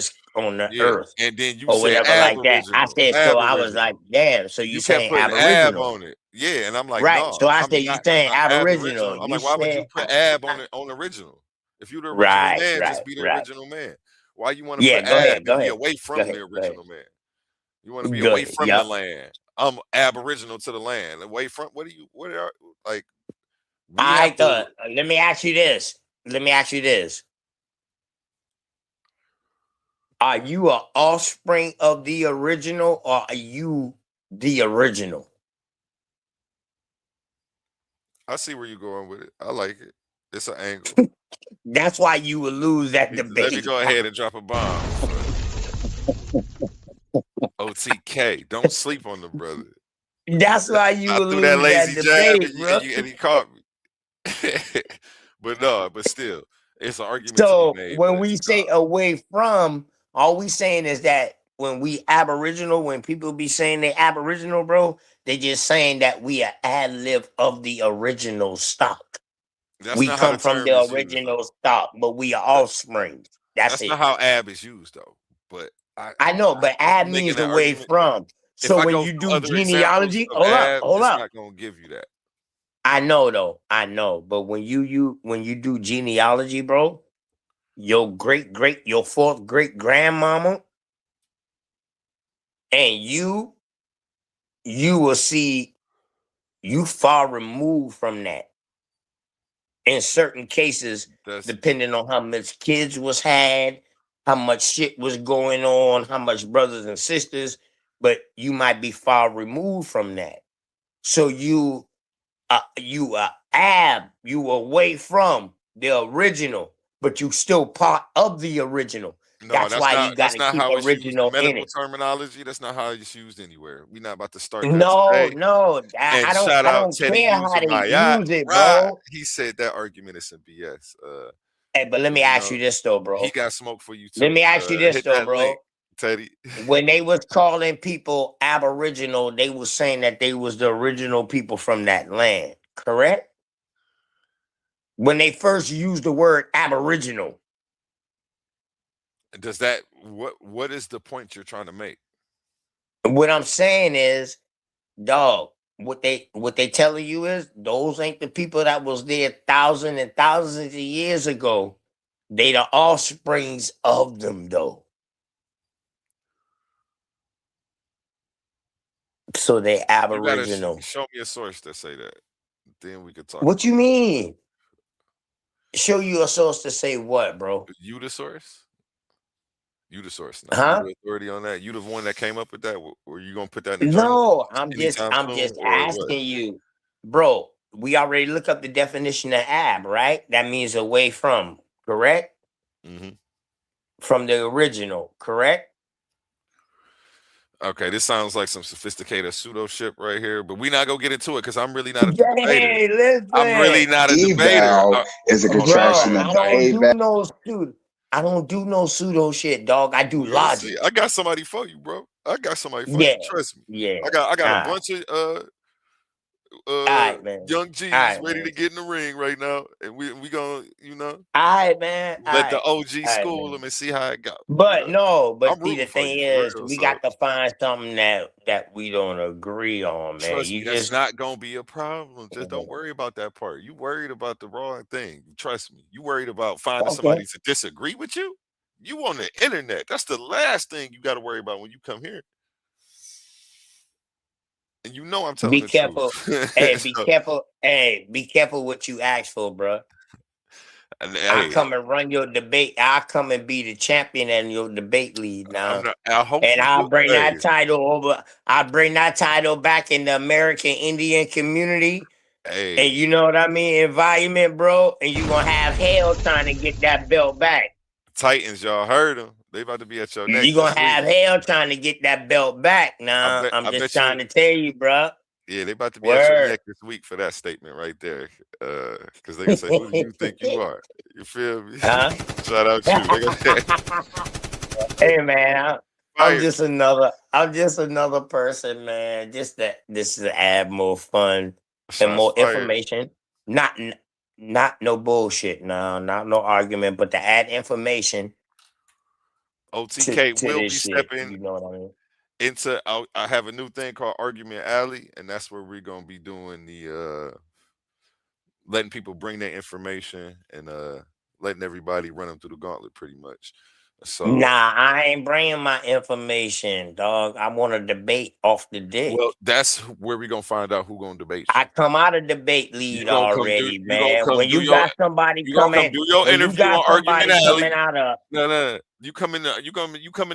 the yeah. earth And then you or said whatever like that. I aboriginal, said, so I was like, aboriginal. damn. So you You kept saying putting ab aboriginal, on it. Yeah, and I'm like, right? no, So I I'm said, you not. saying I'm aboriginal. aboriginal. I'm You like, why would you said, put ab on it on original? If you're the original right, man, just right, be the right. original man. Why you want to Yeah, put go ab ahead, go and be ahead, away go from ahead, the go ahead, original man? You want to be go away ahead. from the Yep. land. I'm aboriginal to the land. Away from what are like we I have to. let me ask you this. Let me ask you this. Are you an offspring of the original or are you the original? I see where you're going with it. I like it. It's an angle. That's why you will lose that Let me debate. go ahead and drop a bomb for OTK. Don't sleep on the brother. That's why you I will threw that lose that lazy jab debate, and, bro. he caught me. But no, but still, it's an argument to be So made. when But we say away from, all we saying is that when we aboriginal, when people be saying they aboriginal, bro, they just saying that we are ad lib of the original stock. that's We not how the come from term the is used, original though. stock, but we are That- offspring. That's That's not it. how ab is used, though. But I know, but I'm ab making means that away argument. from. If So I when go you through do other examples genealogy, of hold up, ab, hold it's up. not going to give you that. I know though, I know. But when you do genealogy, bro, your your fourth great grandmama, and you will see you far removed from that. In certain cases, That's depending on how much kids was had, how much shit was going on, how much brothers and sisters, but you might be far removed from that. So you you away from the original, but you still part of the original. no, That's why you got that's to not keep how it's used in original in medical it. terminology. That's not how it's used anywhere. We're not about to start that No, today. no, And shout I out don't Teddy care how User they Mayat. use it, Right. bro. He said that argument is some BS. Hey, but let me You ask know, you this though, he bro. got smoke for you Let too. me ask you this Hit though, that link, bro. Teddy. When they was calling people aboriginal, they was saying that they was the original people from that land, correct? When they first used the word aboriginal. Does that what is the point you're trying to make? What I'm saying is, dog, what they telling you is those ain't the people that was there thousands and thousands of years ago. They the offsprings of them though. So they You gotta aboriginal. show me a source that say that. Then we could talk What you about mean? Show you a source to say what, bro? it. You the source? You the source now. You Huh? the authority on that. You the one that came up with that. Or you gonna put that in the journal No, anytime I'm soon just or what? asking you, bro. We already look up the definition of ab, right? That means away from, correct? Hmm. From the original, correct? Okay, this sounds like some sophisticated pseudo shit right here, but we not gonna get into it because I'm really not a debater. Hey, I'm really listen, not a debater. Eval is a bro. contraction of I don't do eval. no pseudo. I don't do no pseudo shit, dog. I do We'll see. logic. I got somebody for you, bro. I got somebody for you. Yeah, Trust me. yeah. I got All a right, bunch of all right, man. young All G's right, ready man. to get in the ring right now, and we gonna All right, man. All let the right, OG all right, school man. them and see how it go. But no, I'm but see, rooting the for thing you for is, real. we So got to find something that we don't agree on, man. trust You me, that's just not gonna be a problem. Just don't worry about that part. You worried about the wrong thing. Trust me. You worried about finding okay. somebody to disagree with you. You on the internet. That's the last thing you got to worry about when you come here. And you know I'm telling Be the careful. truth. Hey, be So, careful. Hey, be careful what you ask for, bro. I come and run your debate. I come and be the champion and your debate lead now. And I'll bring that title over. I bring that title back in the American Indian community. Hey. And you know what I mean? Environment, bro. And you're going to have hell trying to get that belt back. Titans, y'all heard them. They about to be at your neck. You're going to have hell trying to get that belt back now. I'm just trying to tell you, bro. Yeah, they about to be at your neck this week for that statement right there. Because they gonna say, who do you think you are? You feel me? Huh? Shout out you. Hey man, I'm just another person, man. Just that this is to add more fun and more information. Not no bullshit, not no argument, but to add information. OTK to will be this stepping. Shit, you know what I mean? I have a new thing called Argument Alley, and that's where we're gonna be doing the letting people bring their information and letting everybody run them through the gauntlet pretty much. So nah, I ain't bringing my information, dog. I want to debate off the dick. Well, that's where we're gonna find out who gonna debate you. I come out of debate lead already, man. When you got somebody coming, do your interview on Argument Alley. No. You come in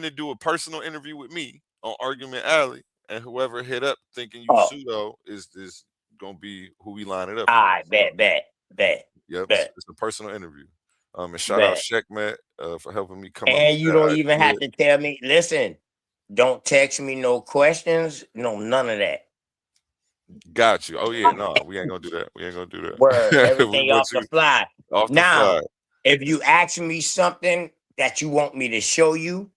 to do a personal interview with me on Argument Alley, and whoever hit up thinking you pseudo is gonna be who we line it up. All right, bet. Yep, it's a personal interview. And shout out Sheckmat for helping me come up. And you don't even have to tell me. Listen, don't text me no questions, none of that. Got you. Oh yeah, no, we ain't gonna do that. Word, everything off the fly. Now, if you ask me something that you want me to show you,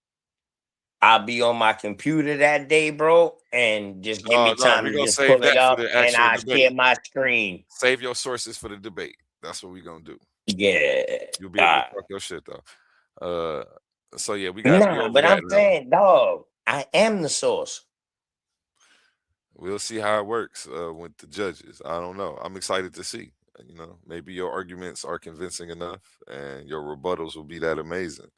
I'll be on my computer that day, bro, and just give me time to just pull it up, and I'll share my screen. Save your sources for the debate. That's what we gonna do. Yeah, you'll be able to talk your shit though. So yeah, we got. Nah, but I'm saying, dog, I am the source. We'll see how it works with the judges. I don't know. I'm excited to see. Maybe your arguments are convincing enough, and your rebuttals will be that amazing.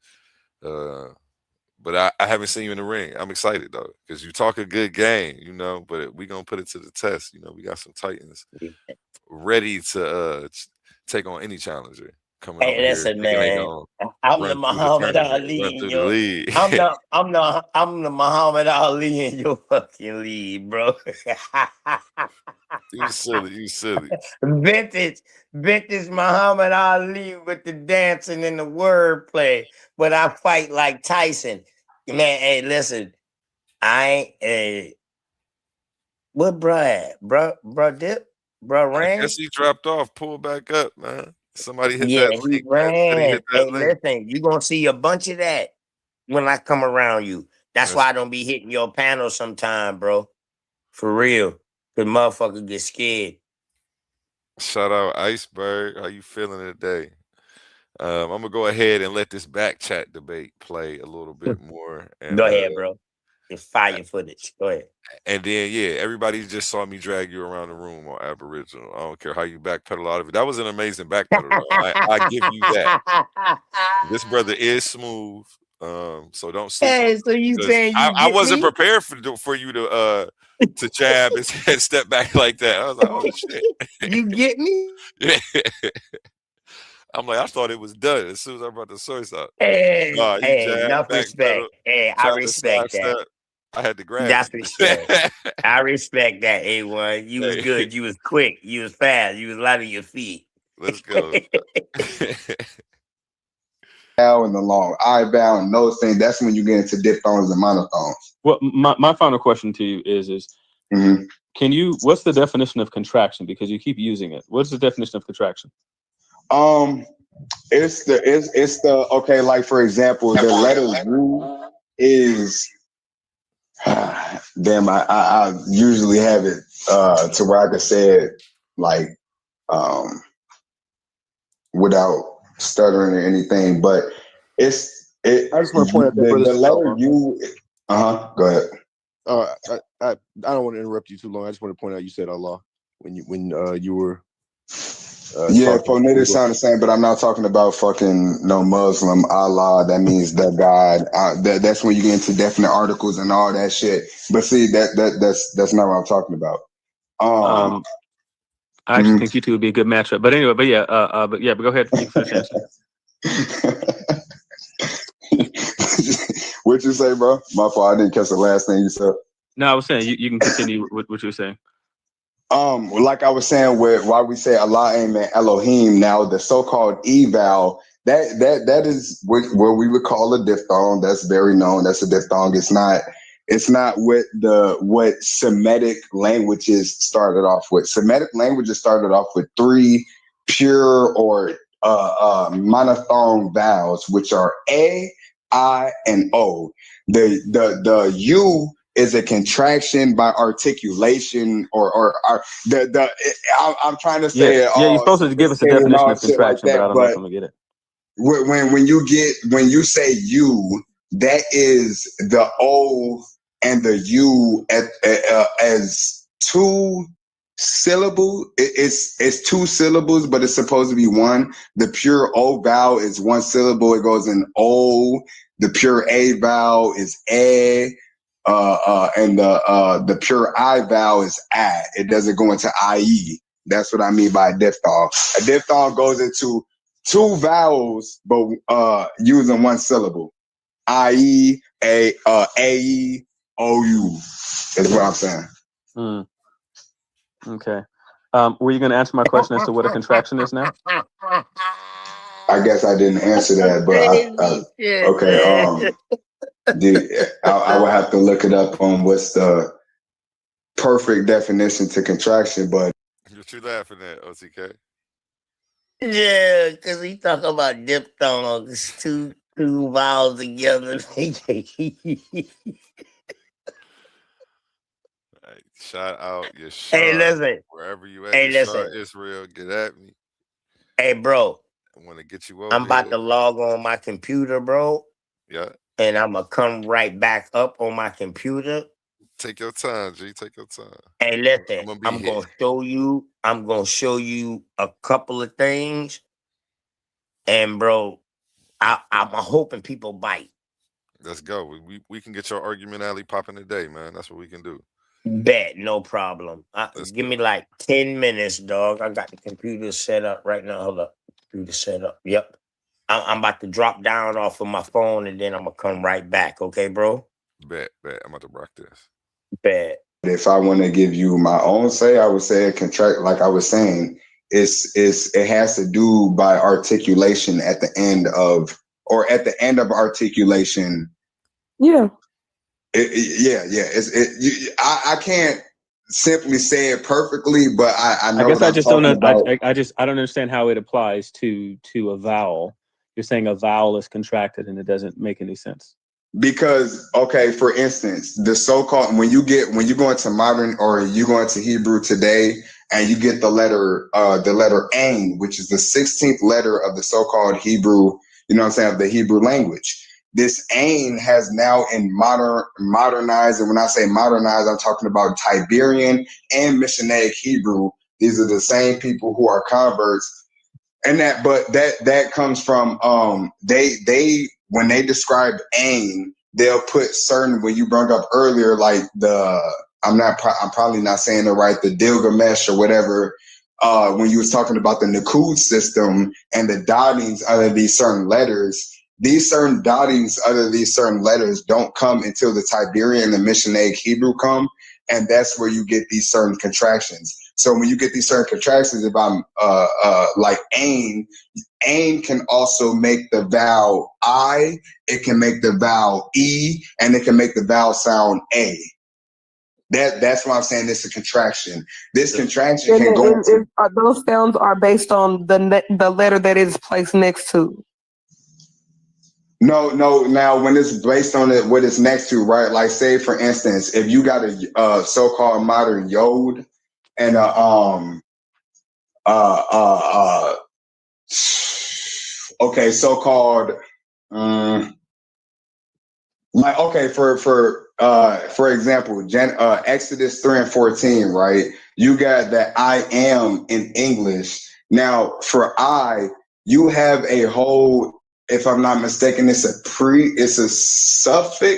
But I haven't seen you in the ring. I'm excited though, because you talk a good game, But we gonna put it to the test. We got some Titans ready to take on any challenger coming over listen, here. Man, I'm the Muhammad Ali in your league. I'm the Muhammad Ali in your fucking league, bro. You silly. Vintage Muhammad Ali with the dancing and the wordplay. But I fight like Tyson. Man, hey, listen. I ain't what bruh dip? Bruh ran? I guess he dropped off. Pull back up, man. Somebody hit that link. He ran. Listen, you're gonna see a bunch of that when I come around you. That's why I don't be hitting your panel sometime, bro. For real. The motherfucker get scared. Shout out Iceberg. How you feeling today? I'm gonna go ahead and let this Backchat debate play a little bit more. And, go ahead, bro. It's fire footage. Go ahead. And then everybody just saw me drag you around the room on Aboriginal. I don't care how you backpedal out of it. That was an amazing backpedal. I give you that. This brother is smooth. So don't sleep. Hey, so you saying I wasn't prepared for you to jab and step back like that. I was like, oh shit. You get me? Yeah. I'm like, I thought it was done as soon as I brought the source out. Hey, enough respect. Hey, I respect that. I had to grab. That's respect. I respect that, A1. You was good. You was quick. You was fast. You was light on your feet. Let's go. Bow and the long eye bow and those things. That's when you get into diphthongs and monophthongs. Well, my final question to you is what's the definition of contraction? Because you keep using it. What's the definition of contraction? It's the okay, like for example, the letter U is damn, I usually have it to where I can say it like without stuttering or anything, but I just want to point out that the letter U. Go ahead. I don't want to interrupt you too long. I just want to point out you said Allah when you were. For me it sound the same, but I'm not talking about fucking no Muslim Allah. That means the God. That's when you get into definite articles and all that shit. But see, that's not what I'm talking about. I actually think you two would be a good matchup. But anyway, but go ahead. You can finish answering. What'd you say, bro? My fault. I didn't catch the last thing you said. No, I was saying you can continue with what you were saying. Like I was saying, with why we say Elohim and Elohim, now the so-called eval, that is what we would call a diphthong. That's very known. That's a diphthong. It's not what Semitic languages started off with. Semitic languages started off with 3 pure or monophthong vowels, which are A, I, and O. The U is a contraction by articulation, or I'm trying to say it. You're supposed to give us a definition of contraction, but I don't know if I'm gonna get it. When you say U, that is the O and the U as 2 syllables. It's 2 syllables, but it's supposed to be 1. The pure O vowel is 1 syllable. It goes in O. The pure A vowel is A. And the pure I vowel is A. It doesn't go into IE. That's what I mean by a diphthong. A diphthong goes into 2 vowels, but using 1 syllable. IE, AE, OU is what I'm saying. Okay. Were you going to answer my question as to what a contraction is now? I guess I didn't answer that, but okay. I would have to look it up on what's the perfect definition to contraction, but What you laughing at, OTK? Yeah, because he talking about diphthongs, two vowels together. Hey, shout out your Hey, Sean. listen. Wherever you at, Hey, Sean listen. Israel, get at me. Hey, bro. I want to get you over I'm about here. to log on my computer, bro. Yeah. And I'm going to come right back up on my computer. Take your time, G. Take your time. Hey, listen. I'm going to show you a couple of things. And, bro, I'm hoping people bite. Let's go. We can get your argument alley popping today, man. That's what we can do. Bet, no problem. Give me like 10 minutes, dog. I got the computer set up right now. Hold up. Computer set up. Yep. I'm about to drop down off of my phone and then I'm going to come right back. Okay, bro? Bet. I'm about to rock this. Bet. If I want to give you my own say, I would say a contract, like I was saying, it has to do by articulation at the end of articulation. Yeah. I can't simply say it perfectly, but I know. I guess what I I'm just don't know. about. I don't understand how it applies to a vowel. You're saying a vowel is contracted, and it doesn't make any sense. Because, okay, for instance, the so-called when you go into modern or you go into Hebrew today and you get the letter Ain, which is the 16th letter of the so-called Hebrew, you know what I'm saying, of the Hebrew language. This Ain has now in modernized, and when I say modernized, I'm talking about Tiberian and Missionaic Hebrew. These are the same people who are converts. And that comes from they when they describe aim, they'll put certain, when you brought up earlier, like I'm probably not saying it right, the Gilgamesh or whatever, when you was talking about the Nakud system and the dottings out of these certain letters, these certain dottings out of these certain letters don't come until the Tiberian and Missionaic Hebrew come, and that's where you get these certain contractions. So when you get these certain contractions, if I'm like ain can also make the vowel I, it can make the vowel E, and it can make the vowel sound A. That's why I'm saying this is a contraction. This contraction can go into... Those sounds are based on the letter that is placed next to. No. Now, when it's based on what it's next to, right? Like, say for instance, if you got a so-called modern yod and okay, so-called like, okay, for example, Exodus 3 and 14, right? You got that I am in English. Now for I, you have a whole, if I'm not mistaken, it's a suffix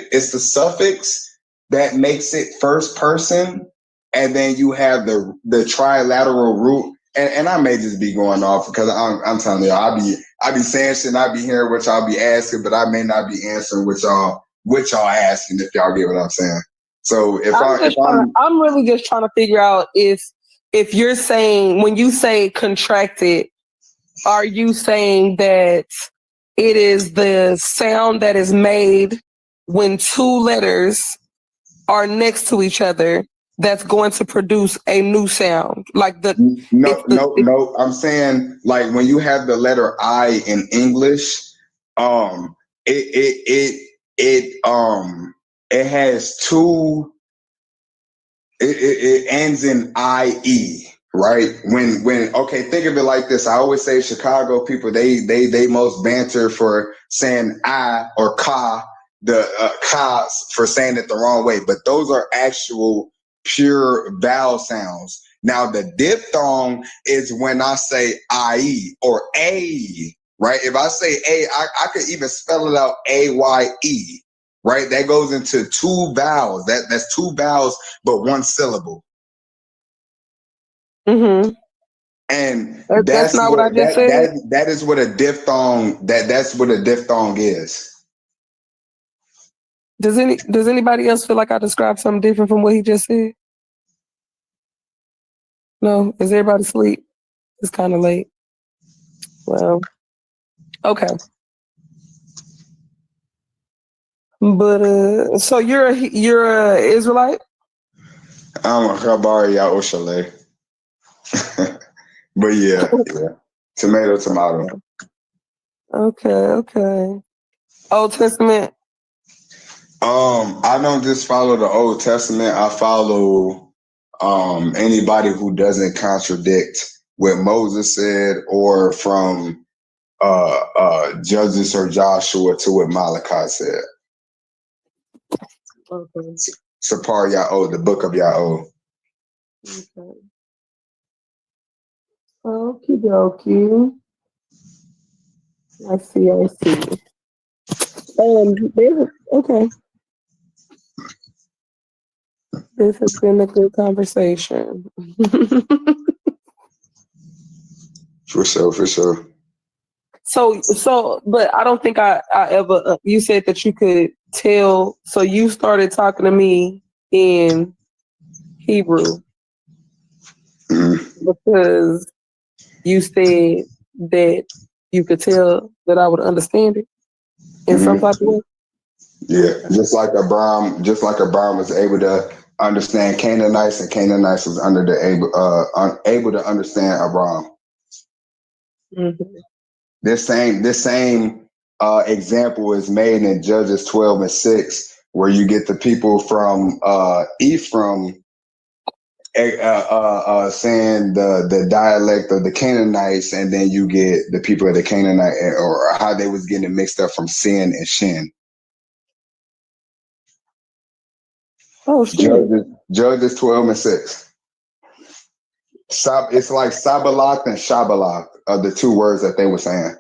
that makes it first person. And then you have the trilateral root and I may just be going off because I'm telling you, I be saying shit, and I be hearing what y'all be asking, but I may not be answering what y'all asking, if y'all get what I'm saying. So I'm really just trying to figure out if you're saying, when you say contracted, are you saying that it is the sound that is made when two letters are next to each other that's going to produce a new sound? Like no. I'm saying, like, when you have the letter I in English, it has two. It ends in IE, right? Okay, think of it like this. I always say Chicago people, they most banter for saying I or ka, the ka for saying it the wrong way, but those are actual pure vowel sounds. Now the diphthong is when I say IE or A, right? If I say A, I could even spell it out AYE. Right, that goes into two vowels. That's two vowels, but one syllable. Mm-hmm. And that's not what I just said. That is what a diphthong. That's what a diphthong is. Does anybody else feel like I described something different from what he just said? No, is everybody asleep? It's kind of late. Well, okay. But so you're a Israelite? I'm a Chabari Yaoshale. But yeah. Tomato. Okay. Old Testament. I don't just follow the Old Testament. I follow anybody who doesn't contradict what Moses said, or from Judges or Joshua to what Malachi said. Okay. Sapar Ya'o, the book of Ya'o. Okay. Okie dokie. I see. Okay. This has been a good conversation. For sure. So, but I don't think I ever, you said that you could tell, so you started talking to me in Hebrew because you said that you could tell that I would understand it in some type of way. Yeah, just like Abraham was able to understand Canaanites, and Canaanites was able to understand Abraham. Mm-hmm. This same example is made in Judges 12:6, where you get the people from Ephraim saying the dialect of the Canaanites, and then you get the people of the Canaanite, or how they was getting it mixed up from sin and shin. Oh, shit. Judges 12:6. It's like Sabalak and Shabalak are the two words that they were saying,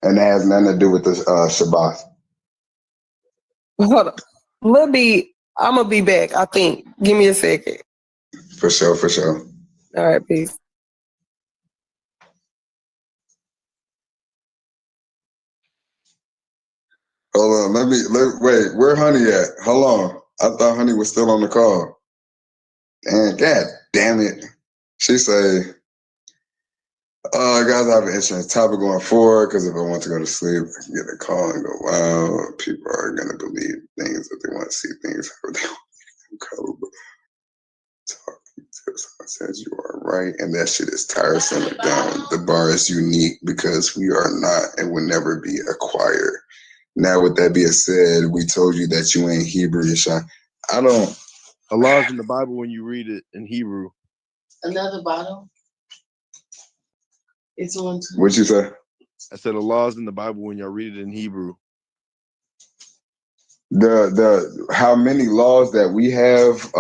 and it has nothing to do with the Shabbat. Hold on. I'm gonna be back, I think. Give me a second. For sure. All right, peace. Hold on, wait, where Honey at? Hold on. I thought Honey was still on the call. And God damn it. She say, guys, I have an interesting topic going forward, because if I want to go to sleep, I can get a call and go, wow, people are going to believe things that they want to see, things how they want to go. I said, you are right, and that shit is tiresome and dumb. The bar is unique because we are not and will never be acquired. Now, with that being said, we told you that you ain't Hebrew, Yeshua. I don't. Allah's in the Bible when you read it in Hebrew. Another bottle. It's on. What you say? I said Allah's in the Bible when y'all read it in Hebrew. The how many laws that we have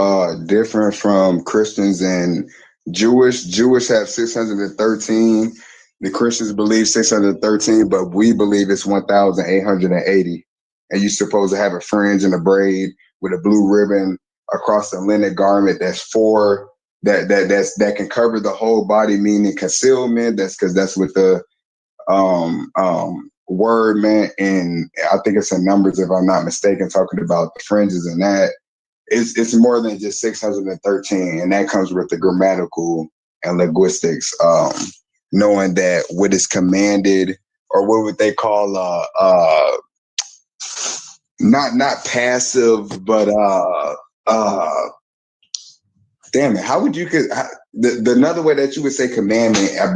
different from Christians and Jewish. Jewish have 613. The Christians believe 613, but we believe it's 1,880. And you're supposed to have a fringe and a braid with a blue ribbon across the linen garment. That's 4 that can cover the whole body, meaning concealment. That's because that's what the word meant, and I think it's in Numbers, if I'm not mistaken, talking about the fringes and that. It's more than just 613, and that comes with the grammatical and linguistics, knowing that what is commanded, or what would they call not passive, but damn it, how would you the another way that you would say commandment, I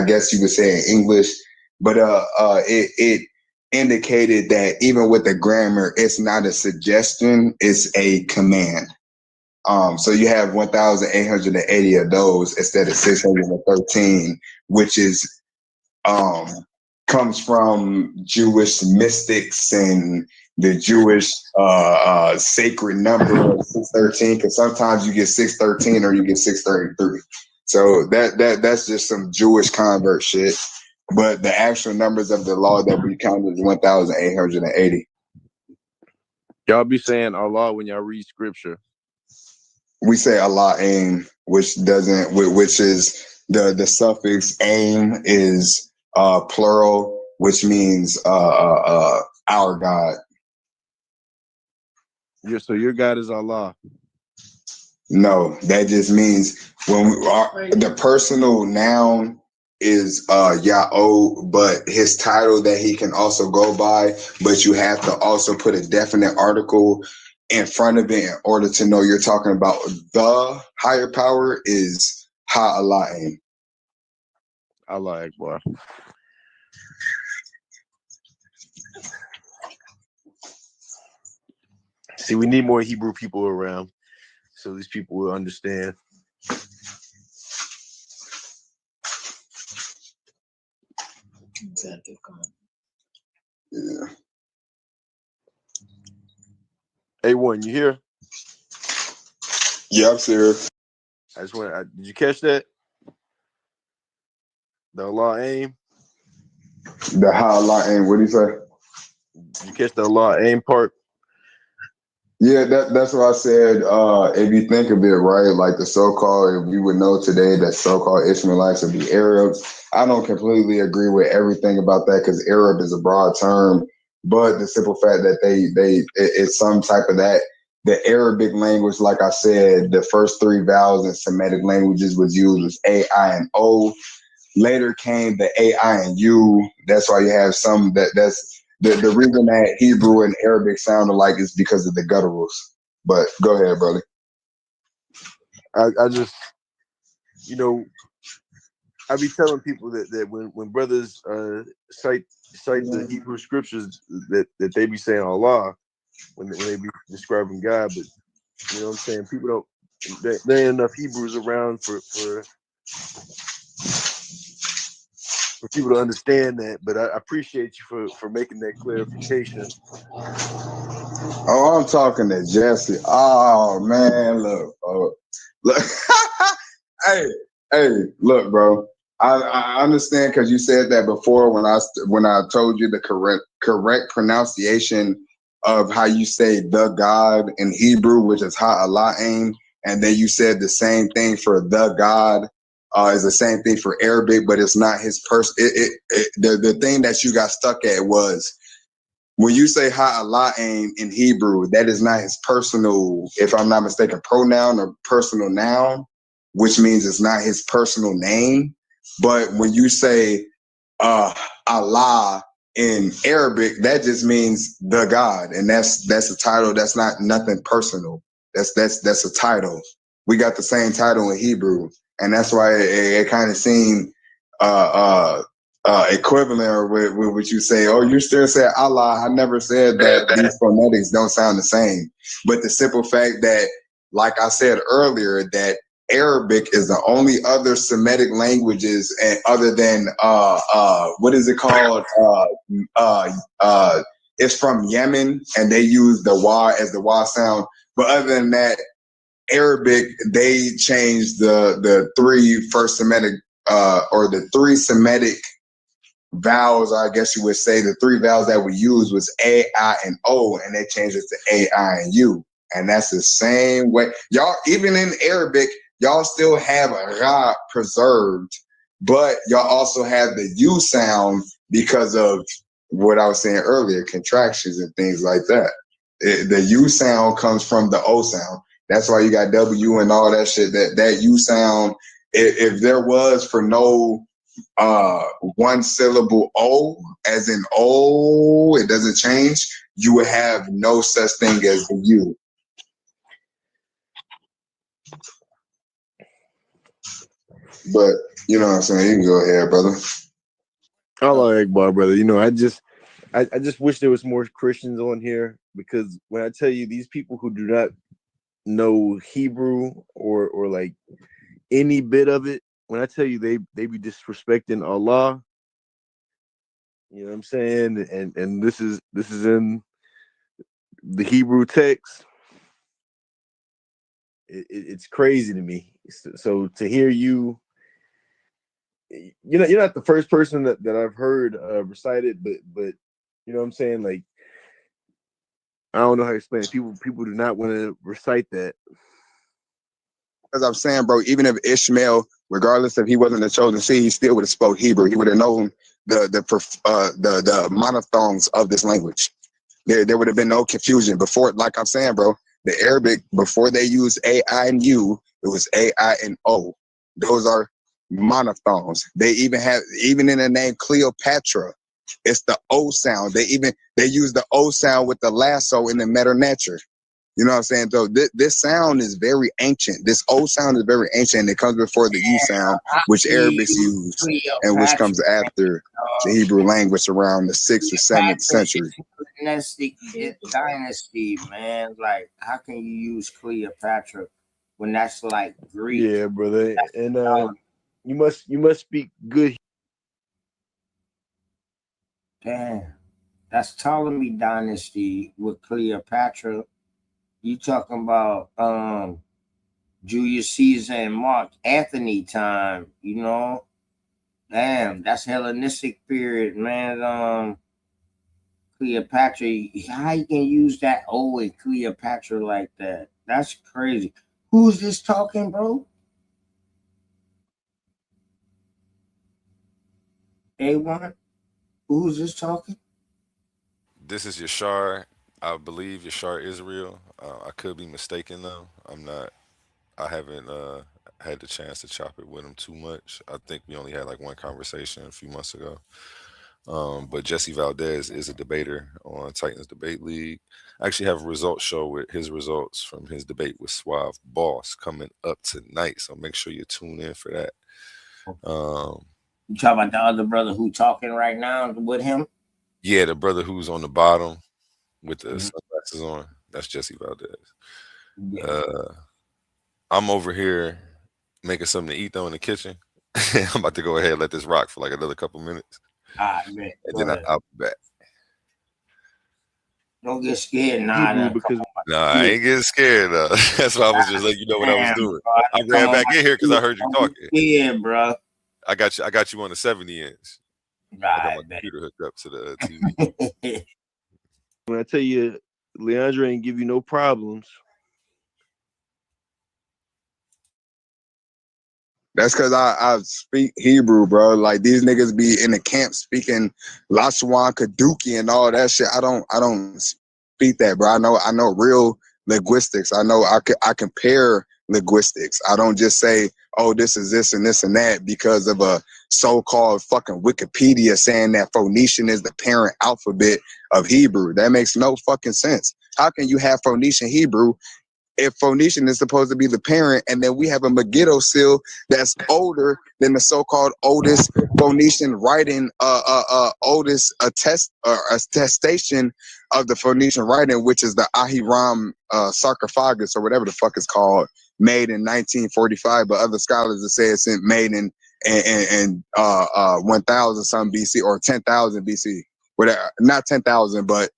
guess you would say in English, but it indicated that even with the grammar, it's not a suggestion, it's a command. So you have 1,880 of those instead of 613, which is comes from Jewish mystics and the Jewish sacred number of 613, because sometimes you get 613 or you get 633. So that's just some Jewish convert shit. But the actual numbers of the law that we count is 1,880. Y'all be saying Allah when y'all read scripture. We say Allah aim, which is the suffix aim is plural, which means our God. So your God is Allah. No, that just means when the personal noun is Yahweh, but his title that he can also go by, but you have to also put a definite article in front of it in order to know you're talking about the higher power is Ha-Ala'im. Allah Akbar. See, we need more Hebrew people around so these people will understand. Yeah. A1, you here? Yeah, I'm serious. I just want. Did you catch that? The Allah aim. The Ha-Ala'im. What do you say? Did you catch the Allah aim part? Yeah, that's what I said. If you think of it, right, like the so-called, if we would know today that so-called Ishmaelites would be Arabs. I don't completely agree with everything about that because Arab is a broad term, but the simple fact that it's some type of that. The Arabic language, like I said, the first three vowels in Semitic languages was used was A, I, and O. Later came the A, I, and U. That's why you have some that's. The reason that Hebrew and Arabic sound alike is because of the gutturals. But go ahead, brother. I just, I be telling people that when brothers cite the Hebrew scriptures that they be saying Allah when they be describing God, but you know what I'm saying, people don't. There ain't enough Hebrews around for people to understand that, but I appreciate you for making that clarification. Oh, I'm talking to Jesse. Oh man, look. hey, look, bro. I understand because you said that before when I told you the correct pronunciation of how you say the God in Hebrew, which is Ha-Ala'im, and then you said the same thing for the God. Is the same thing for Arabic, but it's not his person. The thing that you got stuck at was when you say Ha-Ala'im in Hebrew, that is not his personal, if I'm not mistaken, pronoun or personal noun, which means it's not his personal name. But when you say Allah in Arabic, that just means the God, and that's a title. That's not nothing personal. That's a title. We got the same title in Hebrew, and that's why it kind of seemed equivalent with what you say. Oh, you still say Allah. I never said that these phonetics don't sound the same, but the simple fact that, like I said earlier, that Arabic is the only other Semitic languages, and other than what is it called? It's from Yemen, and they use the wa as the wa sound. But other than that, Arabic, they changed the three first Semitic or the three Semitic vowels. I guess you would say the three vowels that we use was A, I, and O, and they changed it to A, I, and U. And that's the same way. Y'all, even in Arabic, y'all still have a Ra preserved, but y'all also have the U sound because of what I was saying earlier, contractions and things like that. The U sound comes from the O sound. That's why you got W and all that shit. That U sound, if there was for no one syllable O, as in O, it doesn't change, you would have no such thing as the U. But you know what I'm saying? You can go ahead, brother. Allah Akbar, brother. You know, I just wish there was more Christians on here, because when I tell you, these people who do not know Hebrew or like any bit of it, when I tell you they be disrespecting Allah, you know what I'm saying? And this is in the Hebrew text. It's crazy to me. So to hear you, you're not the first person that I've heard recite it, but you know what I'm saying? Like, I don't know how to explain it. People do not want to recite that. As I'm saying, bro, even if Ishmael, regardless if he wasn't the chosen seed, he still would have spoke Hebrew. He would have known the monophthongs of this language. There would have been no confusion before. Like I'm saying, bro, the Arabic, before they used A, I, and U, it was A, I, and O. Those are monophthongs. They even in the name Cleopatra, it's the O sound. They use the O sound with the lasso in the meta-nature. You know what I'm saying? So this sound is very ancient. This O sound is very ancient. It comes before the U sound, which Arabics use, and which comes after the Hebrew language around the 6th or 7th century. Dynasty, man. Like, how can you use Cleopatra when that's like Greek? Yeah, brother. And you must speak good. Damn, that's Ptolemy dynasty with Cleopatra. You talking about Julius Caesar and Mark Antony time, you know? Damn, that's Hellenistic period, man. Cleopatra, how you can use that O in Cleopatra like that? That's crazy. Who's this talking, bro? A1? Who's this talking? This is Yashar. I believe Yashar Israel. I could be mistaken though. I haven't had the chance to chop it with him too much. I think we only had like one conversation a few months ago. But Jesse Valdez is a debater on Titans Debate League. I actually have a results show with his results from his debate with Suave Boss coming up tonight. So make sure you tune in for that. You talking about the other brother who talking right now with him? Yeah, the brother who's on the bottom with the sunglasses on. That's Jesse Valdez. Yeah. I'm over here making something to eat though in the kitchen. I'm about to go ahead and let this rock for like another couple minutes. And then I'll be back. Don't get scared, nah. I ain't getting scared though. That's why I was just letting you know what I was doing. Bro, I ran back in here because I heard you talking. Yeah, bro. I got you on the 70 inch. I got my computer hooked up to the TV. When I tell you, Leondre ain't give you no problems. That's because I speak Hebrew, bro. Like, these niggas be in the camp speaking Laswan Kaduki and all that shit. I don't speak that, bro. I know real linguistics. I know I compare linguistics. I don't just say, oh, this is this and this and that because of a so-called fucking Wikipedia saying that Phoenician is the parent alphabet of Hebrew. That makes no fucking sense. How can you have Phoenician Hebrew if Phoenician is supposed to be the parent, and then we have a Megiddo seal that's older than the so-called oldest Phoenician writing, oldest attestation of the Phoenician writing, which is the Ahiram sarcophagus or whatever the fuck it's called, made in 1945. But other scholars have said it's made in 1000 something BC or 10,000 BC. Whatever, not 10,000, but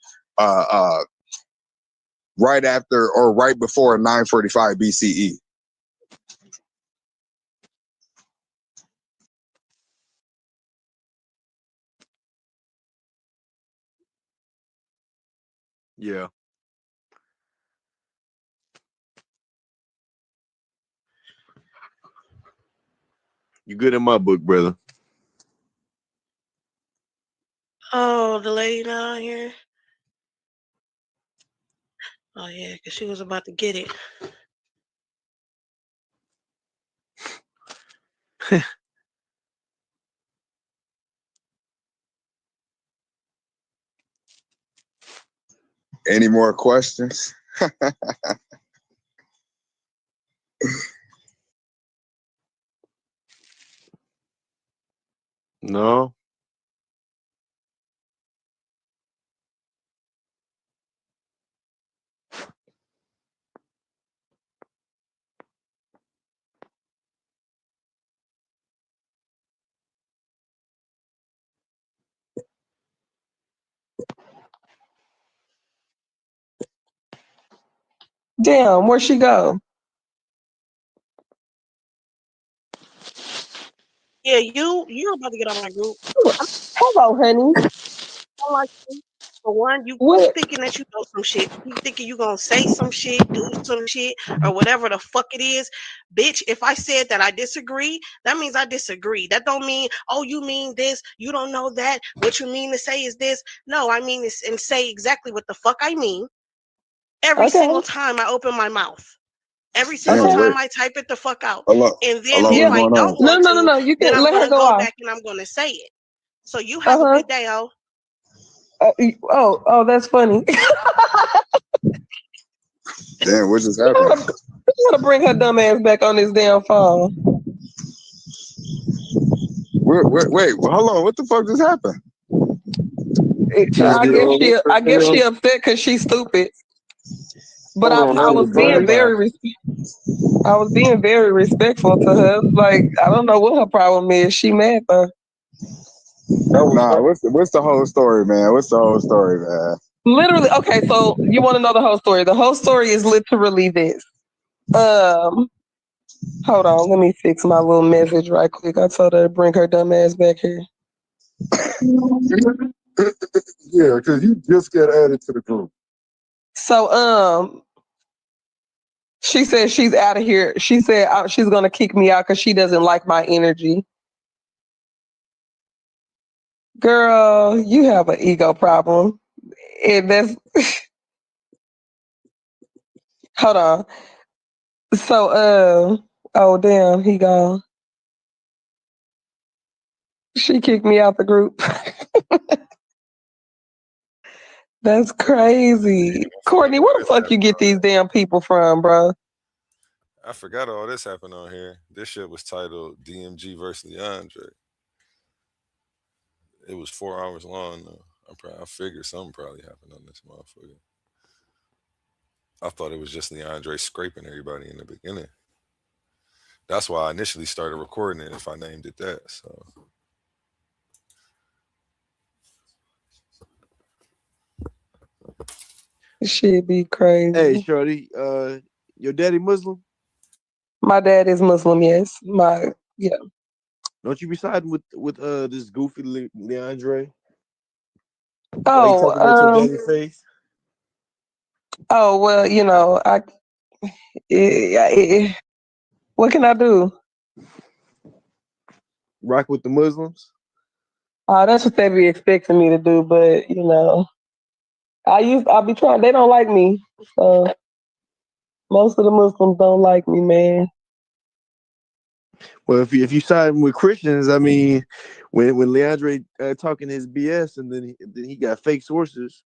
right after or right before 945 BCE. Yeah. You good in my book, brother. Oh, the lady down here. Oh yeah, because she was about to get it. Any more questions? No. Damn, where'd she go? Yeah, you're about to get on my group. Hello, honey. I like you. For one, you What? thinking that you know some shit. You thinking you gonna say some shit, do some shit, or whatever the fuck it is. Bitch, if I said that I disagree, that means I disagree. That don't mean, oh, you mean this, you don't know that. What you mean to say is this. No, I mean this and say exactly what the fuck I mean every single time I open my mouth. Every single time I type it the fuck out. And then if I don't want No. You then can I'm let her gonna go go off. back and I'm gonna say it. So you have a good day, ho. Oh, that's funny. Damn, what just happened? You gotta bring her dumb ass back on this damn phone. Wait, hold on. What the fuck just happened? I guess she upset because she's stupid. But I was being very respectful to her. Like, I don't know what her problem is. She mad though. Nah, what's the whole story, man? What's the whole story, man? Literally, okay, so you want to know the whole story. The whole story is literally this. Hold on, let me fix my little message right quick. I told her to bring her dumb ass back here. Yeah, because you just got added to the group. So, she said she's out of here. She said she's gonna kick me out because she doesn't like my energy. Girl, you have an ego problem. And that's hold on. So, oh damn, he gone. She kicked me out the group. That's crazy. Courtney, where the fuck you get these damn people from, bro? I forgot all this happened on here. This shit was titled DMG versus Leondre. It was 4 hours long though. I figured something probably happened on this motherfucker. I thought it was just Leondre scraping everybody in the beginning. That's why I initially started recording it if I named it that. So Shit be crazy. Hey, shorty, your daddy Muslim? My dad is Muslim, yes. Yeah. Don't you be siding with this goofy Leondre? Oh, you talking about your daddy's face? Oh well, you know, what can I do? Rock with the Muslims? That's what they be expecting me to do, but you know, I'll be trying. They don't like me, so most of the Muslims don't like me, man. Well, if you siding with Christians, I mean, when Leondre talking his BS and then he got fake sources.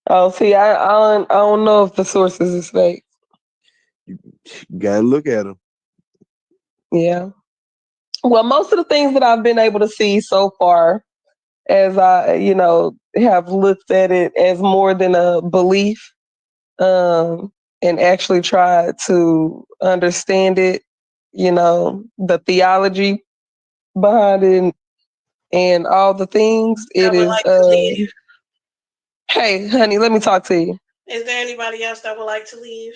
Oh, see, I don't know if the sources is fake. You gotta look at them. Yeah. Well, most of the things that I've been able to see so far, as I, have looked at it as more than a belief, and actually tried to understand it, the theology behind it and all the things. I would like to leave. Hey, honey, let me talk to you. Is there anybody else that would like to leave?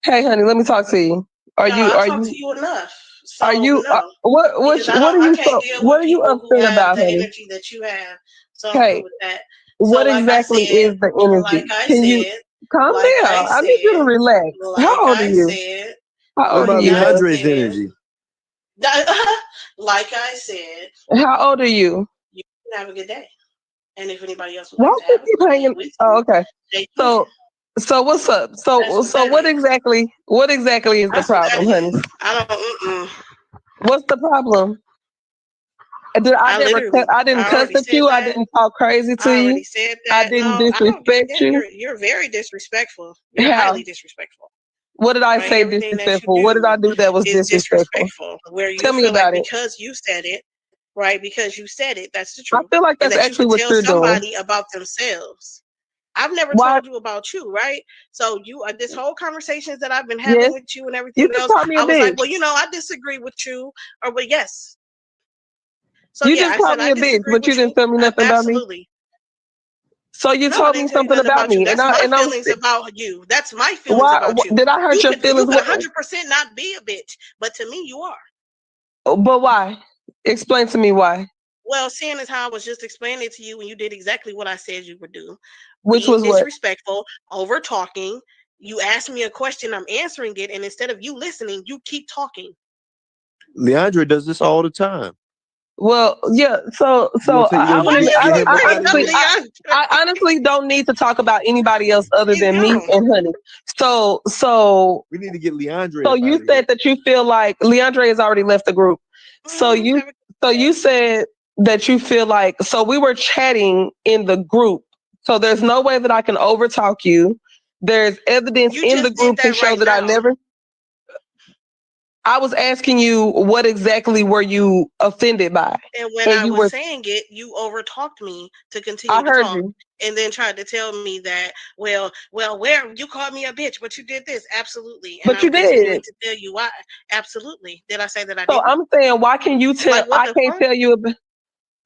Hey, honey, let me talk to you. I talk to you enough. So are you? No, what are you? I can't deal What with are you people who upset have about, the honey? energy that you have. So I'm Hey, cool with that. What exactly is the energy? Can you calm down? I need you to relax. How old are you? What about Leondre's energy? Like I said, How old are you? you can have a good day. And if anybody else would Why like to do you have a keep good day hanging? with Oh, you, okay. they So, can. so what's up? That's So what what that is. exactly is the That's what that problem, honey? is. I don't. What's the problem? I literally, I didn't I cuss already at said you. I that. didn't talk crazy to I you. already said I that. didn't No, I don't give a disrespect damn. you. You're very disrespectful. You're How? highly disrespectful. What did I Right? say Everything that you disrespectful? What did do I do that was is disrespectful? disrespectful. Where you Tell me feel like about it. because you said it, right? Because you said it, that's the I truth. feel like And that's that you actually could what tell you're doing. somebody about themselves. I've never Why? told you about you, right? So you this whole conversations that I've been Yes. having with you and You everything just else, called me a I was like, bitch. well, I disagree with you, or but yes. So You yeah, just I called said me I a bitch, disagree but you with didn't you. tell me nothing about me. Absolutely. So you No, I told me didn't tell you something nothing about about you. me, That's my and I'm feelings about you. That's my feelings why about you. did I hurt your You feelings? could 100% not be a bitch, but to me, you are. But why? Explain to me why. Well, seeing as how I was just explaining it to you, and you did exactly what I said you would do, Which being was what? disrespectful, over talking. You asked me a question, I'm answering it, and instead of you listening, you keep talking. Leondre does this all the time. Well, yeah. So I honestly don't need to talk about anybody else other than me and Honey. So we need to get Leondre. So you said that you feel like Leondre has already left the group. So you said that you feel like, so we were chatting in the group. So there's no way that I can overtalk you. There's evidence in the group to show that I never. I was asking you, what exactly were you offended by? And when I was saying it, you overtalked me to continue to talk. And then tried to tell me that, well, where you called me a bitch, but you did this. Absolutely. And but you did. Going to tell you why. Absolutely. Did I say that I did? So I'm saying, why can you tell? I can't tell you.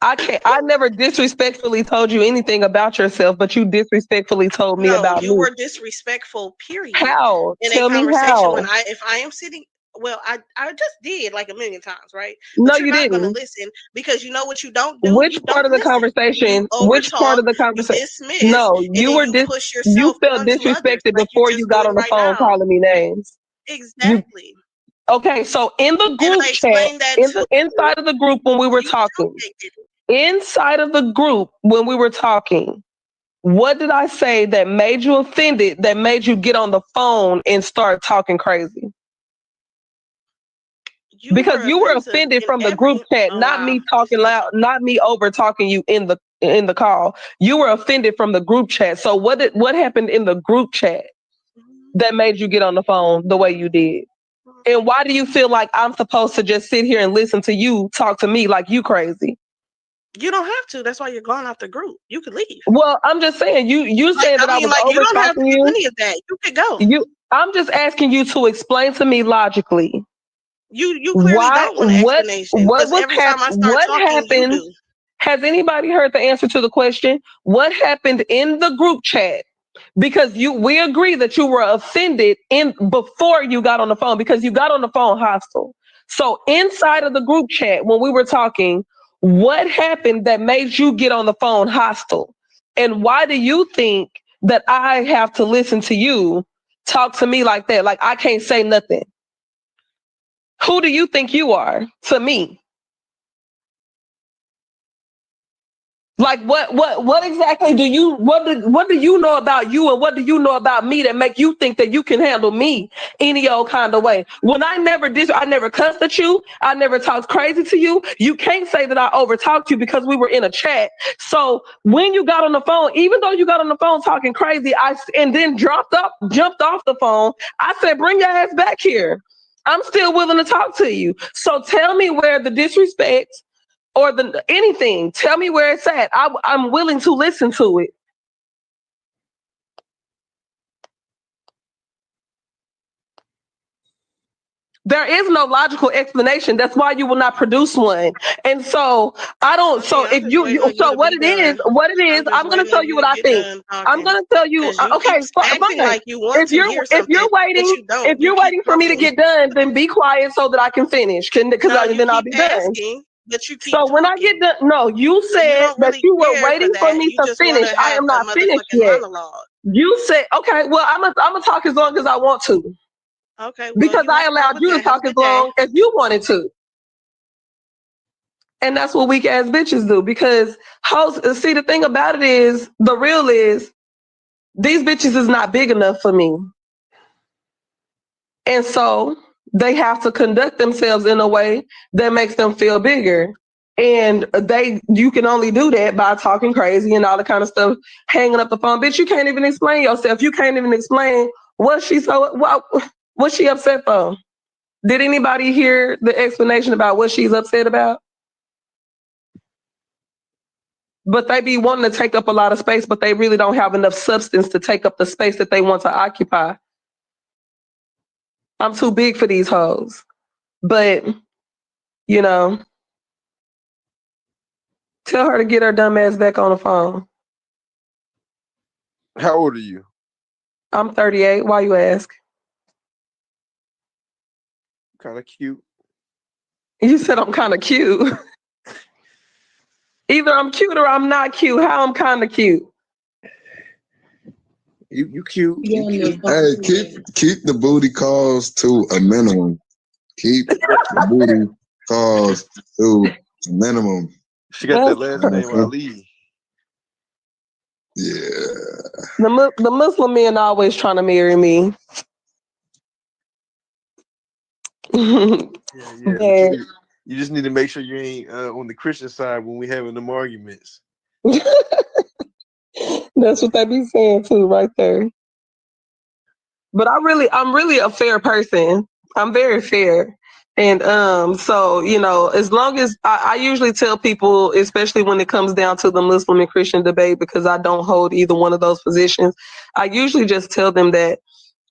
I never disrespectfully told you anything about yourself, but you disrespectfully told me about me. No, you were disrespectful, period. How? In Tell a conversation me how. when if I am sitting, well, I just did like a million times, right? No, but you're you not didn't. Going to listen because you know what you don't do. Which you part of the conversation? Which part of the conversation? No, you were push yourself. You felt disrespected before you got on the phone calling me names. Exactly. Okay, so in the group chat, inside of the group when we were talking, inside of the group when we were talking, what did I say that made you offended, that made you get on the phone and start talking crazy? Because you were offended from the group chat, not me talking loud, not me over talking you in the call. You were offended from the group chat. So what happened in the group chat that made you get on the phone the way you did? And why do you feel like I'm supposed to just sit here and listen to you talk to me like you crazy? You don't have to. That's why you're going out the group. You could leave. Well, I'm just saying you said that I was over you don't have to talking do you. Any of that. You could go. I'm just asking you to explain to me logically. You clearly don't want an explanation. What happened? Has anybody heard the answer to the question? What happened in the group chat? Because we agree that you were offended before you got on the phone, because you got on the phone hostile. So inside of the group chat when we were talking, what happened that made you get on the phone hostile? And why do you think that I have to listen to you talk to me like that? Like I can't say nothing. Who do you think you are to me? Like what exactly do you what do you know about you, and what do you know about me that make you think that you can handle me any old kind of way? When I never cussed at you, I never talked crazy to you. You can't say that I overtalked you because we were in a chat. So when you got on the phone, even though you got on the phone talking crazy, and then jumped off the phone, I said, bring your ass back here. I'm still willing to talk to you. So tell me where the disrespect or anything. Tell me where it's at. I'm willing to listen to it. There is no logical explanation. That's why you will not produce one. And so I don't. So if what it is, I'm going to tell you what I think. I'm going to tell you. Okay, fine. Like you want if you're waiting for me to get done, then be quiet so that I can finish. Because then I'll be done. But you keep when I get done, no, you said that you were waiting for me to finish. I am not finished yet. You said, okay, well, I'm gonna talk as long as I want to. Okay, because I allowed you to talk as long as you wanted to. And that's what weak ass bitches do, because hoes, see, the thing about it is, the real is, these bitches is not big enough for me. And so they have to conduct themselves in a way that makes them feel bigger. And you can only do that by talking crazy and all the kind of stuff, hanging up the phone. Bitch, you can't even explain yourself. You can't even explain what she upset for. Did anybody hear the explanation about what she's upset about? But they be wanting to take up a lot of space, but they really don't have enough substance to take up the space that they want to occupy. I'm too big for these hoes. But, you know, tell her to get her dumb ass back on the phone. How old are you? I'm 38. Why you ask? Kind of cute. You said I'm kind of cute. Either I'm cute or I'm not cute. How I'm kind of cute? You cute. Hey, keep the booty calls to a minimum. Keep the booty calls to a minimum. She got that last name, Ali. Yeah. The Muslim men always trying to marry me. Yeah. You just need to make sure you ain't on the Christian side when we having them arguments. That's what they be saying too, right there. But I'm really a fair person. I'm very fair. And so, you know, as long as I usually tell people, especially when it comes down to the Muslim and Christian debate, because I don't hold either one of those positions, I usually just tell them that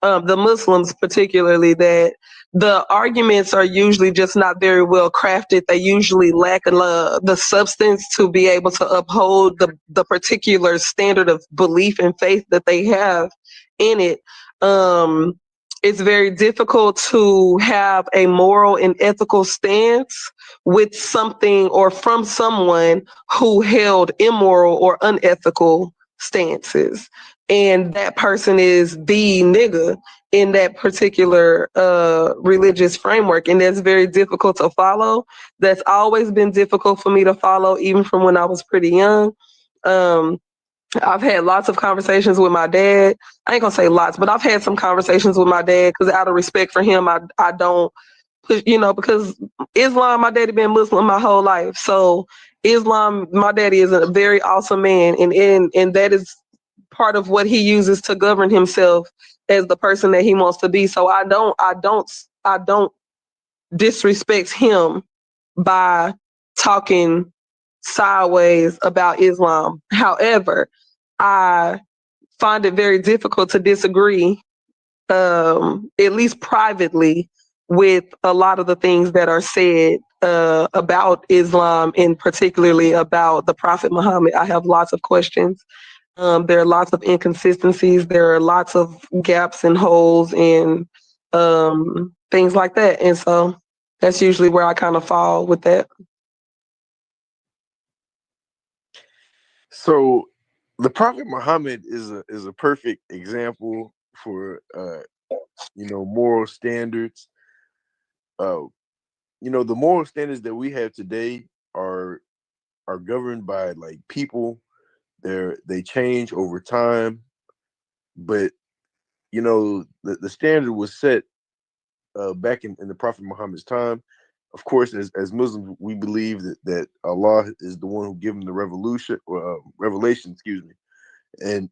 the Muslims particularly, that the arguments are usually just not very well crafted. They usually lack the substance to be able to uphold the particular standard of belief and faith that they have in it. It's very difficult to have a moral and ethical stance with something or from someone who held immoral or unethical stances. And that person is the nigga in that particular religious framework. And that's very difficult to follow. That's always been difficult for me to follow, even from when I was pretty young. I've had lots of conversations with my dad. I ain't gonna say lots, but I've had some conversations with my dad because out of respect for him, I don't push, you know, because Islam, my daddy been Muslim my whole life. So Islam, my daddy is a very awesome man. And that is part of what he uses to govern himself as the person that he wants to be. So I don't disrespect him by talking sideways about Islam. However, I find it very difficult to disagree, at least privately, with a lot of the things that are said about Islam and particularly about the Prophet Muhammad. I have lots of questions. There are lots of inconsistencies. There are lots of gaps and holes and things like that. And so that's usually where I kind of fall with that. So the Prophet Muhammad is a perfect example for moral standards. The moral standards that we have today are governed by like people. They change over time, but the standard was set back in the Prophet Muhammad's time. Of course, as Muslims, we believe that Allah is the one who gave him the revelation, excuse me, and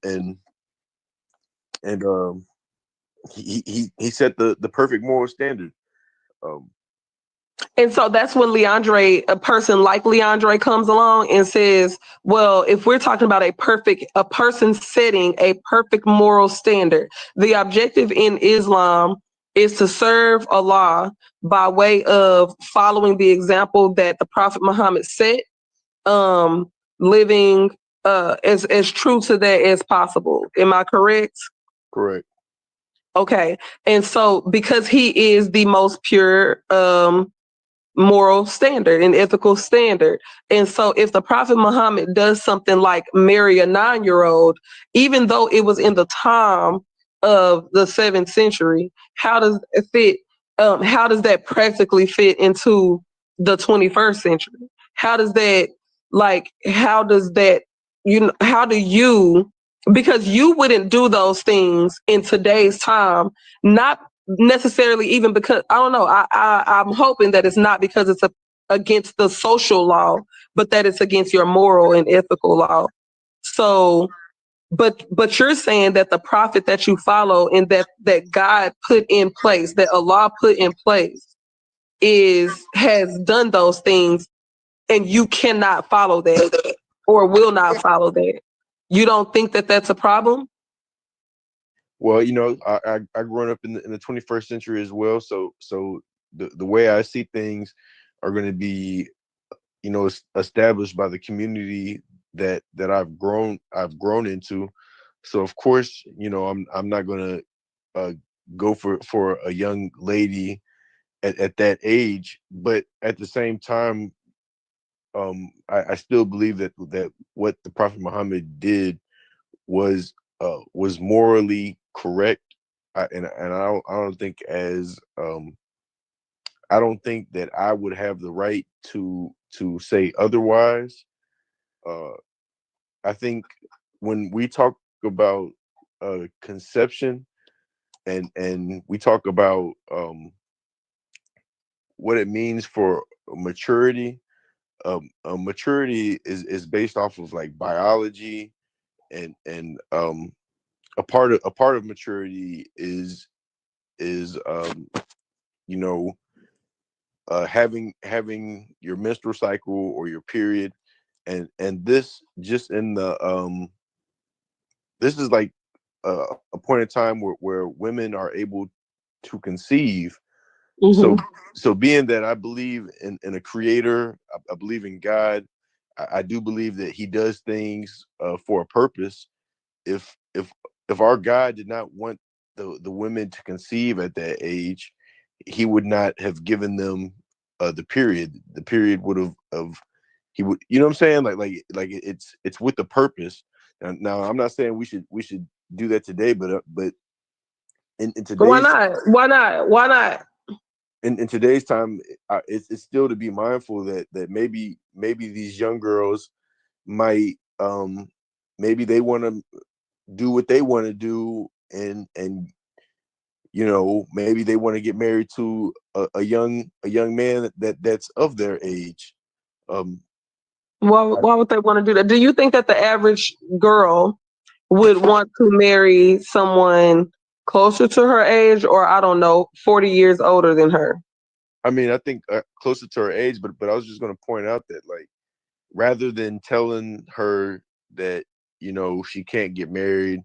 he set the perfect moral standard. And so that's when a person like Leondre comes along and says, well, if we're talking about a person setting a perfect moral standard, the objective in Islam is to serve Allah by way of following the example that the Prophet Muhammad set, living as true to that as possible. Am I correct? Correct. Okay. And so because he is the most pure moral standard and ethical standard. And so if the Prophet Muhammad does something like marry a 9-year-old, even though it was in the time of the 7th century, how does it fit? How does that practically fit into the 21st century? how does that, how do you, because you wouldn't do those things in today's time, not necessarily even because, I don't know, I'm hoping that it's not because it's against the social law, but that it's against your moral and ethical law. So, but you're saying that the prophet that you follow and that God put in place, that Allah put in place, has done those things, and you cannot follow that or will not follow that. You don't think that that's a problem? Well, you know, I grew up in the 21st century as well, so the way I see things are going to be, you know, established by the community that I've grown into. So of course, you know, I'm not going to go for a young lady at that age, but at the same time, I still believe that what the Prophet Muhammad did was morally correct. And I don't think I don't think that I would have the right to say otherwise. I think when we talk about conception and we talk about what it means for maturity, maturity is based off of like biology, and a part of maturity is you know, having your menstrual cycle or your period, and this just in the this is like a point in time where women are able to conceive. Mm-hmm. So being that I believe in a creator, I believe in God, I do believe that he does things for a purpose. If our God did not want the women to conceive at that age, he would not have given them the period. The period would have he would, you know what I'm saying? Like it's with the purpose. Now I'm not saying we should do that today, but in Why today's not? Why not? Why not? in today's time, it's still to be mindful that maybe these young girls might maybe they want to do what they want to do, and you know, maybe they want to get married to a young man that's of their age. Why would they want to do that? Do you think that the average girl would want to marry someone closer to her age, or I don't know, 40 years older than her? I mean, I think closer to her age, but I was just going to point out that, like, rather than telling her that, you know, she can't get married,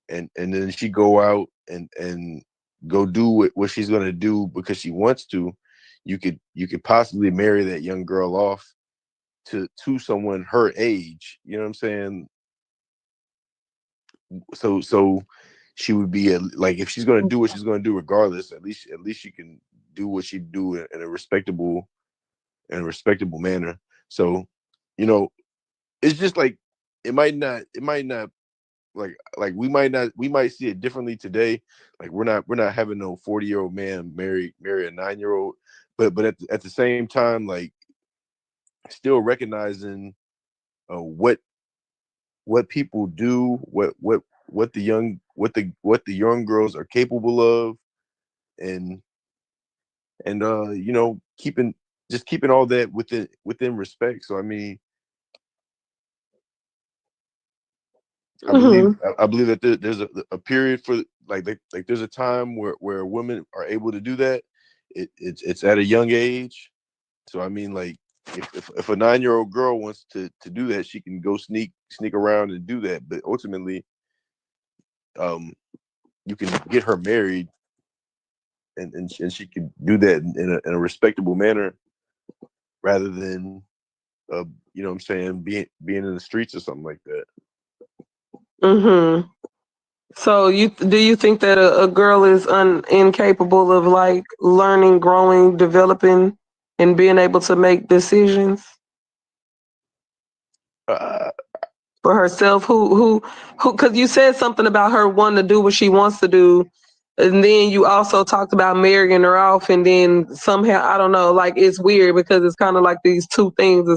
and then she go out and go do what she's going to do because she wants to, you could possibly marry that young girl off to someone her age. You know what I'm saying? So she would be like, if she's going to do what she's going to do regardless, at least she can do what she do in a respectable manner. So, you know, it's just like it might not like we might see it differently today. Like we're not having no 40-year-old man marry a 9-year-old, but at the same time, like, still recognizing what people do, what the young girls are capable of, and you know, keeping all that within respect. So I mean, I believe Mm-hmm. I believe that there's a period for like there's a time where women are able to do that. It's at a young age. So I mean, like, if a 9-year-old girl wants to do that, she can go sneak around and do that. But ultimately, you can get her married, and she can do that in a respectable manner, rather than you know what I'm saying, being in the streets or something like that. Mm-hmm. So do you think that a girl is incapable of like learning, growing, developing, and being able to make decisions for herself? Who? Because you said something about her wanting to do what she wants to do, And then you also talked about marrying her off, and then somehow, I don't know, like it's weird because it's kind of like these two things.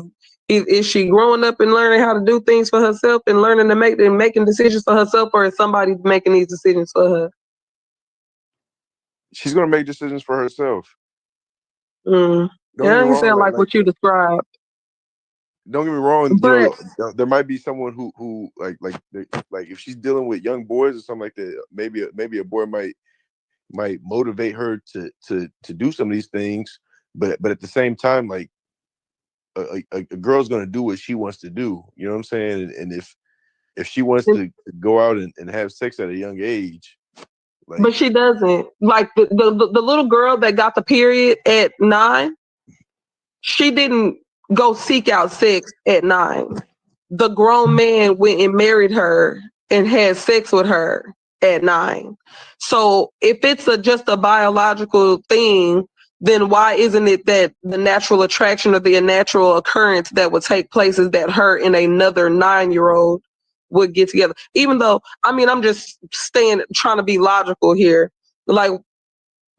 Is she growing up and learning how to do things for herself and learning to make and making decisions for herself, or is somebody making these decisions for her? She's gonna make decisions for herself. Don't get me wrong, sound like what you described. Don't get me wrong. But there might be someone who like if she's dealing with young boys or something like that, maybe a boy might motivate her to do some of these things. But at the same time, like a girl's gonna do what she wants to do. You know what I'm saying? And if she wants to go out and have sex at a young age. But she doesn't. Like the little girl that got the period at 9, she didn't go seek out sex at 9. The grown man went and married her and had sex with her at 9. So if it's just a biological thing, then why isn't it that the natural attraction or the natural occurrence that would take place is that her and another 9-year-old would get together? Even though, I mean, I'm just trying to be logical here. Like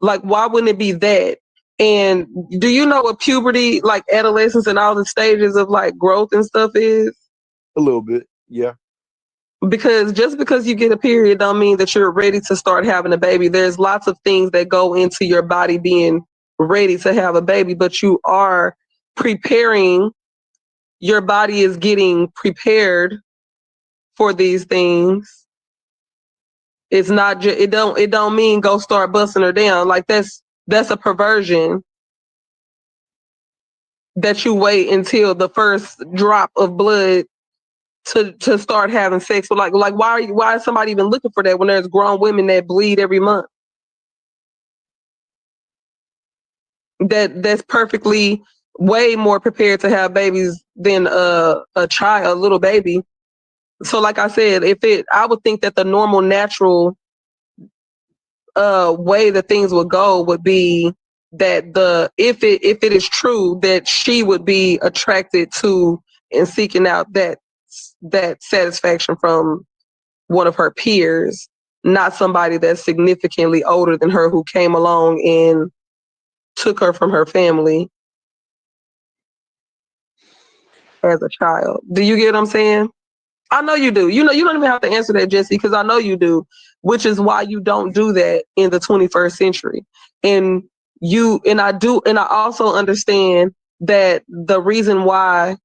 why wouldn't it be that? And do you know what puberty, like adolescence and all the stages of like growth and stuff is? A little bit, yeah. Because just because you get a period don't mean that you're ready to start having a baby. There's lots of things that go into your body being ready to have a baby, but you are preparing. Your body is getting prepared for these things. It's not just it don't mean go start busting her down. Like that's a perversion. That you wait until the first drop of blood to start having sex. But like why is somebody even looking for that when there's grown women that bleed every month? That's perfectly way more prepared to have babies than a little baby. So like I said, I would think that the normal natural way that things would go would be that if it is true that she would be attracted to and seeking out that satisfaction from one of her peers, not somebody that's significantly older than her who came along and took her from her family as a child. Do you get what I'm saying? I know you do. You know, you don't even have to answer that, Jesse, because I know you do, which is why you don't do that in the 21st century. And I also understand that the reason why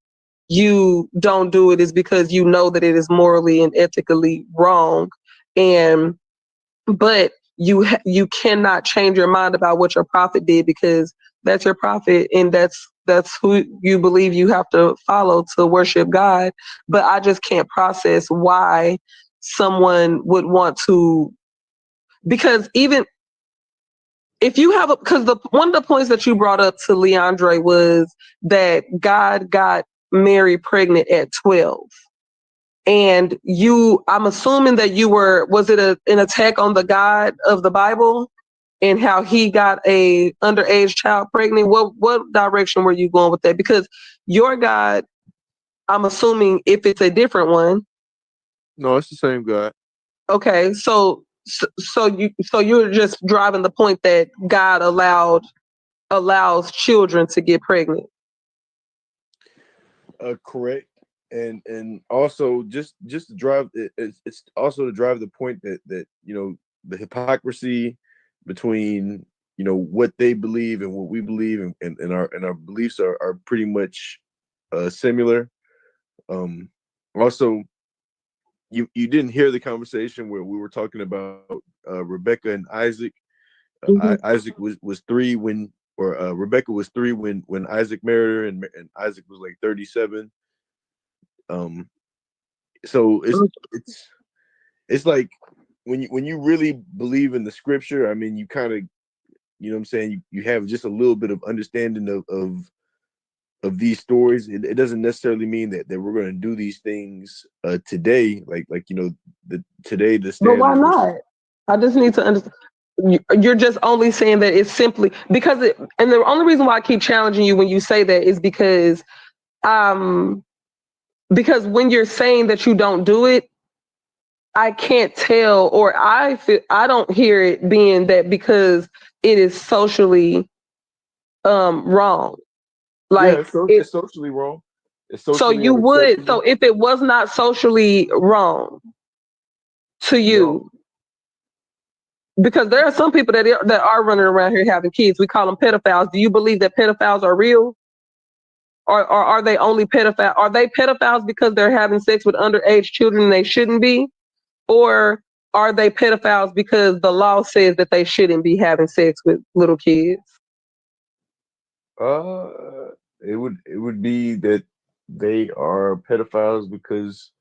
you don't do it is because you know that it is morally and ethically wrong. But you cannot change your mind about what your prophet did, because that's your prophet and that's who you believe you have to follow to worship God. But I just can't process why someone would want to, because even if you have because one of the points that you brought up to Leondre was that God got Mary pregnant at 12. And I'm assuming that was it an attack on the God of the Bible and how he got a underage child pregnant? What direction were you going with that? Because your God, I'm assuming if it's a different one. No, it's the same God. Okay, so you're just driving the point that God allows children to get pregnant. Correct. And also just to drive it's also to drive the point that you know the hypocrisy between you know what they believe and what we believe, and our beliefs are pretty much similar. Also, you didn't hear the conversation where we were talking about Rebecca and Isaac. Isaac was 3 when, or Rebecca was 3 when Isaac married her, and Isaac was like 37. So it's like when you really believe in the scripture, I mean, you kind of, you know what I'm saying, you have just a little bit of understanding of these stories. It doesn't necessarily mean that we're going to do these things today, like you know today the standard. But why not? I just need to understand. You're just only saying that it's simply because and the only reason why I keep challenging you when you say that is because when you're saying that you don't do it, I can't tell, or I don't hear it being that because it is socially wrong. Like it's socially wrong. It's socially unacceptable. So if it was not socially wrong to you, because there are some people that are running around here having kids. We call them pedophiles. Do you believe that pedophiles are real? Or are they only pedophiles? Are they pedophiles because they're having sex with underage children and they shouldn't be? Or are they pedophiles because the law says that they shouldn't be having sex with little kids? It would be that they are pedophiles because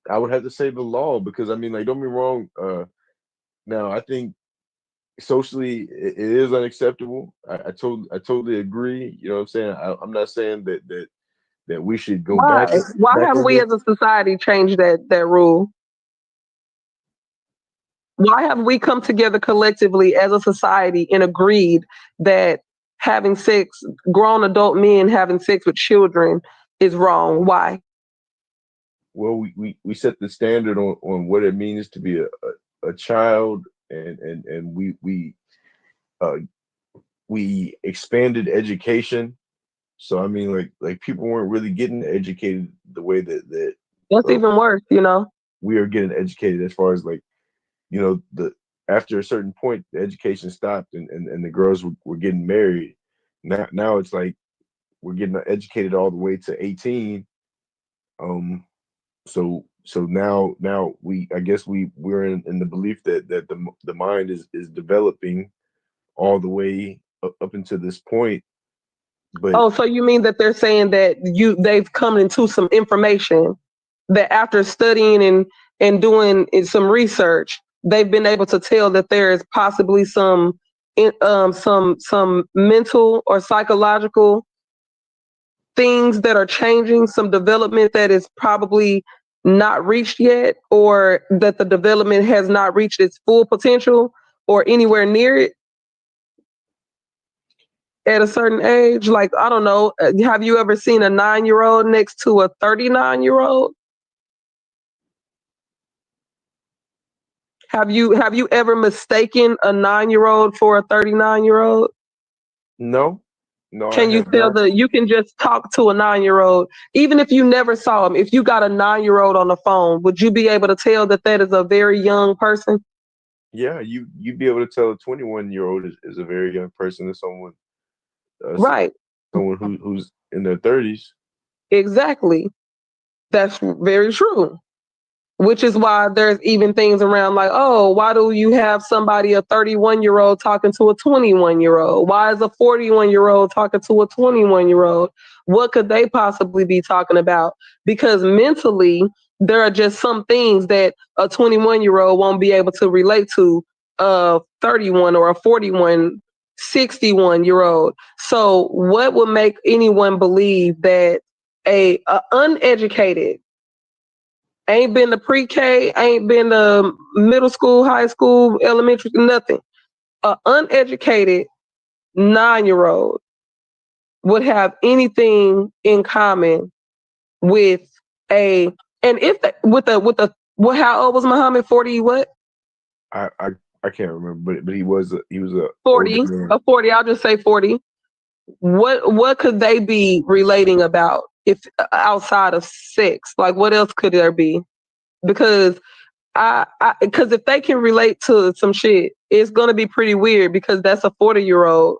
I would have to say the law, because I mean, like, don't be wrong. Now I think socially it is unacceptable. I totally agree. You know what I'm saying? I'm not saying that we should go back. Why haven't we as a society changed that rule? Why have we come together collectively as a society and agreed that having sex, grown adult men having sex with children is wrong? Why? Well, we set the standard on what it means to be a child, and we expanded education. So I mean, like people weren't really getting educated the way that that's even worse, you know. We are getting educated as far as, like, you know, after a certain point the education stopped, and the girls were getting married. Now it's like we're getting educated all the way to 18. So now I guess we're in the belief that the mind is developing all the way up until this point. But so you mean that they're saying that they've come into some information that after studying and doing some research, they've been able to tell that there is possibly some mental or psychological things that are changing, some development that is probably not reached yet, or that the development has not reached its full potential or anywhere near it at a certain age. Like, I don't know, have you ever seen a 9-year-old next to a 39-year-old? Have you ever mistaken a 9-year-old for a 39-year-old? No. Can you tell you can just talk to a 9-year-old, even if you never saw him? If you got a 9-year-old on the phone, would you be able to tell that is a very young person? Yeah, you'd be able to tell a 21-year-old is a very young person, to someone, right? Someone who's in their 30s. Exactly, that's very true. Which is why there's even things around like, oh, why do you have somebody, a 31-year-old, talking to a 21-year-old? Why is a 41-year-old talking to a 21-year-old? What could they possibly be talking about? Because mentally, there are just some things that a 21-year-old won't be able to relate to a 31 or a 41, 61-year-old. So what would make anyone believe that a uneducated, ain't been to pre-K, ain't been to middle school, high school, elementary, nothing, an uneducated 9-year-old would have anything in common with how old was Muhammad? 40 what? I can't remember, but he was a 40, a 40. I'll just say 40. What could they be relating about if outside of sex? Like, what else could there be? Because because if they can relate to some shit, it's gonna be pretty weird because that's a 40-year-old.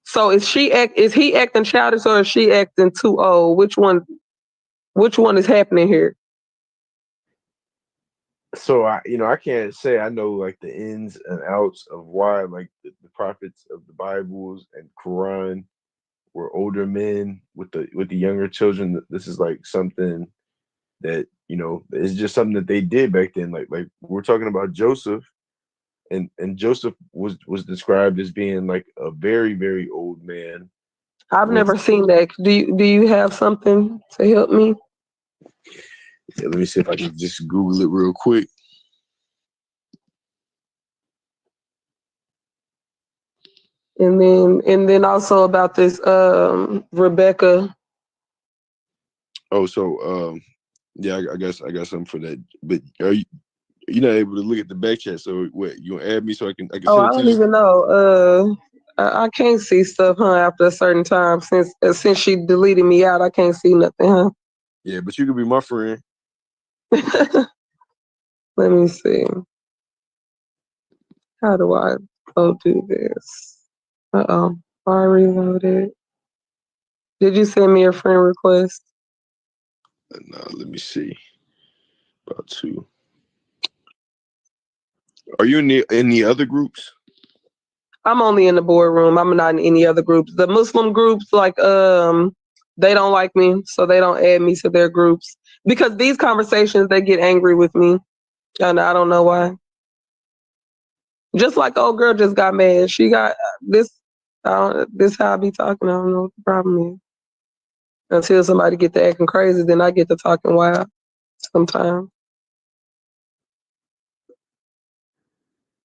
So is he acting childish or is she acting too old? Which one is happening here? So I can't say I know like the ins and outs of why, like, the prophets of the Bibles and Quran were older men with the younger children. This is like something that, it's just something that they did back then. Like we're talking about Joseph, and Joseph was described as being like a very, very old man. I've never seen that. Do you have something to help me? Yeah, let me see if I can just Google it real quick. And then also about this Rebecca. Oh, so yeah, I guess I got something for that. But you're not able to look at the back chat? So what, you gonna add me so I can Oh, send I it to don't you? even know. I can't see stuff, huh? After a certain time, since she deleted me out, I can't see nothing, huh? Yeah, but you could be my friend. Let me see. How do I go do this? I reloaded. Did you send me a friend request? No, let me see. About two. Are you in any other groups? I'm only in the boardroom. I'm not in any other groups. The Muslim groups, like, they don't like me, so they don't add me to their groups. Because these conversations, they get angry with me. And I don't know why. Just like old girl just got mad. She got this. This how I be talking. I don't know what the problem is. Until somebody get to acting crazy, then I get to talking wild sometimes.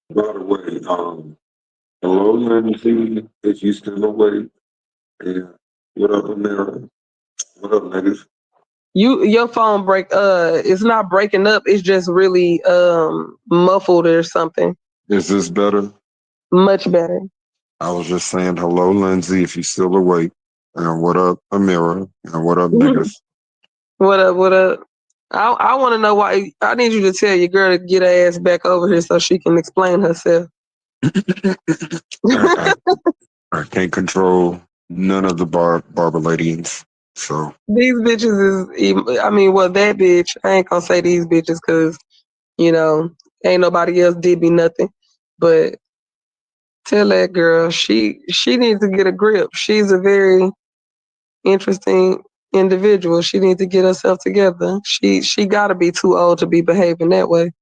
By the way, hello, Lindsay. Is you still awake? And what up, Amira? What up, niggas? Your phone it's not breaking up. It's just really muffled or something. Is this better? Much better. I was just saying hello, Lindsay, if you still awake. And what up, Amira? And what up, niggas? What up? What up? I want to know why. I need you to tell your girl to get her ass back over here so she can explain herself. I can't control none of the Barbadians. So These bitches is, I mean, well, that bitch, I ain't gonna say these bitches because, you know, ain't nobody else did me nothing. But tell that girl, she needs to get a grip. She's a very interesting individual. She needs to get herself together. She gotta be too old to be behaving that way.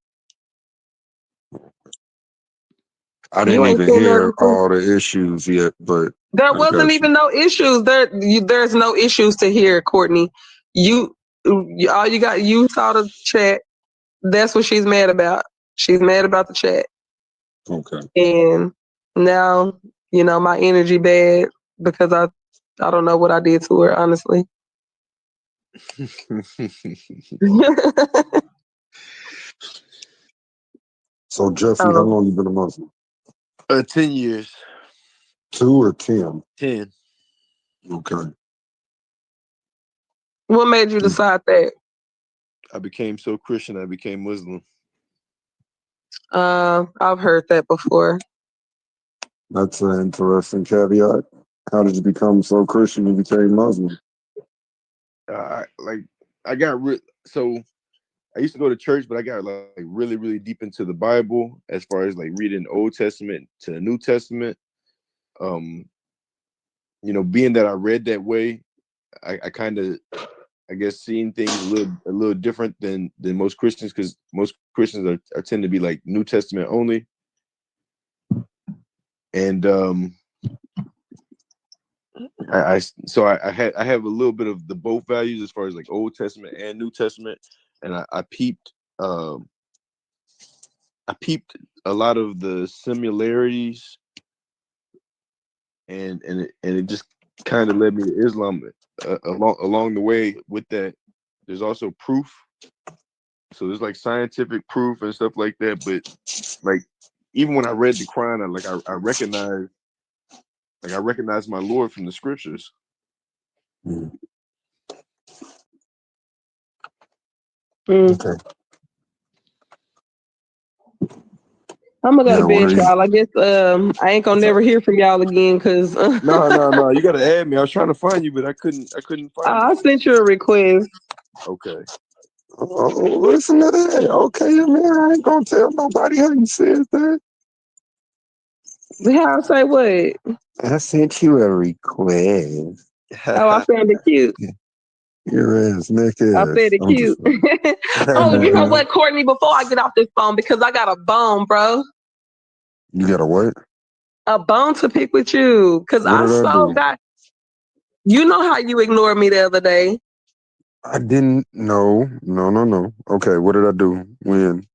I You didn't ain't even seen hear nothing. all the issues yet, but There I wasn't got you. even no issues. There's no issues to hear, Courtney. All you got, you saw the chat. That's what she's mad about. She's mad about the chat. Okay. And now, my energy bad because I don't know what I did to her, honestly. So Jeffrey, how long you been a Muslim? 10 years. 2 or 10? 10. Okay. What made you decide that? I became so Christian, I became Muslim. I've heard that before. That's an interesting caveat. How did you become so Christian you became Muslim? So I used to go to church, but I got like really, really deep into the Bible as far as like reading the Old Testament to the New Testament. Being that I read that way, I kind of, I guess, seeing things a little different than most Christians, because most Christians are tend to be like New Testament only. And I have a little bit of the both values as far as like Old Testament and New Testament, and I peeped a lot of the similarities, and it just kind of led me to Islam. Along the way with that, there's also proof. So there's like scientific proof and stuff like that. But like, even when I read the Quran, I recognize my Lord from the scriptures. Okay. I'm gonna go to bed, y'all. I guess I ain't gonna never hear from y'all again because No. You gotta add me. I was trying to find you, but I couldn't find you. I sent you a request. Okay. Oh, listen to that. Okay, man. I ain't gonna tell nobody how you said that. How I say what? I sent you a request. Oh, I found it cute. Your ass, Nick I ass. said it cute. Oh, you know what, Courtney? Before I get off this phone, because I got a bone, bro. You got a what? A bone to pick with you, because What did I do? You know how you ignored me the other day. I didn't. No. Okay, what did I do? When?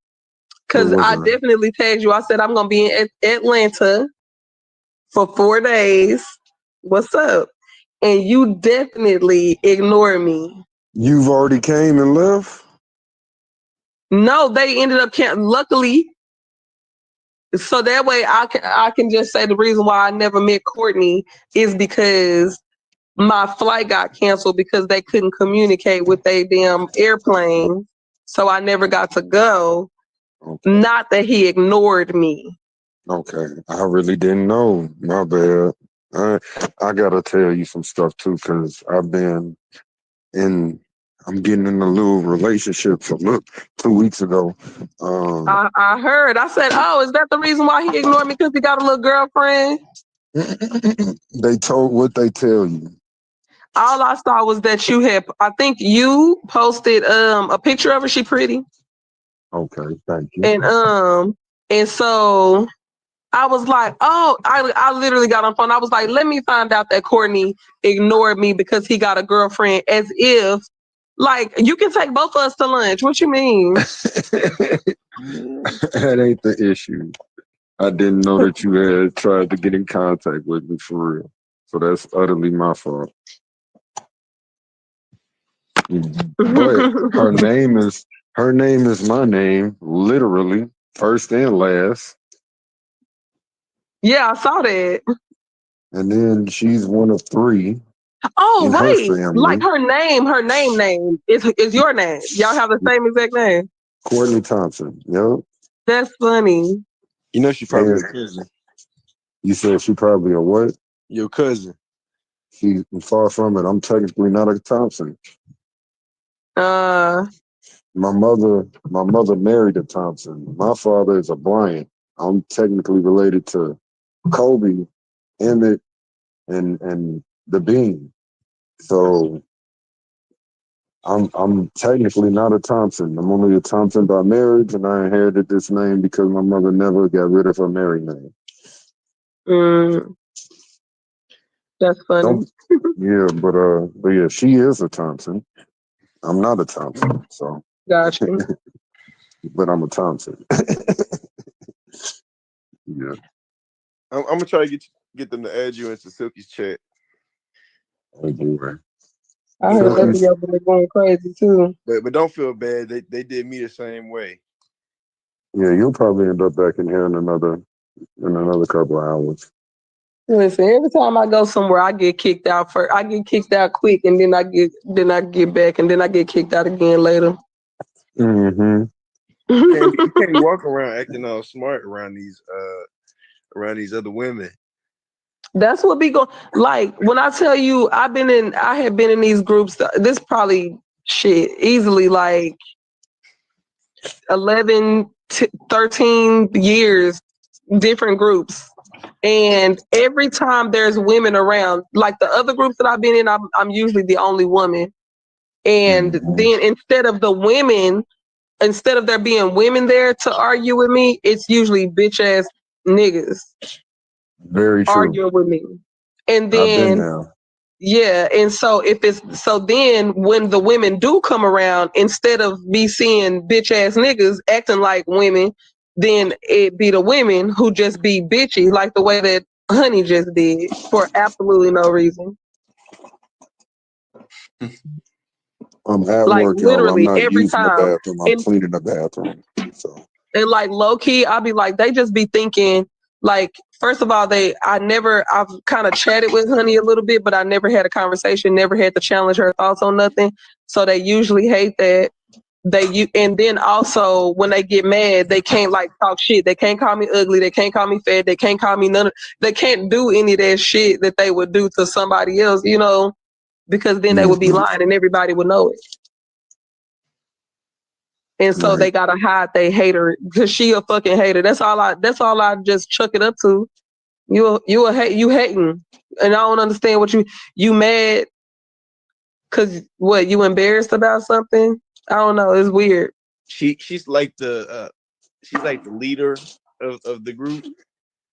Because I definitely tagged you. I said I'm gonna be in Atlanta for 4 days. What's up? And you definitely ignored me. You've already came and left? No, they ended up luckily. So that way I can just say the reason why I never met Courtney is because my flight got canceled because they couldn't communicate with their damn airplane. So I never got to go. Okay. Not that he ignored me. Okay. I really didn't know. My bad. I gotta tell you some stuff too, because I'm getting in a little relationship. So look, 2 weeks ago. I heard. I said, "Oh, is that the reason why he ignored me? Because he got a little girlfriend?" They told what they tell you. All I saw was that you had. I think you posted a picture of her. She pretty. Okay, thank you. And so I was like, oh, I literally got on phone. I was like, let me find out that Courtney ignored me because he got a girlfriend, as if, like, you can take both of us to lunch. What you mean? That ain't the issue. I didn't know that you had tried to get in contact with me for real. So that's utterly my fault. But her name is my name, literally, first and last. Yeah, I saw that. And then she's one of 3. Oh, in right. her family. Like her name is your name. Y'all have the same exact name. Courtney Thompson. Yep. That's funny. You know, she probably your cousin. You said she probably a what? Your cousin. She's far from it. I'm technically not a Thompson. My mother married a Thompson. My father is a Bryant. I'm technically related to Kobe, Emmett, and the Bean. So I'm technically not a Thompson. I'm only a Thompson by marriage, and I inherited this name because my mother never got rid of her married name. That's funny. Yeah, but yeah, she is a Thompson. I'm not a Thompson, so. Gotcha. But I'm a Thompson. Yeah. I'm gonna try to get them to add you into Silky's chat. Oh boy. I heard that video going crazy too. But don't feel bad. They did me the same way. Yeah, you'll probably end up back in here in another couple of hours. Listen, every time I go somewhere, I get kicked out first. I get kicked out quick, and then I get back, and then I get kicked out again later. Mm-hmm. You can't walk around acting all smart around these other women. That's what be going. Like when I tell you, I have been in these groups. This probably easily like 11, 13 years, different groups. And every time there's women around, like the other groups that I've been in, I'm usually the only woman. And then instead of there being women there to argue with me, it's usually bitch ass niggas. Very true. Arguing with me. And then I've been there. Yeah, and so then when the women do come around, instead of me seeing bitch ass niggas acting like women, then it be the women who just be bitchy, like the way that Honey just did for absolutely no reason. I'm at like work, y'all. I'm literally not every using the time. bathroom. I'm cleaning the bathroom. So. And like low key, I'll be like, they just be thinking, like, first of all, I've kind of chatted with Honey a little bit, but I never had a conversation, never had to challenge her thoughts on nothing. So they usually hate that. And then also when they get mad, they can't like talk shit. They can't call me ugly. They can't call me fat. They can't call me they can't do any of that shit that they would do to somebody else, because then they would be lying and everybody would know it. And so they gotta hide they hater because she a fucking hater. That's all I just chuck it up to. You hating. And I don't understand what you mad because what, you embarrassed about something? I don't know. It's weird. She's like the leader of the group.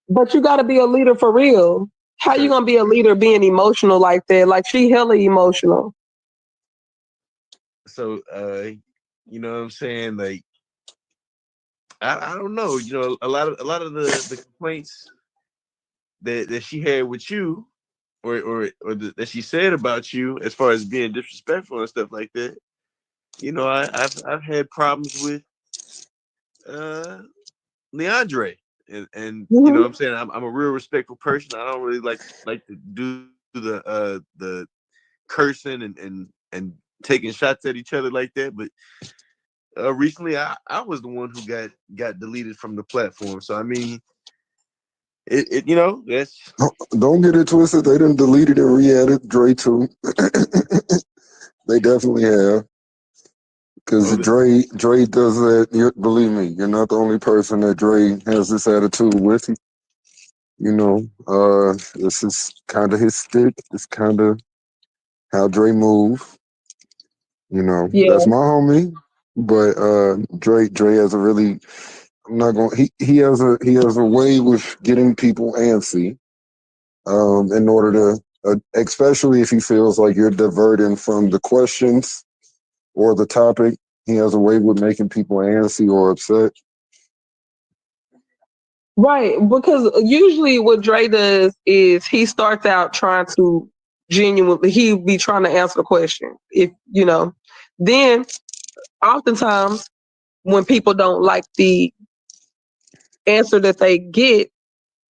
But you gotta be a leader for real. How you gonna be a leader being emotional like that? Like she hella emotional. So you know what I'm saying? Like I don't know, a lot of the complaints that she had with you, that she said about you, as far as being disrespectful and stuff like that. You know, I've had problems with Leondre, and you know what I'm saying, I'm a real respectful person. I don't really like to do the cursing and taking shots at each other like that. But recently, I was the one who got deleted from the platform. So I mean, it you know, that's don't get it twisted. They done deleted and re-added Dre too. They definitely have. Because Dre does that. Believe me, you're not the only person that Dre has this attitude with. You know, this is kind of his stick. It's kind of how Dre move. You know, that's my homie. But Dre has a really, I'm not going. He has a way with getting people antsy. In order to, especially if he feels like you're diverting from the questions or the topic, he has a way with making people antsy or upset. Right, because usually what Dre does is he starts out trying to genuinely, he be trying to answer the question. If you know, then oftentimes when people don't like the answer that they get,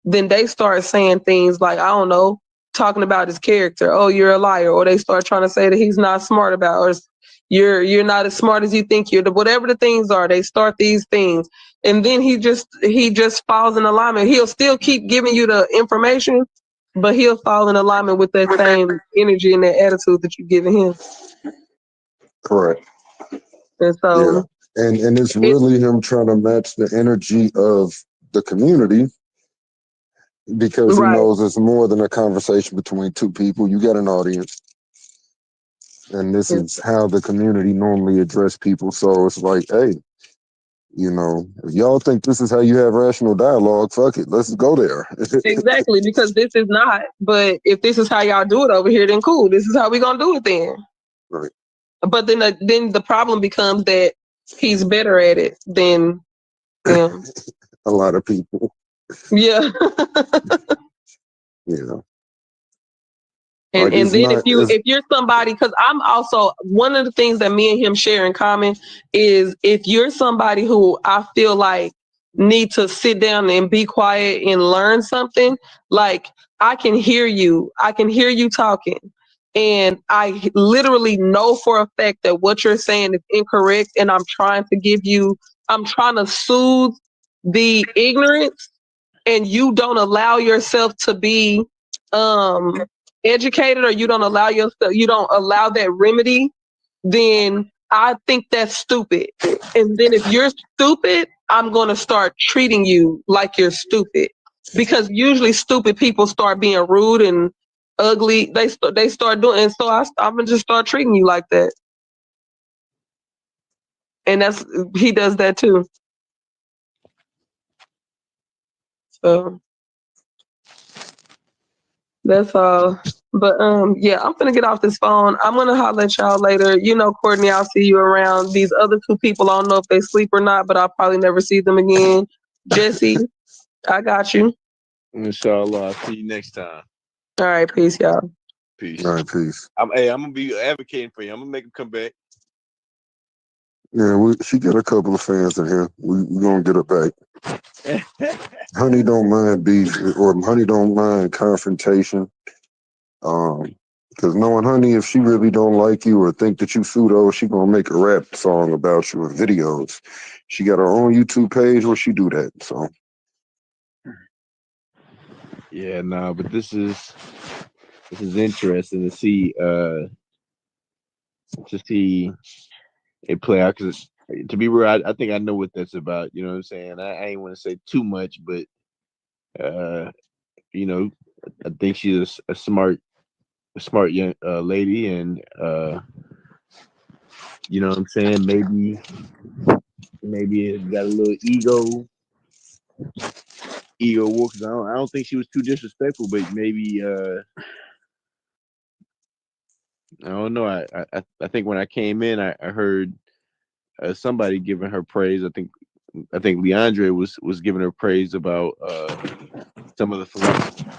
then they start saying things like, I don't know, talking about his character. Oh, you're a liar. Or they start trying to say that he's not smart about, or you're not as smart as you think you're. Whatever the things are, they start these things. And then he just falls in alignment. He'll still keep giving you the information, but he'll fall in alignment with that same energy and that attitude that you're giving him. Correct. And so and it's really him trying to match the energy of the community, because he knows it's more than a conversation between two people. You got an audience, and this is how the community normally address people. So it's like, hey, you know, if y'all think this is how you have rational dialogue, fuck it, let's go there. Exactly, because this is not. But if this is how y'all do it over here, then cool. This is how we gonna do it then. Right. But then the problem becomes that he's better at it than him. A lot of people. Yeah. Yeah. And Like, and then not, if you're somebody, because I'm also, one of the things that me and him share in common is, if you're somebody who I feel like need to sit down and be quiet and learn something, like I can hear you talking, and I literally know for a fact that what you're saying is incorrect, and I'm trying to soothe the ignorance, and you don't allow yourself to be educated, or you don't allow that remedy, then I think that's stupid. And then if you're stupid, I'm going to start treating you like you're stupid, because usually stupid people start being rude and ugly. They start doing, and so I'm going to just start treating you like that. And he does that too. So that's all. But yeah, I'm gonna get off this phone. I'm gonna holler at y'all later. You know, Courtney, I'll see you around. These other two people, I don't know if they sleep or not, but I'll probably never see them again. Jesse, I got you. Inshallah. I'll see you next time. All right, peace, y'all. Peace. All right, peace. I'm gonna be advocating for you. I'm gonna make him come back. Yeah, she got a couple of fans in here. We gonna get her back. Honey don't mind beef, or Honey don't mind confrontation. Because knowing Honey, if she really don't like you or think that you pseudo, she gonna make a rap song about you or videos. She got her own YouTube page where she do that. So yeah, no, but this is interesting to see it play out, because to be real, I think I know what that's about. You know what I'm saying? I ain't want to say too much, but you know, I think she's a smart young lady, and you know what I'm saying, maybe it got a little ego war, because I don't think she was too disrespectful, but maybe I don't know. I think when I came in, I heard somebody giving her praise. I think Leondre was giving her praise about some of the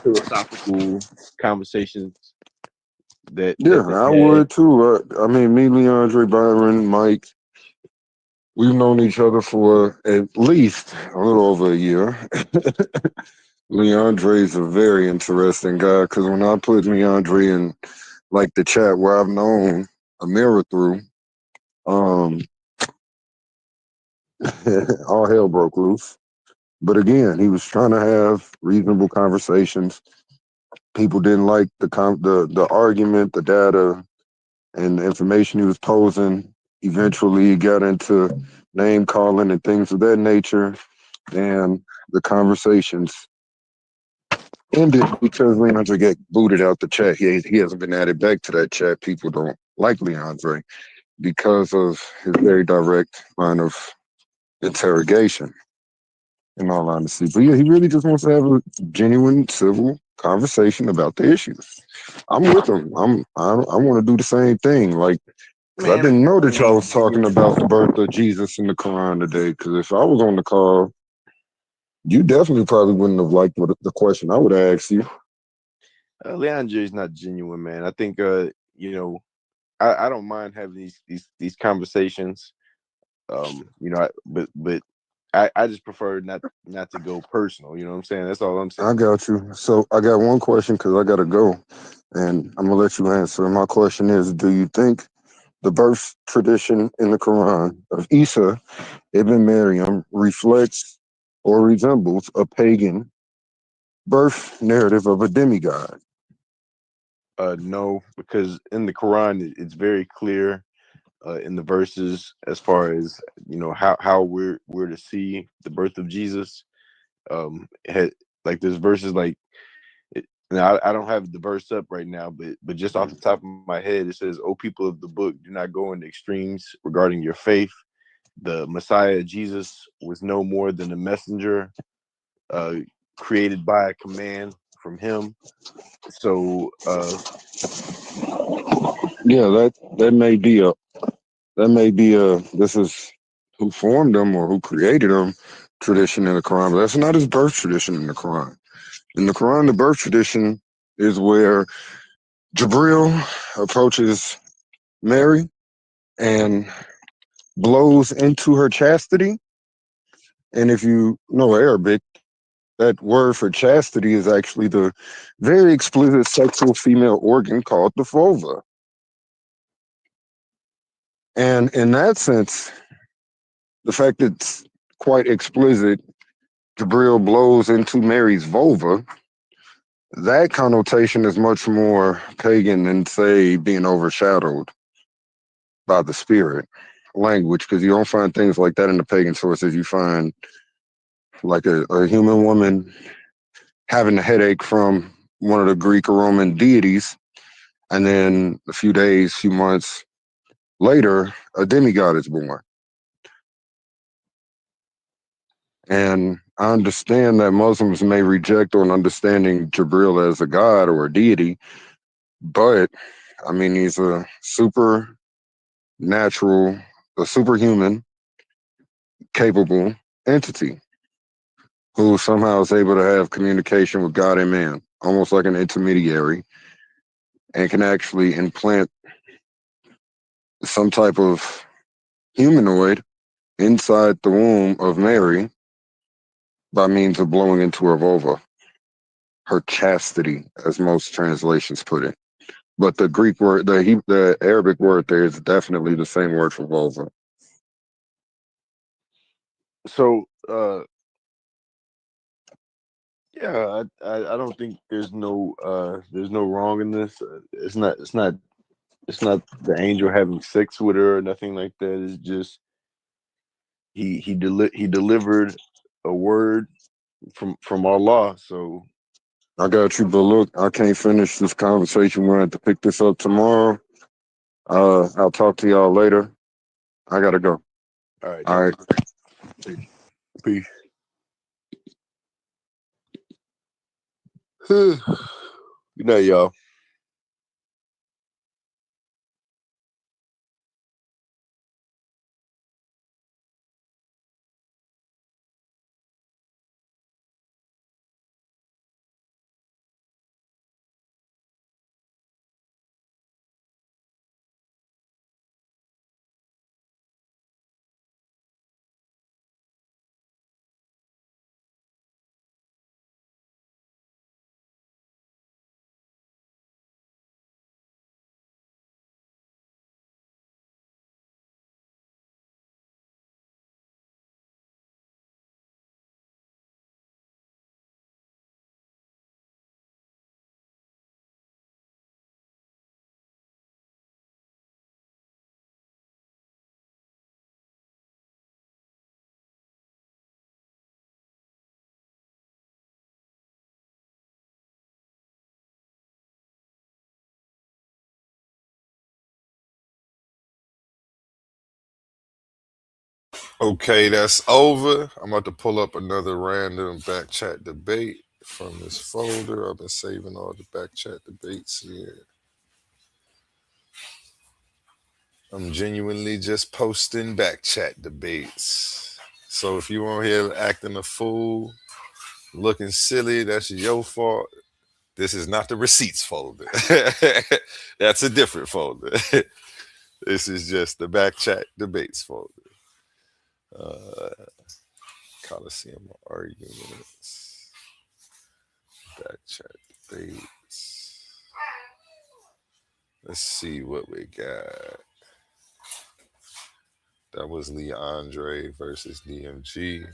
philosophical conversations that I they had. would too. I mean, me, Leondre, Byron, Mike, we've known each other for at least a little over a year. Leondre is a very interesting guy because when I put Leondre in like the chat where I've known Amira through, um, all hell broke loose. But again, he was trying to have reasonable conversations. People didn't like the argument, the data, and the information he was posing. Eventually, he got into name calling and things of that nature, and the conversations ended because Leandre got booted out the chat. He hasn't been added back to that chat. People don't like Leandre because of his very direct line of interrogation, in all honesty. But yeah, he really just wants to have a genuine, civil conversation about the issues. I'm with him. I want to do the same thing. Like, because I didn't know that y'all was talking about the birth of Jesus in the Quran today. Because if I was on the call, you definitely probably wouldn't have liked the question I would ask you. Leandre is not genuine, man. I think you know, I don't mind having these conversations. You know, but I just prefer not to go personal. You know what I'm saying? That's all I'm saying. I got you. So I got one question because I gotta go, and I'm gonna let you answer. My question is: do you think the birth tradition in the Quran of Isa ibn Maryam reflects or resembles a pagan birth narrative of a demigod? No, because in the Quran it's very clear in the verses as far as how we're to see the birth of Jesus. Like there's verses like now I don't have the verse up right now, but just off the top of my head it says, "O people of the book, do not go into extremes regarding your faith. The Messiah Jesus was no more than a messenger created by a command from him." So yeah, that may be a this is who formed them or who created them tradition in the Quran, but that's not his birth tradition in the Quran. In the Quran, the birth tradition is where Jibril approaches Mary and blows into her chastity. And if you know Arabic, that word for chastity is actually the very explicit sexual female organ called the vulva. And in that sense, the fact that it's quite explicit, Jibril blows into Mary's vulva, that connotation is much more pagan than, say, being overshadowed by the spirit language, because you don't find things like that in the pagan sources. You find like a human woman having a headache from one of the Greek or Roman deities, and then a few months later, a demigod is born. And I understand that Muslims may reject on understanding Jibril as a god or a deity, but I mean, he's a superhuman, capable entity who somehow is able to have communication with God and man, almost like an intermediary, and can actually implant some type of humanoid inside the womb of Mary by means of blowing into her vulva, her chastity, as most translations put it. But the Greek word, the Arabic word there is definitely the same word for vulva. so yeah, I don't think there's no wrong in this. It's not the angel having sex with her or nothing like that. It's just he delivered a word from Allah. So I got you, but look, I can't finish this conversation. We're going to have to pick this up tomorrow. I'll talk to y'all later. I got to go. all right, All right. peace. Good night, y'all. Okay, that's over. I'm about to pull up another random back chat debate from this folder. I've been saving all the back chat debates here. I'm genuinely just posting back chat debates. So if you on here acting a fool, looking silly, that's your fault. This is not the receipts folder. That's a different folder. This is just the back chat debates folder. Coliseum arguments. Back chat debates. Let's see what we got. That was Leondre versus DMG.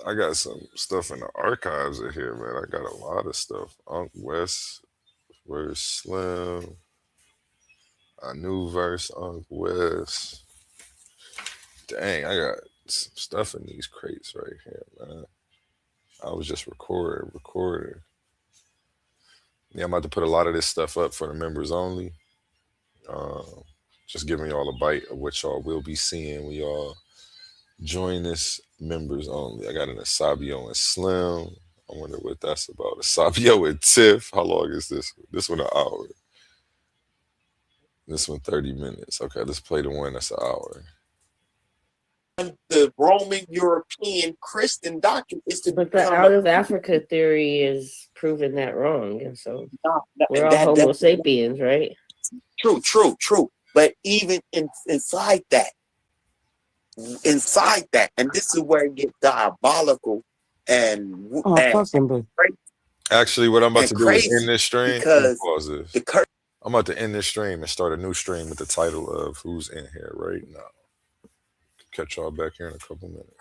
I got some stuff in the archives in here, man. I got a lot of stuff. Unc West versus Slim. A new verse, Unc West. Dang, I got some stuff in these crates right here, man. I was just recording. Yeah, I'm about to put a lot of this stuff up for the members only. Just giving y'all a bite of what y'all will be seeing when y'all join this members only. I got an Asabio and Slim. I wonder what that's about. Asabio and Tiff. How long is this? This one an hour. This one 30 minutes. Okay, let's play the one that's an hour. The Roman European Christian doctrine is to but the out of Africa theory is proving that wrong, and so we're all Homo sapiens, right? True. But even inside that, and this is where it gets diabolical and actually, what I'm about to do is end this stream. Because I'm about to end this stream and start a new stream with the title of Who's in Here right now. Catch y'all back here in a couple minutes.